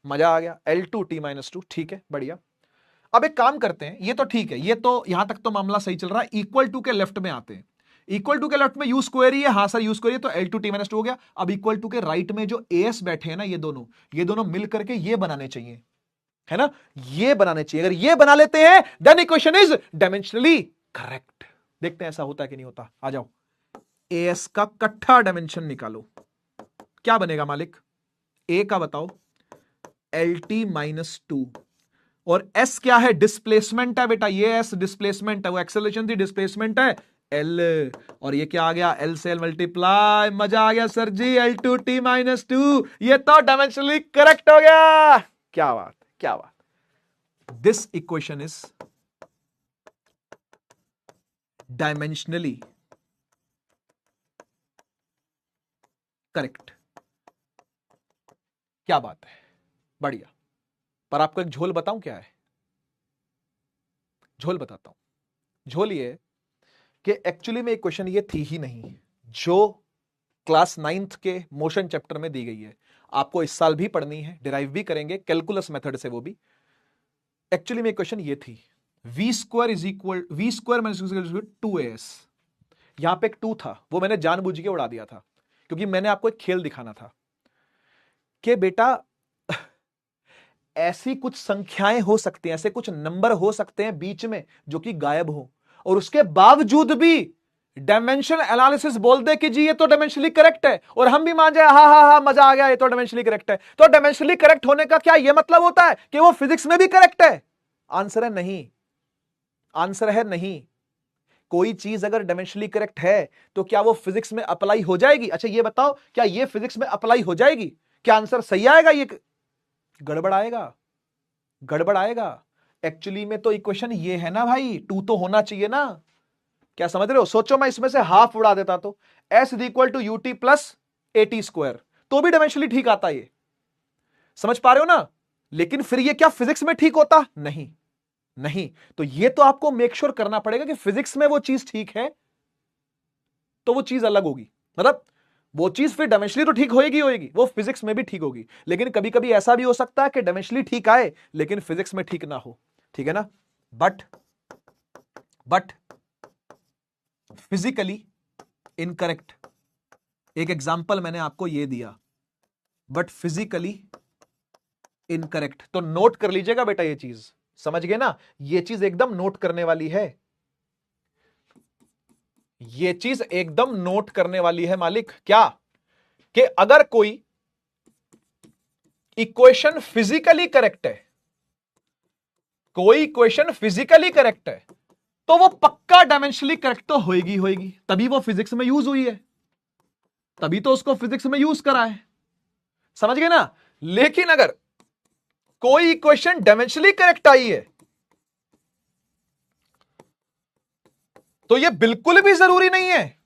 मजा आ गया। L2T-2, ठीक है बढ़िया। अब एक काम करते हैं, ये तो ठीक है, ये तो यहां तक तो मामला सही चल रहा है। इक्वल टू के लेफ्ट में आते हैं, इक्वल टू के लेफ्ट में U² ही है, हाँ सर U² है, तो L2T-2 हो गया। अब इक्वल टू के राइट में जो AS बैठे हैं ना, ये दोनों मिल करके ये बनाने चाहिए, है ना, ये बनाने चाहिए। अगर ये बना लेते हैं then equation is dimensionally correct. देखते हैं ऐसा होता है कि नहीं होता, आ जाओ। AS का कट्ठा डायमेंशन निकालो, क्या बनेगा मालिक, A का बताओ, LT-2, और S क्या है, डिस्प्लेसमेंट है बेटा, ये S डिस्प्लेसमेंट है, वो एक्सेलरेशन थी, डिस्प्लेसमेंट है L, और ये क्या आ गया, L से L मल्टीप्लाई, मजा आ गया सर जी, L2T-2, ये तो डायमेंशनली करेक्ट हो गया। क्या बात, क्या बात। This equation is dimensionally correct. क्या बात है, बढ़िया। पर आपको एक झोल बताऊं क्या है, झोल बताता हूं। झोल ये कि एक्चुअली में इक्वेशन ये थी ही नहीं, जो क्लास 9th के मोशन चैप्टर में दी गई है। आपको इस साल भी पढ़नी है, डिराइव भी करेंगे कैलकुलस मेथड से, वो भी। एक्चुअली में इक्वेशन ये थी, V² is equal V² minus 2AS। यहां पे एक 2 था, वो मैंने जानबूझ के उड़ा दिया था, क्योंकि मैंने आपको एक खेल दिखाना था कि बेटा ऐसी कुछ संख्याएं हो सकती हैं, ऐसे कुछ नंबर हो सकते हैं बीच में जो कि गायब हो, और उसके बावजूद भी डायमेंशन एनालिसिस बोल दे कि जी ये तो डायमेंशनली करेक्ट है, और हम भी मान जाए हा हा हा मजा आ गया, ये तो डायमेंशनली करेक्ट है। तो डायमेंशनली करेक्ट होने का क्या ये मतलब होता है कि वो फिजिक्स में भी करेक्ट है? आंसर है नहीं, आंसर है नहीं। कोई चीज अगर डायमेंशनली करेक्ट है तो क्या वो फिजिक्स में अप्लाई हो जाएगी? अच्छा ये बताओ, क्या ये फिजिक्स में अप्लाई हो जाएगी? क्या आंसर सही आएगा? ये गड़बड़ आएगा, गड़बड़ आएगा। एक्चुअली में तो इक्वेशन ये है ना भाई, 2 तो होना चाहिए ना। क्या समझ रहे हो? सोचो मैं इसमें से हाफ उड़ा देता तो S is equal to UT plus AT², तो भी डायमेंशनली ठीक आता, ये समझ पा रहे हो ना। लेकिन फिर ये क्या फिजिक्स में ठीक होता? नहीं, नहीं। तो ये तो आपको मेक श्योर करना पड़ेगा कि फिजिक्स में वो चीज ठीक है, तो वो चीज अलग होगी। मतलब वो चीज फिर डायमेंशनली तो ठीक होएगी होएगी, वो फिजिक्स में भी ठीक होगी। लेकिन कभी कभी ऐसा भी हो सकता है कि डायमेंशनली ठीक आए लेकिन फिजिक्स में ठीक ना हो, ठीक है ना। बट फिजिकली इनकरेक्ट, एक एग्जांपल मैंने आपको ये दिया, बट फिजिकली इनकरेक्ट। तो नोट कर लीजिएगा बेटा, ये चीज समझ गए ना, ये चीज एकदम नोट करने वाली है, ये चीज एकदम नोट करने वाली है मालिक। क्या? कि अगर कोई इक्वेशन फिजिकली करेक्ट है, कोई इक्वेशन फिजिकली करेक्ट है, तो वो पक्का डायमेंशनली करेक्ट तो होएगी होएगी, तभी वो फिजिक्स में यूज हुई है, तभी तो उसको फिजिक्स में यूज करा है, समझ गए ना। लेकिन अगर कोई इक्वेशन डायमेंशनली करेक्ट आई है तो यह बिल्कुल भी जरूरी नहीं है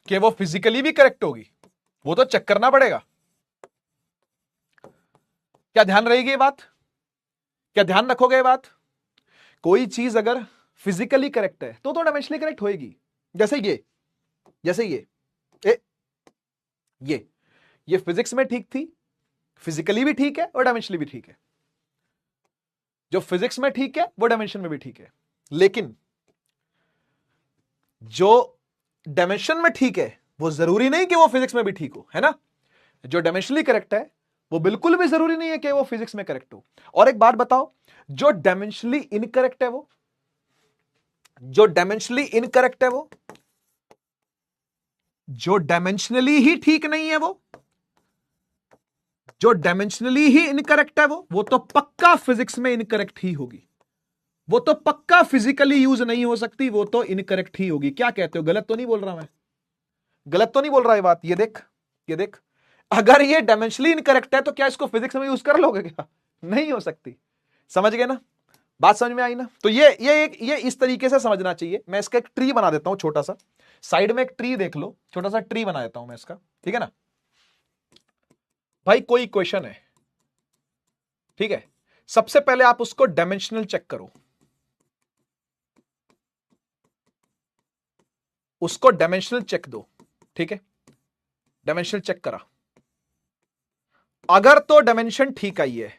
कि वो फिजिकली भी करेक्ट होगी, वो तो चेक करना पड़ेगा। क्या ध्यान रहेगी ये बात? क्या ध्यान रखोगे ये बात? कोई चीज अगर फिजिकली करेक्ट है तो डायमेंशनली करेक्ट होएगी। जैसे ये ए, ये फिजिक्स में ठीक थी, फिजिकली भी ठीक है और डायमेंशनली भी ठीक है। जो फिजिक्स में ठीक है वो डायमेंशन में भी ठीक है। लेकिन जो डायमेंशन में ठीक है वो जरूरी नहीं कि वो फिजिक्स में भी ठीक हो, है ना। जो डायमेंशनली करेक्ट है वो बिल्कुल भी जरूरी नहीं है कि वो फिजिक्स में करेक्ट हो। और एक बात बताओ, जो डायमेंशनली इनकरेक्ट है वो जो डायमेंशनली ही ठीक नहीं है, जो डायमेंशनली ही इनकरेक्ट है, वो तो पक्का फिजिक्स में इनकरेक्ट ही होगी, वो तो पक्का फिजिकली यूज नहीं हो सकती, वो तो इनकरेक्ट ही होगी। क्या कहते हो, गलत तो नहीं बोल रहा मैं? गलत तो नहीं बोल रहा ये बात? ये देख, ये देख, अगर ये डायमेंशनली इनकरेक्ट है तो क्या इसको फिजिक्स में यूज कर लोगे क्या? नहीं हो सकती। समझ गए ना? बात समझ में आई ना? तो ये इस तरीके से समझना चाहिए। मैं इसका एक ट्री बना देता हूं छोटा सा, साइड में एक ट्री देख लो, छोटा सा ट्री बना देता हूं मैं इसका, ठीक है ना भाई? कोई क्वेश्चन है, ठीक है, सबसे पहले आप उसको डायमेंशनल चेक करो, उसको डायमेंशनल चेक दो, ठीक है? डायमेंशनल चेक करा, अगर तो डायमेंशन ठीक आई है,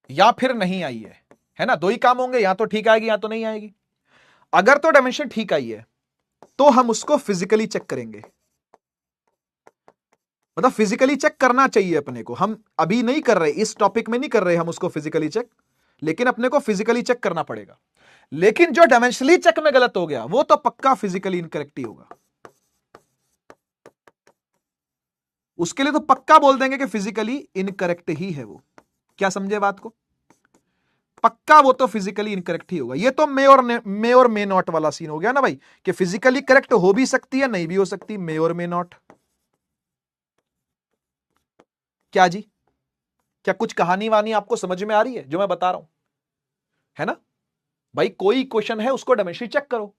या फिर नहीं आई है ना? दो ही काम होंगे, या तो ठीक आएगी या तो नहीं आएगी। अगर तो डायमेंशन ठीक आई है तो हम उसको फिजिकली चेक करेंगे, मतलब फिजिकली चेक करना चाहिए अपने को। हम अभी नहीं कर रहे, इस टॉपिक में नहीं कर रहे हम उसको फिजिकली चेक, लेकिन अपने को फिजिकली चेक करना पड़ेगा। लेकिन जो डायमेंशनली चेक में गलत हो गया वो तो पक्का फिजिकली इनकरेक्ट ही होगा, उसके लिए तो पक्का बोल देंगे कि फिजिकली इनकरेक्ट ही है वो। क्या समझे बात को? पक्का वो तो फिजिकली इनकरेक्ट ही होगा। ये तो मे और मे नॉट वाला सीन हो गया ना भाई, कि फिजिकली करेक्ट हो भी सकती है, नहीं भी हो सकती, मे और मे नॉट। क्या जी, क्या कुछ कहानी वानी आपको समझ में आ रही है जो मैं बता रहा हूं? है ना भाई? कोई क्वेश्चन है उसको डायमेंशनली चेक करो,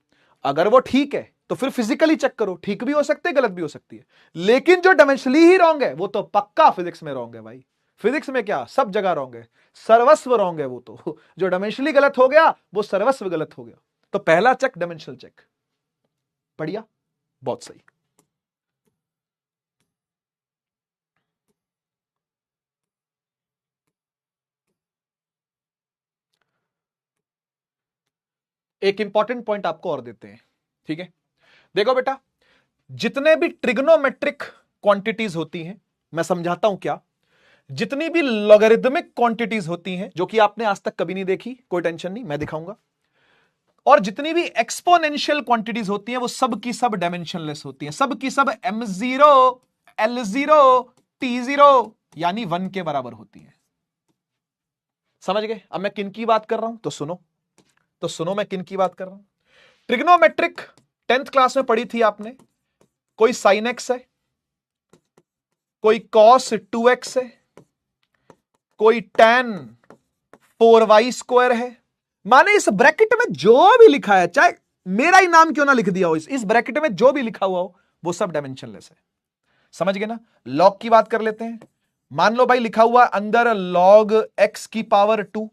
अगर वो ठीक है तो फिर फिजिकली चेक करो, ठीक भी हो सकते है, गलत भी हो सकती है। लेकिन जो डायमेंशनली ही रॉन्ग है वो तो पक्का फिजिक्स में रॉन्ग है भाई। फिजिक्स में क्या, सब जगह रॉन्ग है, सर्वस्व रॉन्ग है वो तो। जो डायमेंशनली गलत हो गया वो सर्वस्व गलत हो गया। तो पहला चेक डायमेंशनल चेक, बढ़िया, बहुत सही। एक इंपॉर्टेंट पॉइंट आपको और देते हैं, ठीक है? देखो बेटा, जितने भी ट्रिग्नोमेट्रिक क्वांटिटीज होती हैं, मैं समझाता हूं क्या, जितनी भी लॉगरिदमिक क्वांटिटीज होती हैं जो कि आपने आज तक कभी नहीं देखी, कोई टेंशन नहीं, मैं दिखाऊंगा, और जितनी भी एक्सपोनेंशियल क्वांटिटीज होती हैं वो सब की सब डायमेंशनलेस होती हैं, सब की सब m0 l0 t0 यानी 1 के बराबर होती हैं। समझ गए? अब मैं किन की बात कर रहा हूं तो सुनो, तो सुनो मैं किन की बात कर रहा हूं। ट्रिग्नोमेट्रिक 10th क्लास में पढ़ी थी आपने, कोई साइन एक्स है, कोई कॉस 2x है, कोई tan 4y² है। माने इस ब्रैकेट में जो भी लिखा है, चाहे मेरा ही नाम क्यों ना लिख दिया हो, इस ब्रैकेट में जो भी लिखा हुआ हो वो सब डायमेंशनलेस है। समझ गए ना? लॉग की बात कर लेते हैं। मान लो भाई लिखा हुआ अंदर log x⁻²,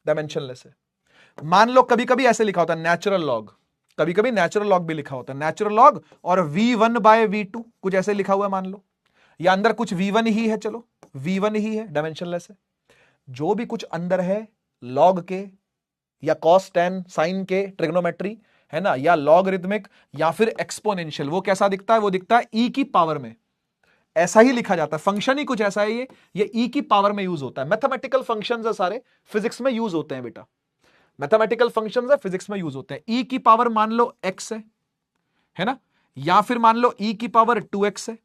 डायमेंशनलेस है। मान लो कभी कभी ऐसे लिखा होता है नेचुरल लॉग, कभी कभी नेचुरल लॉग भी लिखा होता है, नेचुरल लॉग और v1/v2 कुछ ऐसे लिखा हुआ है मान लो, या अंदर कुछ v1 ही है, चलो v1 ही है, डायमेंशनलेस है। जो भी कुछ अंदर है लॉग के या कॉस टेन साइन के ट्रिग्नोमेट्री, है ना, या लॉगरिथमिक या फिर एक्सपोनेंशियल, वो कैसा दिखता है? वो दिखता है e की पावर में, ऐसा ही लिखा जाता है। फंक्शन ही कुछ ऐसा है, ये e की पावर में यूज होता है। मैथमेटिकल फंक्शंस है सारे, फिजिक्स में यूज होते हैं बेटा, मैथमेटिकल फंक्शंस है फिजिक्स में यूज होते हैं। e की पावर मान लो x है ना, या फिर मान लो e की पावर 2x है,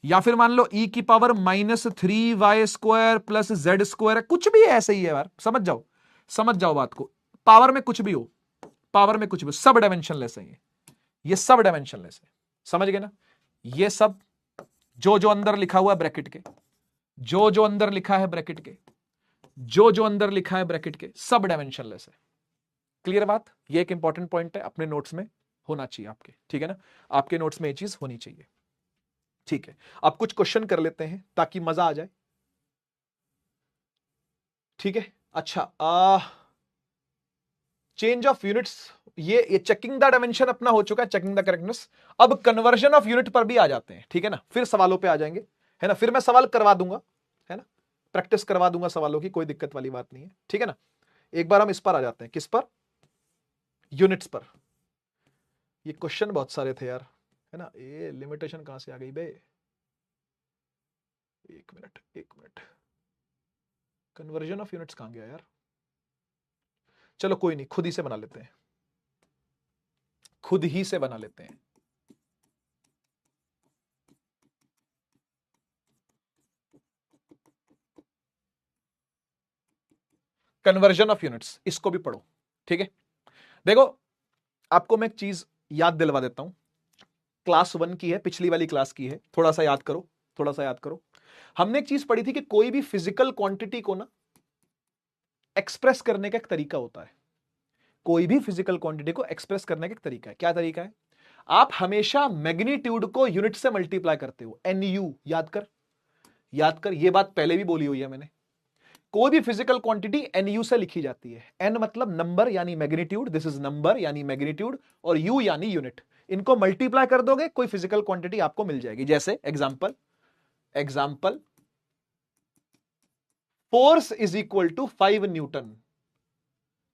या फिर मान लो e की पावर -3y² प्लस z² है, कुछ भी ऐसे ही है यार, समझ जाओ, समझ जाओ बात को। पावर में कुछ भी हो, पावर में कुछ भी, सब डायमेंशनलेस है ये सब डायमेंशनलेस है। समझ गए ना? ये सब जो जो अंदर लिखा हुआ है ब्रैकेट के, जो जो अंदर लिखा है ब्रैकेट के, जो जो अंदर लिखा है ब्रैकेट के, सब डायमेंशनलेस है। क्लियर बात? ये एक इंपॉर्टेंट पॉइंट है, अपने नोट्स में होना चाहिए आपके, ठीक है ना? आपके नोट्स में ये चीज होनी चाहिए, ठीक है? अब कुछ क्वेश्चन कर लेते हैं ताकि मजा आ जाए, ठीक है? अच्छा, चेंज ऑफ यूनिट्स, ये चेकिंग द डायमेंशन अपना हो चुका है, चेकिंग द करेक्टनेस। अब कन्वर्जन ऑफ यूनिट पर भी आ जाते हैं, ठीक है ना? फिर सवालों पे आ जाएंगे, है ना? फिर मैं सवाल करवा दूंगा, है ना, प्रैक्टिस करवा दूंगा सवालों की, कोई दिक्कत वाली बात नहीं है, ठीक है ना? एक बार हम इस पर आ जाते हैं, किस पर? यूनिट्स पर। ये क्वेश्चन बहुत सारे थे यार, है ना? ये लिमिटेशन कहां से आ गई बे? एक मिनट, एक मिनट, कन्वर्जन ऑफ यूनिट्स कहां गया यार? चलो कोई नहीं, खुद ही से बना लेते हैं, खुद ही से बना लेते हैं। कन्वर्जन ऑफ यूनिट्स, इसको भी पढ़ो, ठीक है। देखो आपको मैं एक चीज याद दिलवा देता हूं, क्लास 1 की है, पिछली वाली क्लास की है, थोड़ा सा याद करो, थोड़ा सा याद करो। हमने एक चीज पढ़ी थी कि कोई भी फिजिकल क्वांटिटी को ना एक्सप्रेस करने का एक तरीका होता है, कोई भी फिजिकल क्वांटिटी को एक्सप्रेस करने का एक तरीका है। क्या तरीका है? आप हमेशा मैग्नीट्यूड को यूनिट से मल्टीप्लाई करते हो, NU। याद कर, याद कर, यह बात पहले भी बोली हुई है मैंने। कोई भी फिजिकल क्वांटिटी NU से लिखी जाती है। N मतलब नंबर यानी मैग्नीट्यूड, दिस इज नंबर यानी मैग्नीट्यूड, और U यानी यूनिट। इनको मल्टीप्लाई कर दोगे, कोई फिजिकल क्वांटिटी आपको मिल जाएगी। जैसे example, force is equal to 5 newton.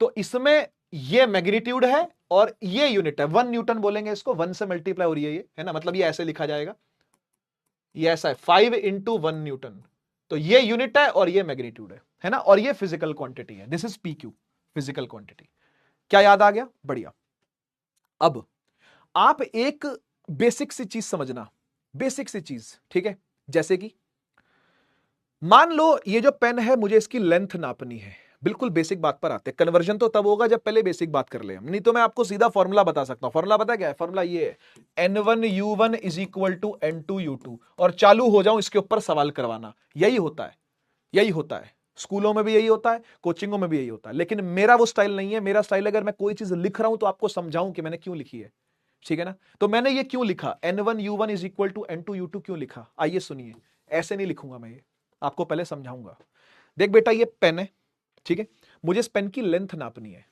तो इसमें ये मैग्नीट्यूड है और ये यूनिट है, 1 न्यूटन बोलेंगे इसको, 1 से मल्टीप्लाई हो रही है ये, है ना, मतलब ये ऐसे लिखा जाएगा, ये ऐसा है 5 इंटू 1 न्यूटन। तो ये यूनिट है और ये मैग्नीट्यूड है ना, और ये फिजिकल क्वांटिटी है, this is PQ, physical quantity. क्या याद आ गया? बढ़िया। अब आप एक बेसिक सी चीज समझना, बेसिक सी चीज, ठीक है। जैसे कि मान लो ये जो पेन है, मुझे इसकी लेंथ नापनी है। बिल्कुल बेसिक बात पर आते हैं। कन्वर्जन तो तब होगा जब पहले बेसिक बात कर ले हम, नहीं तो मैं आपको सीधा फॉर्मूला बता सकता हूं। फॉर्मूला पता क्या है? फॉर्मूला ये है, N1U1 is equal to N2U2, और चालू हो जाऊं इसके ऊपर सवाल करवाना। यही होता है, यही होता है, स्कूलों में भी यही होता है, कोचिंगों में भी यही होता है। लेकिन मेरा वो स्टाइल नहीं है। मेरा स्टाइल, अगर मैं कोई चीज लिख रहा हूं तो आपको समझाऊं कि मैंने क्यों लिखी है, ठीक है ना। तो मैंने ये क्यों लिखा, N1U1 is equal to N2U2 क्यों लिखा, आइए सुनिए। ऐसे नहीं लिखूंगा मैं, ये आपको पहले समझाऊंगा। देख बेटा, ये पेन है, ठीक है, मुझे इस पेन की लेंथ नापनी है,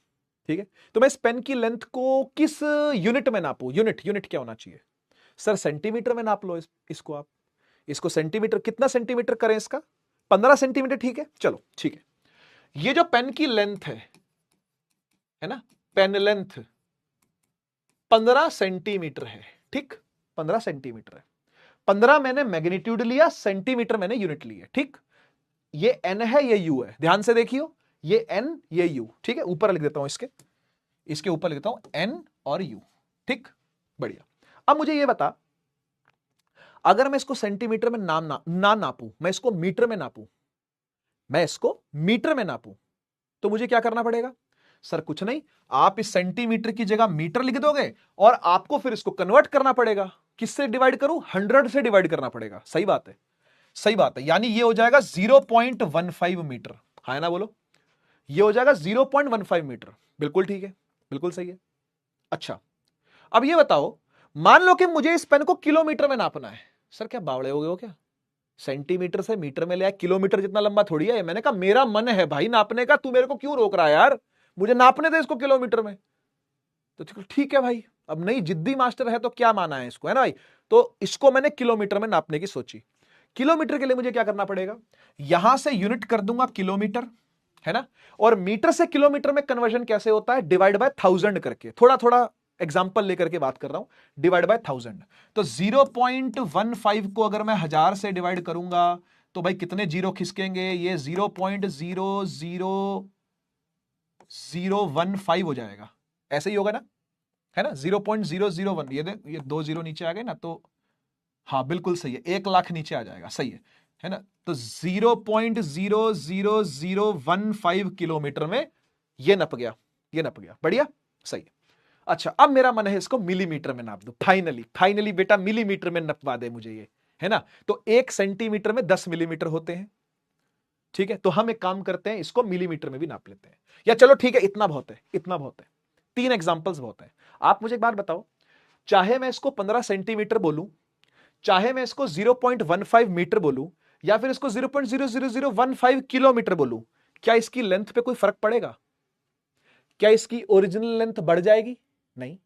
ठीक है। तो मैं इस पेन की लेंथ को किस यूनिट में नापूं? यूनिट क्या होना चाहिए सर? सेंटीमीटर में नाप लो इसको आप, इसको सेंटीमीटर, कितना सेंटीमीटर करें इसका? 15 सेंटीमीटर, ठीक है, चलो ठीक है। ये जो पेन की लेंथ है ना, पेन लेंथ 15 सेंटीमीटर है, ठीक, 15 सेंटीमीटर है। 15 मैंने मैग्नीट्यूड लिया, सेंटीमीटर मैंने यूनिट ली है, ठीक। ये N है, ये U है, ध्यान से देखियो, ये N, ये U, ठीक है। ऊपर लिख देता हूं, इसके ऊपर लिख देता हूं N और U, ठीक, बढ़िया। अब मुझे ये बता, अगर मैं इसको सेंटीमीटर में ना नापूं, मैं इसको मीटर में नापूं, मैं इसको मीटर में नापूं, तो मुझे क्या करना पड़ेगा? सर कुछ नहीं, आप इस सेंटीमीटर की जगह मीटर लिख दोगे और आपको फिर इसको कन्वर्ट करना पड़ेगा। किससे डिवाइड करूं? 100 से डिवाइड करना पड़ेगा। सही बात है, सही बात है। यानी ये हो जाएगा 0.15 मीटर, है ना, बोलो, ये हो जाएगा 0.15 मीटर। बिल्कुल ठीक है, बिल्कुल सही है। अच्छा, अब ये बताओ, मान लो कि मुझे इस पेन को किलोमीटर में नापना है। सर क्या बावड़े हो गए हो क्या? सेंटीमीटर से मीटर में ले आया, किलोमीटर जितना लंबा थोड़ी है। मैंने कहा मेरा मन है भाई नापने का, तू मेरे को क्यों रोक रहा है यार, मुझे नापने दे इसको किलोमीटर में। तो ठीक है भाई, अब नहीं, जिद्दी मास्टर है तो क्या माना है इसको, है ना भाई। तो इसको मैंने किलोमीटर में नापने की सोची। किलोमीटर के लिए मुझे क्या करना पड़ेगा? यहां से यूनिट कर दूंगा किलोमीटर, है ना, और मीटर से किलोमीटर में कन्वर्जन कैसे होता है? डिवाइड बाय 1000 करके। थोड़ा थोड़ा एग्जांपल लेकर के बात कर रहा हूं, डिवाइड बाय 1000। तो 0.15 को अगर मैं 1000 से डिवाइड करूंगा तो भाई कितने जीरो खिसकेंगे? ये 0.00015 हो जाएगा, ऐसे ही होगा ना, है ना, 0.001। ये देख, ये 2 जीरो नीचे आ गए ना, तो हाँ बिल्कुल सही है, 1 लाख नीचे आ जाएगा, सही है ना। तो 0.00015 किलोमीटर में ये नप गया, ये नप गया, बढ़िया, सही है। अच्छा, अब मेरा मन है इसको मिलीमीटर में नाप दो। फाइनली बेटा मिलीमीटर में नपवा दे मुझे ये, है ना। तो 1 सेंटीमीटर में 10 मिलीमीटर होते हैं, ठीक है। तो हम एक काम करते हैं, इसको मिलीमीटर में भी नाप लेते हैं। या चलो ठीक है, इतना बहुत है, इतना बहुत है, 3 एग्जांपल्स बहुत है। आप मुझे एक बात बताओ, चाहे मैं इसको 15 सेंटीमीटर बोलूं, चाहे मैं इसको 0.15 मीटर बोलूं, या फिर इसको 0.00015 किलोमीटर बोलूं, क्या इसकी लेंथ पे कोई फर्क पड़ेगा? क्या इसकी ओरिजिनल लेंथ बढ़ जाएगी? नहीं।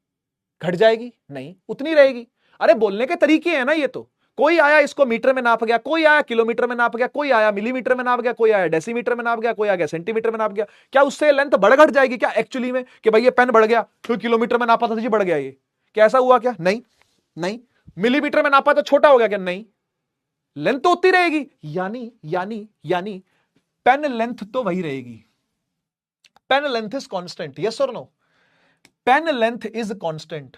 घट जाएगी? नहीं, उतनी रहेगी। अरे बोलने के तरीके हैं ना ये। तो कोई आया इसको मीटर में नाप गया, कोई आया किलोमीटर में नाप गया, कोई आया मिलीमीटर में नाप गया, कोई आया डेसीमीटर में नाप गया, कोई आ गया सेंटीमीटर में नाप गया। क्या उससे लेंथ बढ़ घट जाएगी क्या एक्चुअली में? कि भाई ये पेन बढ़ गया तो किलोमीटर में नापा था जी बढ़ गया, ये क्या ऐसा हुआ क्या? नहीं नहीं। मिलीमीटर में नापा तो छोटा हो गया क्या? नहीं, लेंथ तो उतनी रहेगी। यानी यानी यानी पेन लेंथ तो वही रहेगी, pen length is constant, yes और no? Pen length is constant,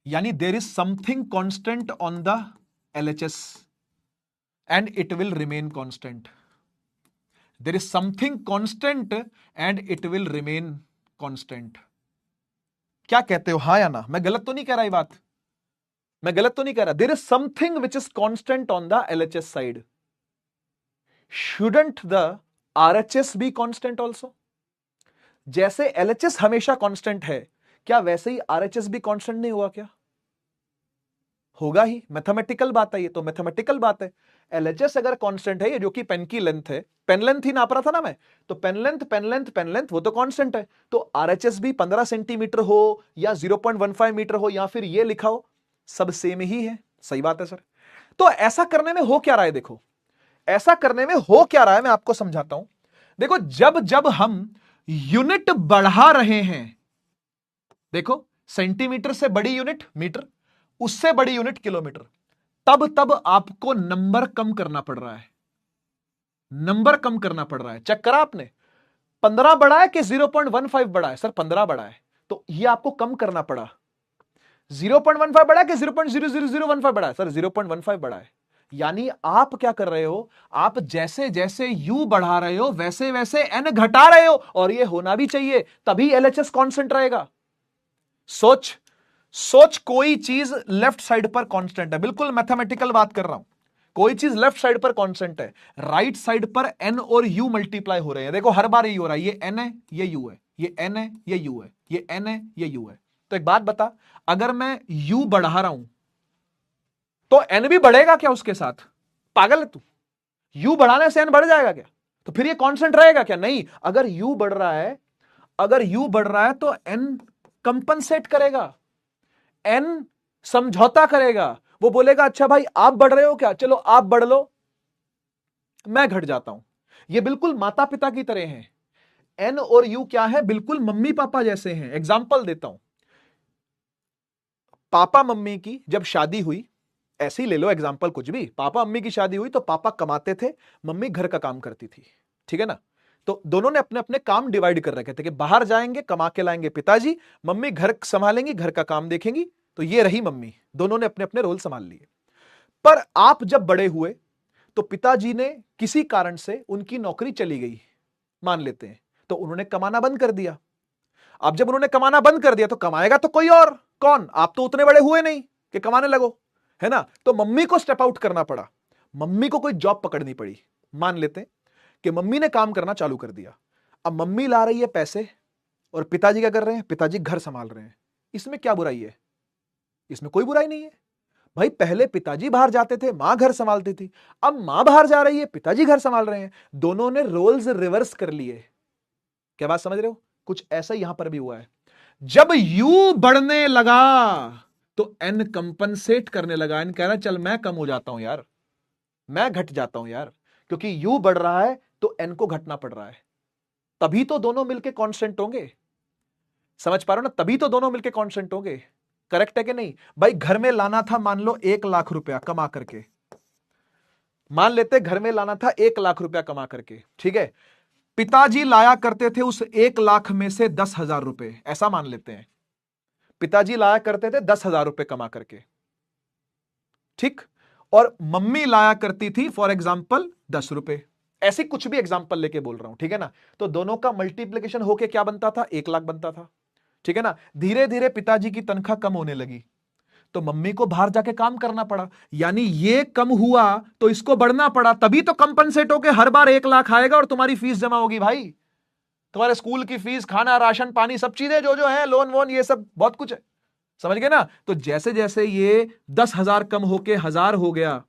यानी there is something constant on the LHS and it will remain constant. There is something constant and it will remain constant. क्या कहते हो, हाँ या ना? मैं गलत तो नहीं कह रहा ये बात? मैं गलत तो नहीं कह रहा? देर is something which is constant on the LHS side. Shouldn't the RHS be constant also? जैसे LHS हमेशा कांस्टेंट है, क्या वैसे ही RHS भी कांस्टेंट नहीं हुआ क्या? होगा ही, मैथमेटिकल बात है ये तो, मैथमेटिकल बात है. LHS अगर कांस्टेंट है, ये जो कि पेन की लेंथ है, पेन लेंथ ही नाप रहा था ना मैं, तो pen length pen length pen length वो तो कांस्टेंट है. तो RHS भी 15 सेंटीमीटर हो या 0.15 मीटर हो या फिर ये लिखा हो, सब सेम ही है. सही बात है सर. तो ऐसा करने में हो क्या रहा है? देखो, ऐसा करने में हो क्या रहा है, मैं आपको समझाता हूं. देखो, जब जब हम यूनिट बढ़ा रहे हैं, देखो सेंटीमीटर से बड़ी यूनिट मीटर, उससे बड़ी यूनिट किलोमीटर, तब तब आपको नंबर कम करना पड़ रहा है. नंबर कम करना पड़ रहा है. चेक करा आपने, 15 बढ़ा है कि 0.15 बढ़ा है? सर 15 बढ़ा है, तो ये आपको कम करना पड़ा. 0.15 बढ़ा है कि 0.00015 बढ़ा है? सर 0.15 बढ़ा है. यानी आप क्या कर रहे हो, आप जैसे जैसे u बढ़ा रहे हो वैसे वैसे n घटा रहे हो, और ये होना भी चाहिए, तभी LHS कांस्टेंट रहेगा. सोच सोच, कोई चीज लेफ्ट साइड पर कांस्टेंट है, बिल्कुल मैथमेटिकल बात कर रहा हूं. कोई चीज लेफ्ट साइड पर कांस्टेंट है, राइट साइड पर n और u मल्टीप्लाई हो रहे हैं. देखो हर बार ये हो रहा है, ये n है, ये u है, ये n है, ये u है, ये n है, ये u है. तो एक बात बता, अगर मैं u बढ़ा रहा हूं तो n भी बढ़ेगा क्या उसके साथ? पागल है तू? u बढ़ाने से n बढ़ जाएगा क्या? तो फिर ये कांस्टेंट रहेगा क्या? नहीं. अगर u बढ़ रहा है, अगर u बढ़ रहा है तो n कंपनसेट करेगा, n समझौता करेगा. वो बोलेगा अच्छा भाई आप बढ़ रहे हो क्या, चलो आप बढ़ लो, मैं घट जाता हूं. ये बिल्कुल माता पिता की तरह है. n और u क्या है? बिल्कुल मम्मी पापा जैसे हैं. एग्जाम्पल देता हूं. पापा मम्मी की जब शादी हुई, ऐसे ही ले लो एग्जाम्पल, कुछ भी, पापा मम्मी की शादी हुई तो पापा कमाते थे, मम्मी घर का काम करती थी. ठीक है ना? तो दोनों ने अपने अपने काम डिवाइड कर रखे थे कि बाहर जाएंगे कमा के लाएंगे पिताजी, मम्मी घर संभालेंगी, घर का काम देखेंगी. तो ये रही मम्मी, दोनों ने अपने अपने रोल संभाल लिए. पर आप जब बड़े हुए तो पिताजी ने किसी कारण से, उनकी नौकरी चली गई मान लेते हैं, तो उन्होंने कमाना बंद कर दिया. अब जब उन्होंने कमाना बंद कर दिया तो कमाएगा तो कोई और, कौन? आप तो उतने बड़े हुए नहीं कि कमाने लगो, है ना? तो मम्मी को स्टेप आउट करना पड़ा, मम्मी को कोई जॉब पकड़नी पड़ी. मान लेते हैं कि मम्मी ने काम करना चालू कर दिया. अब मम्मी ला रही है पैसे और पिताजी क्या कर रहे हैं? पिताजी घर संभाल रहे हैं. इसमें क्या बुराई है? इसमें कोई बुराई नहीं है भाई. पहले पिताजी बाहर जाते थे, मां घर संभालती थी, अब मां बाहर जा रही है, पिताजी घर संभाल रहे हैं. दोनों ने रोल्स रिवर्स कर लिए. क्या बात समझ रहे हो? कुछ ऐसा यहां पर भी हुआ है. जब यू बढ़ने लगा तो एन कंपनसेट करने लगा. एन कह रहा चल मैं कम हो जाता हूं यार, मैं घट जाता हूं यार, क्योंकि यू बढ़ रहा है तो एन को घटना पड़ रहा है. तभी तो दोनों मिलके कांस्टेंट होंगे. समझ पा रहे हो ना? तभी तो दोनों मिलके कांस्टेंट होंगे. करेक्ट है कि नहीं भाई? घर में लाना था मान लो 1 लाख रुपया कमा करके, मान लेते घर में लाना था 1 लाख रुपया कमा करके. ठीक है, पिताजी लाया करते थे उस 1 लाख में से 10,000 रुपए, ऐसा मान लेते हैं. पिताजी लाया करते थे 10,000 रुपए कमा करके, ठीक, और मम्मी लाया करती थी फॉर एग्जाम्पल 10 रुपए. ऐसे कुछ भी एग्जाम्पल लेके बोल रहा हूं, ठीक है ना? तो दोनों का मल्टीप्लीकेशन होके क्या बनता था? 1 लाख बनता था. ठीक है ना? धीरे धीरे पिताजी की तनख्वाह कम होने लगी तो मम्मी को बाहर जाके काम करना पड़ा, यानी ये कम हुआ तो इसको बढ़ना पड़ा. तभी तो कंपनसेट होके हर बार 1 लाख आएगा और तुम्हारी फीस जमा होगी भाई. तुम्हारे स्कूल की फीस, खाना, राशन पानी, सब चीजें जो जो है, लोन वोन, ये सब बहुत कुछ है. समझ गए ना? तो जैसे जैसे ये 10,000 कम होके 1,000 हो गया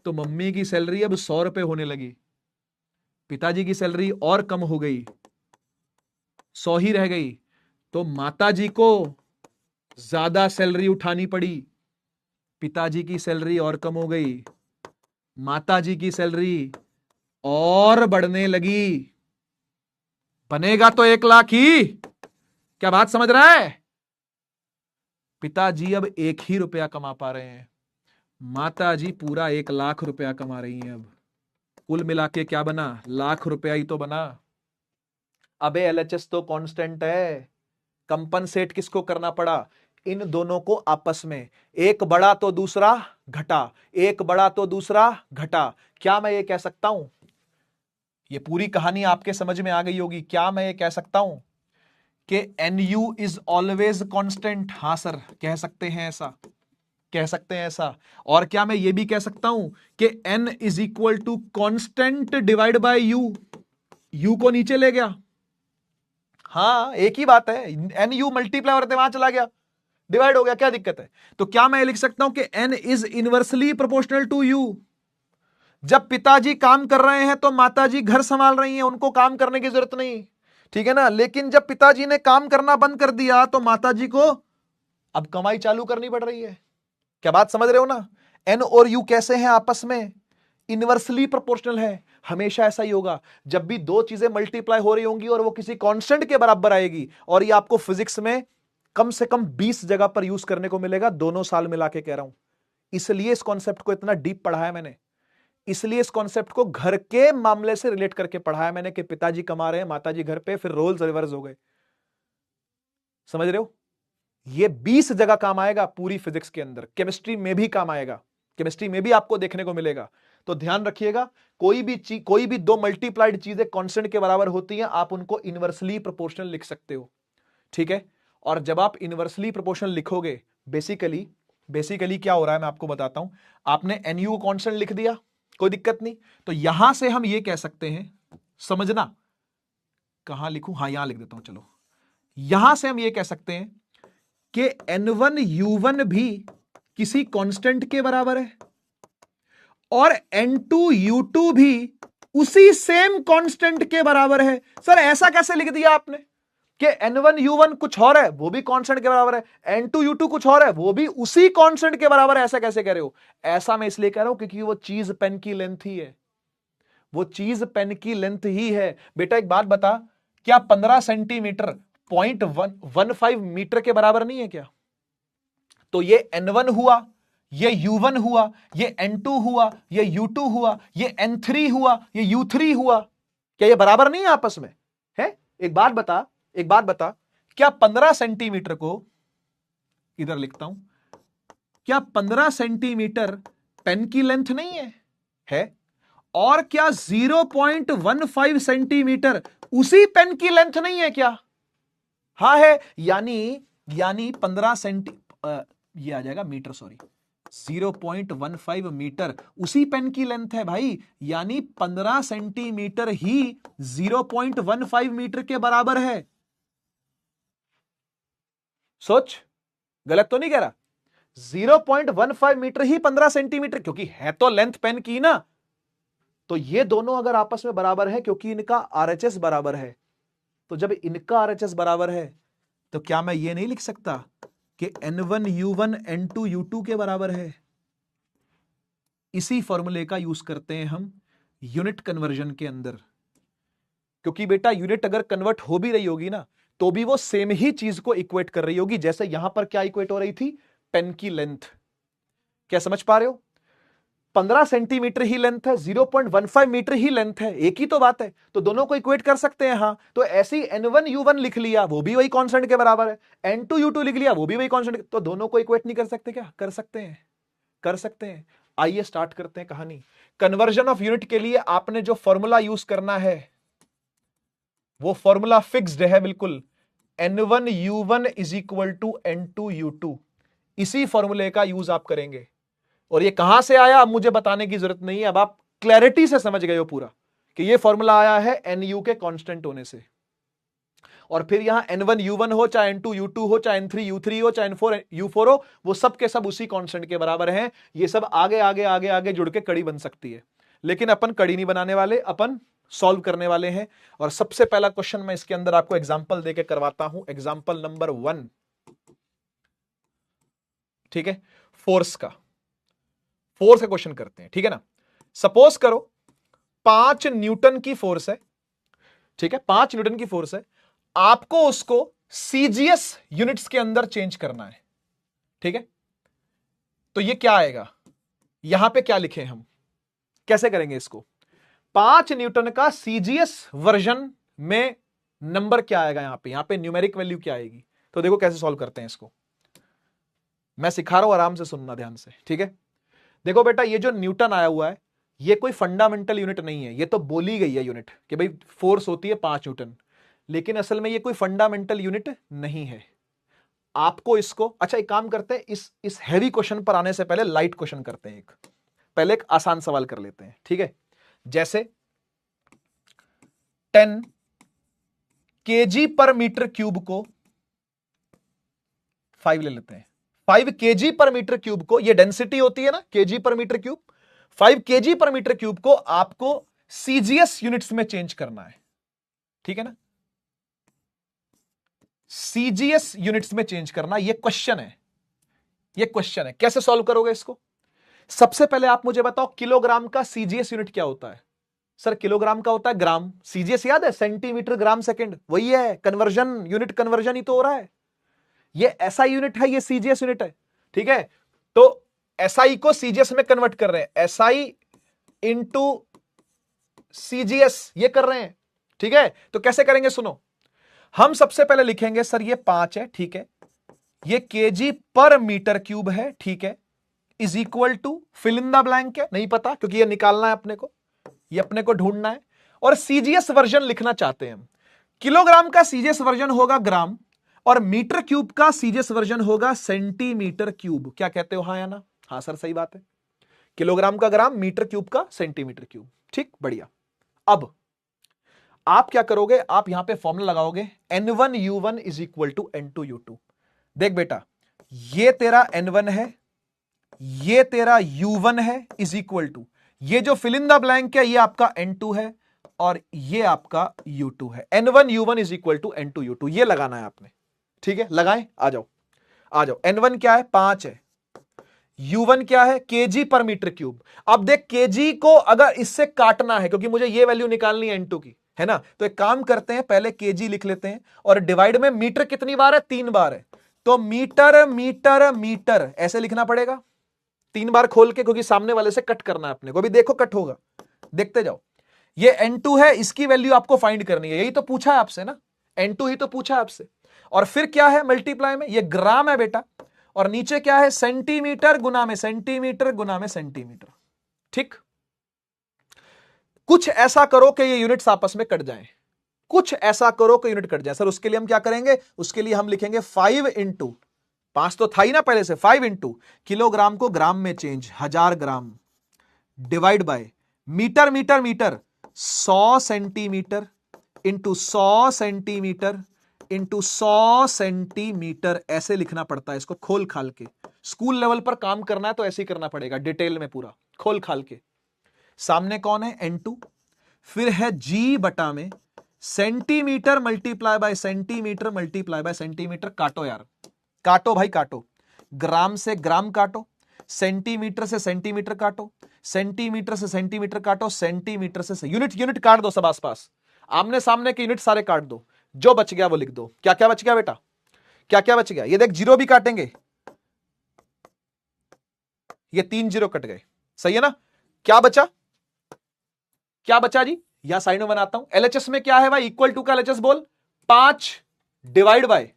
तो मम्मी की सैलरी अब 100 रुपए होने लगी, पिताजी की सैलरी और कम हो गई, 100 ही रह गई. तो माताजी को ज्यादा सैलरी उठानी पड़ी, पिताजी की सैलरी और कम हो गई, माताजी की सैलरी और बढ़ने लगी. बनेगा तो 1 लाख ही. क्या बात समझ रहा है? पिताजी अब 1 ही रुपया कमा पा रहे हैं, माताजी पूरा 1 लाख रुपया कमा रही हैं. अब कुल मिला के क्या बना? लाख रुपया ही तो बना. अबे एलएचएस तो कांस्टेंट है, कंपनसेट किसको करना पड़ा? इन दोनों को आपस में, एक बड़ा तो दूसरा घटा, एक बड़ा तो दूसरा घटा। क्या मैं ये कह सकता हूं, ये पूरी कहानी आपके समझ में आ गई होगी, क्या मैं ये कह सकता हूं कि NU इज ऑलवेज कांस्टेंट? हां सर, कह सकते हैं ऐसा, कह सकते हैं ऐसा। और क्या मैं ये भी कह सकता हूं कि N is equal to constant divide by U को नीचे ले गया? हाँ, एक ही बात है, NU मल्टीप्लाई होते वहां चला गया, डिवाइड हो गया, क्या दिक्कत है? तो क्या मैं लिख सकता हूं कि N is inversely proportional to U? जब पिताजी काम कर रहे हैं तो माताजी घर संभाल रही हैं, उनको काम करने की जरूरत नहीं, ठीक है ना। लेकिन जब पिताजी ने काम करना बंद कर दिया तो माताजी को अब कमाई चालू करनी पड़ रही है। क्या बात समझ रहे हो ना? N और U कैसे हैं आपस में? इनवर्सली प्रोपोर्शनल है, हमेशा ऐसा ही होगा। जब भी दो चीजें मल्टीप्लाई हो रही होंगी और वो किसी कांस्टेंट के बराबर आएगी, और ये आपको फिजिक्स में कम से कम 20 जगह पर यूज करने को मिलेगा, दोनों साल मिला के कह रहा हूं। इसलिए इस कॉन्सेप्ट को इतना डीप पढ़ाया मैंने, इसलिए इस कॉन्सेप्ट को घर के मामले से रिलेट करके पढ़ाया मैंने कि पिताजी कमा रहे हैं, माताजी घर पे, फिर रोल्स रिवर्स हो गए। समझ रहे हो? ये 20 जगह काम आएगा पूरी फिजिक्स के अंदर, केमिस्ट्री में भी काम आएगा, केमिस्ट्री में भी आपको देखने को मिलेगा। तो ध्यान रखिएगा, कोई भी दो मल्टीप्लाइड चीजें कांस्टेंट के बराबर होती हैं, आप उनको इनवर्सली प्रोपोर्शनल लिख सकते हो, ठीक है। और जब आप इनवर्सली प्रोपोर्शनल लिखोगे, बेसिकली क्या हो रहा है मैं आपको बताता हूं। आपने NU कांस्टेंट लिख दिया, कोई दिक्कत नहीं, तो यहां से हम ये कह सकते हैं, समझना, कहां लिखूं, हां यहां लिख देता हूं, चलो। यहां से हम ये कह सकते हैं कि N1U1 भी किसी कांस्टेंट के बराबर है और N2U2 भी उसी सेम कांस्टेंट के बराबर है। सर ऐसा कैसे लिख दिया आपने कि N1U1 कुछ और है, वो भी कांस्टेंट के बराबर है, N2U2 कुछ और है, वो भी उसी कांस्टेंट के बराबर है, ऐसा कैसे कह रहे हो? ऐसा मैं इसलिए कह रहा हूं क्योंकि वो चीज पेन की लेंथ ही है, वो चीज पेन की लेंथ ही है। बेटा एक बात बता, क्या 15 सेंटीमीटर 0.15 मीटर के बराबर नहीं है क्या? तो ये N1 हुआ, ये U1 हुआ, ये N2 हुआ, ये U2 हुआ, ये N3 हुआ, ये U3 हुआ, क्या ये बराबर नहीं है आपस में? है? एक बात बता, क्या 15 सेंटीमीटर को, इधर लिखता हूं, क्या 15 सेंटीमीटर पेन की लेंथ नहीं है? है। और क्या 0.15 सेंटीमीटर उसी पेन की लेंथ नहीं है क्या? हाँ है, यानी 15 सेंटी, ये आ जाएगा मीटर, सॉरी, 0.15 मीटर उसी पेन की लेंथ है भाई, यानी 15 सेंटीमीटर ही 0.15 मीटर के बराबर है। सोच, गलत तो नहीं कह रहा? 0.15 मीटर ही 15 सेंटीमीटर, क्योंकि है तो लेंथ पेन की ना। तो ये दोनों अगर आपस में बराबर है, क्योंकि इनका RHS बराबर है, तो जब इनका RHS बराबर है तो क्या मैं ये नहीं लिख सकता कि N1U1 N2U2 के बराबर है? इसी फॉर्मूले का यूज करते हैं हम यूनिट कन्वर्जन के अंदर, क्योंकि बेटा यूनिट अगर कन्वर्ट हो भी रही होगी ना, तो भी वो सेम ही चीज को इक्वेट कर रही होगी। जैसे यहां पर क्या इक्वेट हो रही थी? पेन की लेंथ। क्या समझ पा रहे हो? 15 सेंटीमीटर ही लेंथ है, 0.15 मीटर ही लेंथ है, एक ही तो बात है, तो दोनों को इक्वेट कर सकते हैं। हाँ, तो ऐसे ही N1U1 लिख लिया, वो भी वही कांस्टेंट के बराबर है, N2U2 लिख लिया, वो भी वही कांस्टेंट, तो दोनों को इक्वेट नहीं कर सकते क्या? कर सकते हैं, कर सकते हैं। आइए स्टार्ट करते हैं कहानी। कन्वर्जन ऑफ यूनिट के लिए आपने जो फॉर्मूला यूज करना है वो फॉर्मूला फिक्स्ड है बिल्कुल, N1U1 is equal to N2U2, इसी फॉर्मूले का यूज आप करेंगे। और ये कहां से आया अब मुझे बताने की जरूरत नहीं है, अब आप क्लैरिटी से समझ गए हो पूरा कि ये फॉर्मूला आया है NU के कांस्टेंट होने से। और फिर यहां N1U1 हो, चाहे N2U2 हो, चाहे N3U3 हो, चाहे N4U4 हो, वो सब के सब उसी कांस्टेंट के बराबर हैं। ये सब आगे आगे आगे आगे जुड़ के कड़ी बन सकती है, लेकिन अपन कड़ी नहीं बनाने वाले, अपन सॉल्व करने वाले हैं। और सबसे पहला क्वेश्चन मैं इसके अंदर आपको एग्जाम्पल देके करवाता हूं, एग्जाम्पल नंबर 1, ठीक है। फोर्स का क्वेश्चन करते हैं, ठीक है ना। सपोज करो 5 न्यूटन की फोर्स है, ठीक है, 5 न्यूटन की फोर्स है, आपको उसको CGS यूनिट्स के अंदर चेंज करना है, ठीक है। तो ये क्या आएगा, यहां पे क्या लिखें हम, कैसे करेंगे इसको? 5 न्यूटन का CGS वर्जन में नंबर क्या आएगा यहां पे न्यूमेरिक वैल्यू क्या आएगी। तो देखो कैसे सॉल्व करते हैं इसको, मैं सिखा रहा हूं, आराम से सुनना ध्यान से, ठीक है। देखो बेटा, ये जो न्यूटन आया हुआ है ये कोई फंडामेंटल यूनिट नहीं है, ये तो बोली गई है यूनिट कि भाई फोर्स होती है 5 न्यूटन, लेकिन असल में ये कोई फंडामेंटल यूनिट नहीं है। आपको इसको, अच्छा एक काम करते हैं, इस हैवी क्वेश्चन पर आने से पहले लाइट क्वेश्चन करते हैं। पहले एक आसान सवाल कर लेते हैं, ठीक है। जैसे 10 kg पर मीटर क्यूब को 5 ले लेते हैं। 5 kg पर मीटर क्यूब को, ये डेंसिटी होती है ना kg पर मीटर क्यूब, 5 kg पर मीटर क्यूब को आपको सीजीएस यूनिट्स में चेंज करना है, ठीक है ना। सीजीएस यूनिट्स में चेंज करना, ये क्वेश्चन है, ये क्वेश्चन है। कैसे सॉल्व करोगे इसको? सबसे पहले आप मुझे बताओ किलोग्राम का सीजीएस यूनिट क्या होता है। सर किलोग्राम का होता है ग्राम, सीजीएस याद है सेंटीमीटर ग्राम सेकंड, वही है, कन्वर्जन, यूनिट कन्वर्जन ही तो हो रहा है। ये एसआई यूनिट है, ये सीजीएस यूनिट है, ठीक है। तो एसआई को सीजीएस में कन्वर्ट कर रहे हैं, एसआई इंटू सीजीएस ये कर रहे हैं, ठीक है। तो कैसे करेंगे सुनो, हम सबसे पहले लिखेंगे सर ये 5 है, ठीक है, ये केजी पर मीटर क्यूब है, ठीक है, is equal to fill in the blank है, नहीं पता क्योंकि ये निकालना है अपने को, ये अपने को ढूंढना है, और सीजीएस वर्जन लिखना चाहते हैं हम। किलोग्राम का सीजीएस वर्जन होगा ग्राम, और मीटर क्यूब का सीजीएस वर्जन होगा सेंटीमीटर क्यूब। क्या कहते हो, हाँ या ना? हाँ सर सही बात है, किलोग्राम का ग्राम, मीटर क्यूब का सेंटीमीटर क्यूब, ठीक, बढ़िया। अब आप क्या करोगे, आप यहां पे फॉर्मूला लगाओगे N1U1 is equal to N2U2। देख बेटा, ये तेरा N1 है, ये तेरा U1 है, इज इक्वल टू ये जो फिल इन द ब्लैंक है ये आपका N2 है, और ये आपका U2 है। N1U1 is equal to N2U2, ये लगाना है आपने, ठीक है। लगाएं, आ जाओ आ जाओ। N1 क्या है, 5 है, U1 क्या है, केजी पर मीटर क्यूब। अब देख केजी को अगर इससे काटना है, क्योंकि मुझे ये वैल्यू निकालनी है N2 की, है ना, तो एक काम करते हैं, पहले केजी लिख लेते हैं, और डिवाइड में मीटर कितनी बार है, 3 बार है, तो मीटर मीटर मीटर ऐसे लिखना पड़ेगा 3 बार खोल के, क्योंकि सामने वाले से कट करना है अपने को। अभी देखो कट होगा, देखते जाओ। ये N2 है, इसकी वैल्यू आपको फाइंड करनी है, यही तो पूछा है आपसे ना, N2 ही तो पूछा है आपसे। और फिर क्या है मल्टीप्लाई में, ये ग्राम है बेटा, और नीचे क्या है, सेंटीमीटर गुना में सेंटीमीटर गुना में सेंटीमीटर, ठीक। कुछ ऐसा करो कि ये यूनिट्स आपस में कट जाएं, कुछ ऐसा करो कि यूनिट कट जाए। सर उसके लिए हम क्या करेंगे, उसके लिए हम लिखेंगे 5 इंटू 5 तो था ही ना पहले से, 5 इंटू किलोग्राम को ग्राम में change 1000 gram, divide by metre metre metre 100 centimetre into 100 centimetre into 100 centimetre, ऐसे लिखना पड़ता है इसको खोल खाल के। स्कूल लेवल पर काम करना है तो ऐसे ही करना पड़ेगा, डिटेल में पूरा खोल खाल के। सामने कौन है, N2, फिर है G बटा में centimetre multiply by centimetre multiply by centimetre. काटो यार, काटो भाई काटो, ग्राम से ग्राम काटो, सेंटीमीटर से सेंटीमीटर काटो, सेंटीमीटर से सेंटीमीटर काटो, सेंटीमीटर से यूनिट यूनिट काट दो, सब आसपास आमने सामने के यूनिट सारे काट दो, जो बच गया वो लिख दो। क्या क्या बच गया बेटा, क्या क्या बच गया, ये देख जीरो भी काटेंगे, ये 3 जीरो कट गए, सही है ना। क्या बचा, क्या बचा जी, यहां साइड में बनाता हूं। एलएचएस में क्या है भाई, इक्वल टू का एलएचएस बोल, 5 डिवाइड बाय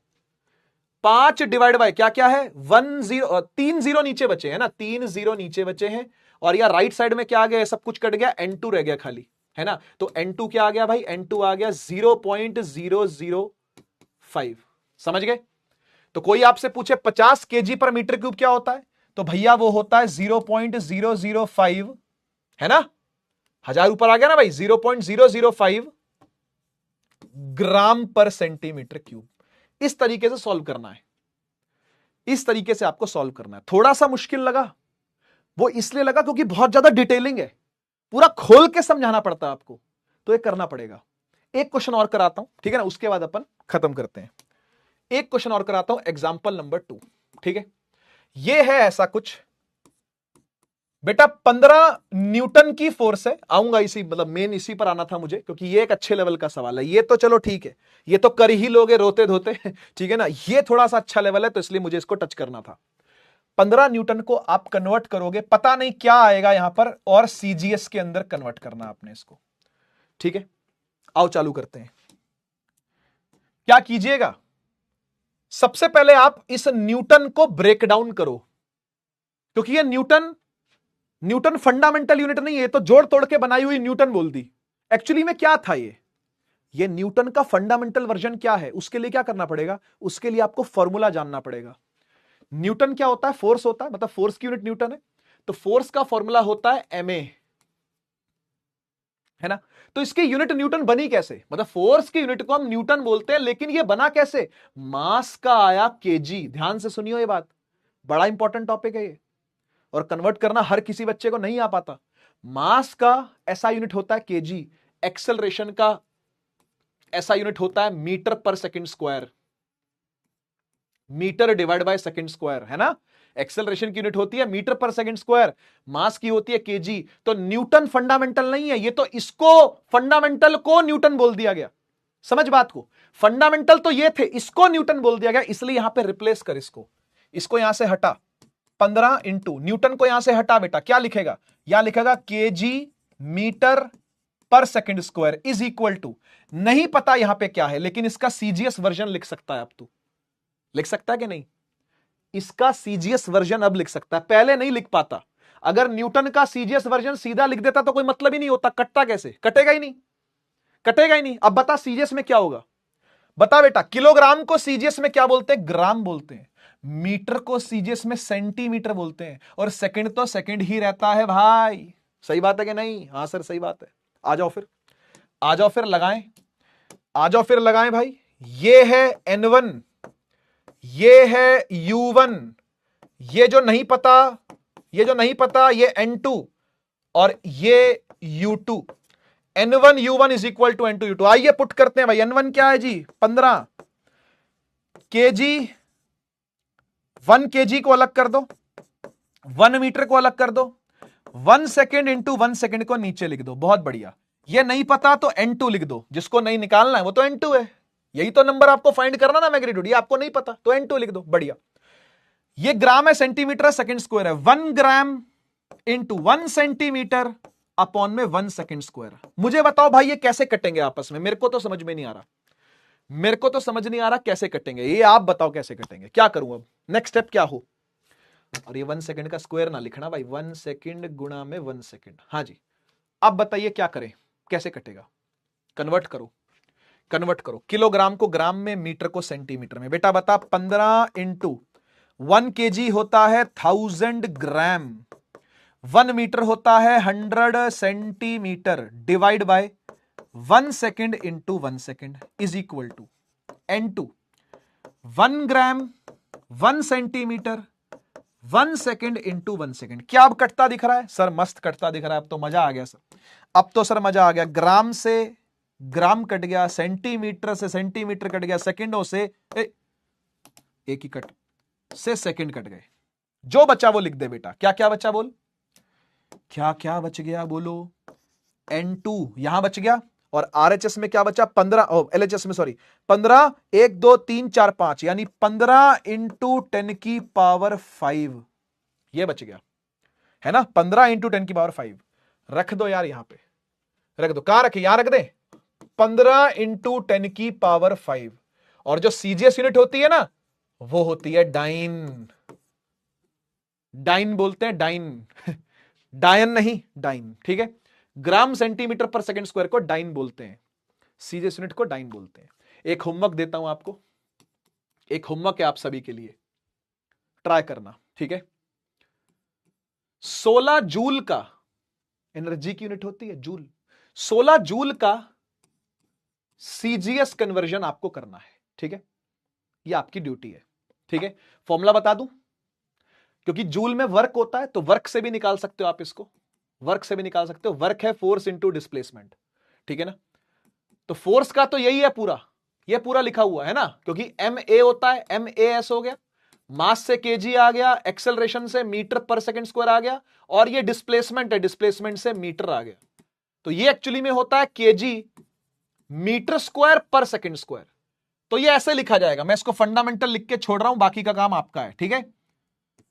5 डिवाइड बाय क्या क्या है, 3 जीरो नीचे बचे हैं ना, 3 जीरो नीचे बचे हैं, और यह राइट साइड में क्या आ गया, सब कुछ कट गया, N2 रह गया खाली, है ना। तो N2 क्या आ गया भाई, N2 आ गया 0.005, समझ गए। तो कोई आपसे पूछे 50 केजी पर मीटर क्यूब क्या होता है, तो भैया वो होता है 0.005, है ना, 1000 ऊपर आ गया ना भाई, 0.005 ग्राम पर सेंटीमीटर क्यूब। इस तरीके से सॉल्व करना है, इस तरीके से आपको सॉल्व करना है। थोड़ा सा मुश्किल लगा, वो इसलिए लगा क्योंकि बहुत ज्यादा डिटेलिंग है, पूरा खोल के समझाना पड़ता है आपको, तो ये करना पड़ेगा। एक क्वेश्चन और कराता हूं, ठीक है ना, उसके बाद अपन खत्म करते हैं। एक क्वेश्चन और कराता हूं, एग्जाम्पल नंबर 2, ठीक है। ये है ऐसा कुछ बेटा, 15 न्यूटन की फोर्स है, आऊंगा इसी मतलब मेन इसी पर आना था मुझे, क्योंकि ये एक अच्छे लेवल का सवाल है। ये तो चलो ठीक है, ये तो कर ही लोगे रोते धोते, ठीक है ना, ये थोड़ा सा अच्छा लेवल है तो इसलिए मुझे इसको टच करना था। 15 न्यूटन को आप कन्वर्ट करोगे, पता नहीं क्या आएगा यहां पर, और सीजीएस के अंदर कन्वर्ट करना आपने इसको, ठीक है। आओ चालू करते हैं। क्या कीजिएगा, सबसे पहले आप इस न्यूटन को ब्रेक डाउन करो, क्योंकि ये न्यूटन फंडामेंटल यूनिट नहीं है, तो जोड़ तोड़ के बनाई हुई न्यूटन बोल दी। एक्चुअली में क्या था ये न्यूटन का फंडामेंटल वर्जन क्या है, उसके लिए क्या करना पड़ेगा, उसके लिए आपको फॉर्मूला जानना पड़ेगा। न्यूटन क्या होता है, फोर्स होता है, मतलब फोर्स की यूनिट न्यूटन है, तो फोर्स का फॉर्मूला होता है एमए, है ना। तो इसकी यूनिट न्यूटन बनी कैसे, मतलब फोर्स की यूनिट को हम न्यूटन बोलते हैं, लेकिन ये बना कैसे, मास का आया केजी। ध्यान से सुनियो ये बात, बड़ा इंपॉर्टेंट टॉपिक है ये, और कन्वर्ट करना हर किसी बच्चे को नहीं आ पाता। मास का ऐसा यूनिट होता है केजी, एक्सेलरेशन का ऐसा यूनिट होता है मीटर पर second square, metre divide by second square, है ना। एक्सेलरेशन की यूनिट होती है मीटर पर सेकंड स्क्वायर, मास की होती है केजी। तो न्यूटन फंडामेंटल नहीं है, ये तो इसको फंडामेंटल को न्यूटन बोल दिया गया। समझ बात को, फंडामेंटल तो ये थे, इसको न्यूटन बोल दिया गया, इसलिए यहां पे रिप्लेस कर इसको यहां से हटा, 15 इंटू न्यूटन को यहां से हटा बेटा, क्या लिखेगा, यहां लिखेगा केजी मीटर पर second square is equal to, नहीं पता यहां पे क्या है, लेकिन इसका सीजीएस वर्जन लिख सकता है अब तू, लिख सकता है कि नहीं, इसका सीजीएस वर्जन अब लिख सकता है, पहले नहीं लिख पाता। अगर न्यूटन का सीजीएस वर्जन सीधा लिख देता तो कोई मतलब ही नहीं होता, कटता कैसे, कटेगा ही नहीं, कटेगा ही नहीं। अब बता सीजीएस में क्या होगा, बता बेटा, किलोग्राम को सीजीएस में क्या बोलते हैं, ग्राम बोलते हैं, मीटर को सीजीएस में सेंटीमीटर बोलते हैं, और सेकंड तो सेकंड ही रहता है भाई। सही बात है कि नहीं, हाँ सर सही बात है। आ जाओ फिर, आ जाओ फिर लगाएं, आ जाओ फिर लगाएं भाई। ये है N1, ये है U1, ये जो नहीं पता, ये जो नहीं पता ये N2, और ये U2। N1 U1 is equal to N2 U2। आइए पुट करते हैं भाई, N1 क्या है जी 15 केजी, 1 केजी को अलग कर दो, 1 मीटर को अलग कर दो, 1 सेकेंड इंटू 1 सेकेंड को नीचे लिख दो, बहुत बढ़िया। ये नहीं पता तो N2 लिख दो, जिसको नहीं निकालना है वो तो N2 है, यही तो नंबर आपको फाइंड करना ना मैग्नीट्यूड, ये आपको नहीं पता तो N2 लिख दो, बढ़िया। ये ग्राम है, सेंटीमीटर है, सेकंड स्क्वायर है, 1 ग्राम इंटू 1 सेंटीमीटर अपॉन में 1 सेकंड स्क्वायर। मुझे बताओ भाई ये कैसे कटेंगे आपस में, मेरे को तो समझ में नहीं आ रहा, मेरे को तो समझ नहीं आ रहा कैसे कटेंगे, ये आप बताओ कैसे कटेंगे, क्या करूं अब, नेक्स्ट स्टेप क्या हो। और ये 1 सेकंड का स्क्वायर ना लिखना भाई, 1 सेकंड गुणा में 1 सेकंड। हाँ जी, अब बताइए क्या करें, कैसे कटेगा, कन्वर्ट करो, कन्वर्ट करो, किलोग्राम को ग्राम में, मीटर को सेंटीमीटर में। बेटा बता, 15 इंटू 1 केजी होता है 1000 ग्राम, 1 मीटर होता है 100 centimetre, divide by 1 second into 1 second is equal to N2। 1 gram 1 centimetre 1 second into 1 second. क्या अब कटता दिख रहा है सर, मस्त कटता दिख रहा है, अब तो मजा आ गया सर, अब तो सर मजा आ गया। ग्राम से ग्राम कट गया, सेंटीमीटर से सेंटीमीटर कट गया, सेकंडों से एक ही कट से सेकंड कट गए, जो बचा वो लिख दे बेटा। क्या क्या बचा बोल, क्या क्या बच गया बोलो, N2 यहां बच गया, और RHS में क्या बचा 15, LHS में सॉरी 15, 1 2 3 4 5, यानी 15 इंटू 10 की पावर 5 ये बच गया, है ना, 15 इंटू 10 की पावर 5 रख दो यार, यहां पे रख दो, कहां रखे, यहां रख दे, 15 इंटू 10 की पावर 5। और जो सीजीएस यूनिट होती है ना, वो होती है डाइन, डाइन बोलते हैं, डाइन डायन नहीं, डाइन, ठीक है। ग्राम सेंटीमीटर पर सेकंड स्क्वायर को डाइन बोलते हैं, सीजीएस यूनिट को डाइन बोलते हैं। एक होमवर्क देता हूं आपको, एक होमवर्क है आप सभी के लिए, ट्राई करना, ठीक है। 16 जूल का एनर्जी की यूनिट होती है जूल, 16 जूल का सीजीएस कन्वर्जन आपको करना है, ठीक है, ये आपकी ड्यूटी है, ठीक है। फॉर्मूला बता दूं, क्योंकि जूल में वर्क होता है तो वर्क से भी निकाल सकते हो आप इसको, वर्क से भी निकाल सकते हो, वर्क है फोर्स इंटू डिस्प्लेसमेंट, ठीक है ना। तो फोर्स का तो यही है पूरा, ये पूरा लिखा हुआ है ना, क्योंकि MA होता है, MAS हो गया, मास से केजी आ गया, एक्सेलरेशन से मीटर पर सेकंड स्क्वायर आ गया, और ये डिस्प्लेसमेंट है, डिस्प्लेसमेंट से मीटर आ गया, तो ये एक्चुअली में होता है केजी मीटर स्क्वायर पर सेकंड स्क्वायर। तो ये ऐसे लिखा जाएगा, मैं इसको फंडामेंटल लिख के छोड़ रहा हूं, बाकी का काम आपका है, ठीक है।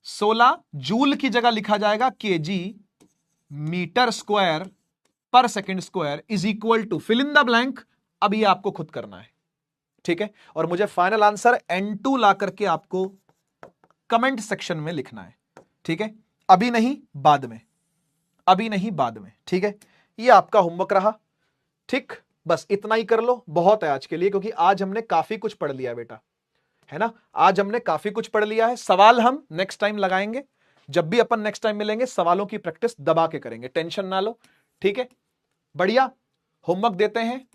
16 जूल की जगह लिखा जाएगा केजी मीटर स्क्वायर पर second square is equal to fill in the blank. अब ये आपको खुद करना है, ठीक है, और मुझे फाइनल आंसर N2 ला करके आपको कमेंट सेक्शन में लिखना है, ठीक है, अभी नहीं बाद में, अभी नहीं बाद में, ठीक है। ये आपका होमवर्क रहा, ठीक, बस इतना ही कर लो, बहुत है आज के लिए, क्योंकि आज हमने काफी कुछ पढ़ लिया बेटा, है ना, आज हमने काफी कुछ पढ़ लिया है। सवाल हम नेक्स्ट टाइम लगाएंगे, जब भी अपन नेक्स्ट टाइम मिलेंगे सवालों की प्रैक्टिस दबा के करेंगे, टेंशन ना लो, ठीक है। बढ़िया, होमवर्क देते हैं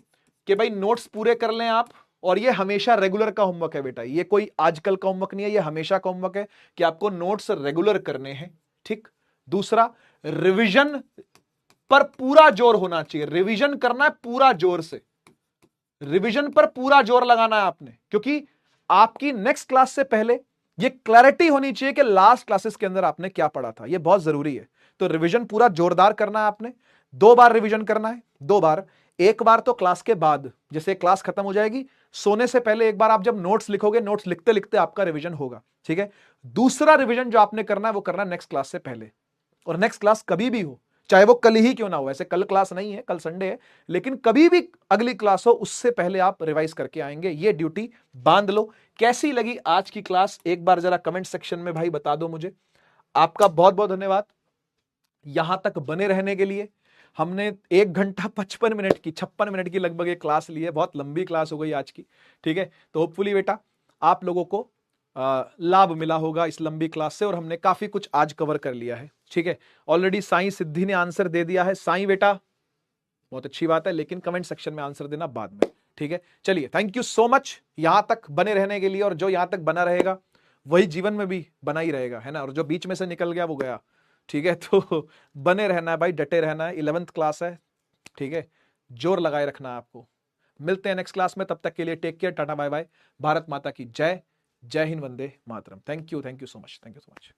कि भाई नोट्स पूरे कर लें आप, और ये हमेशा रेगुलर का होमवर्क है बेटा, ये कोई आजकल का होमवर्क नहीं है, ये हमेशा का होमवर्क है कि आपको नोट्स रेगुलर करने हैं, ठीक। दूसरा, रिवीजन पर पूरा जोर होना चाहिए, रिवीजन करना है पूरा जोर से, रिवीजन पर पूरा जोर लगाना है आपने, क्योंकि आपकी नेक्स्ट क्लास से पहले ये क्लैरिटी होनी चाहिए कि लास्ट क्लासेस के अंदर आपने क्या पढ़ा था, ये बहुत जरूरी है। तो रिवीजन पूरा जोरदार करना है आपने, 2 बार रिवीजन करना है, 2 बार, एक बार तो क्लास के बाद, जैसे क्लास खत्म हो जाएगी सोने से पहले एक बार आप जब नोट्स लिखोगे, नोट्स लिखते लिखते आपका रिवीजन होगा, ठीक है। दूसरा रिवीजन जो आपने करना है वो करना है नेक्स्ट क्लास से पहले, और नेक्स्ट क्लास कभी भी हो, चाहे वो कल ही क्यों ना हो, ऐसे कल क्लास नहीं है, कल संडे है, लेकिन कभी भी अगली क्लास हो उससे पहले आप रिवाइज करके आएंगे, ये ड्यूटी बांध लो। कैसी लगी आज की क्लास, एक बार जरा कमेंट सेक्शन में भाई बता दो मुझे। आपका बहुत बहुत धन्यवाद यहां तक बने रहने के लिए। हमने 1 घंटा 56 मिनट की, 56 मिनट की लगभग एक क्लास ली है, बहुत लंबी क्लास हो गई आज की, ठीक है। तो होपफुली बेटा आप लोगों को लाभ मिला होगा इस लंबी क्लास से, और हमने काफी कुछ आज कवर कर लिया है, ठीक है। ऑलरेडी साईं सिद्धि ने आंसर दे दिया है, साईं बेटा बहुत अच्छी बात है, लेकिन कमेंट सेक्शन में आंसर देना बाद में, ठीक है। चलिए, थैंक यू सो मच यहां तक बने रहने के लिए, और जो यहां तक बना रहेगा वही जीवन में भी बना ही रहेगा, है ना, और जो बीच में से निकल गया वो गया, ठीक है। तो बने रहना है भाई, डटे रहना है, 11th क्लास है, ठीक है, जोर लगाए रखना है आपको। मिलते हैं नेक्स्ट क्लास में, तब तक के लिए take care, tata bye bye, Bharat माता की जय, जय हिंद, वंदे मातरम। Thank you so much, thank you so much.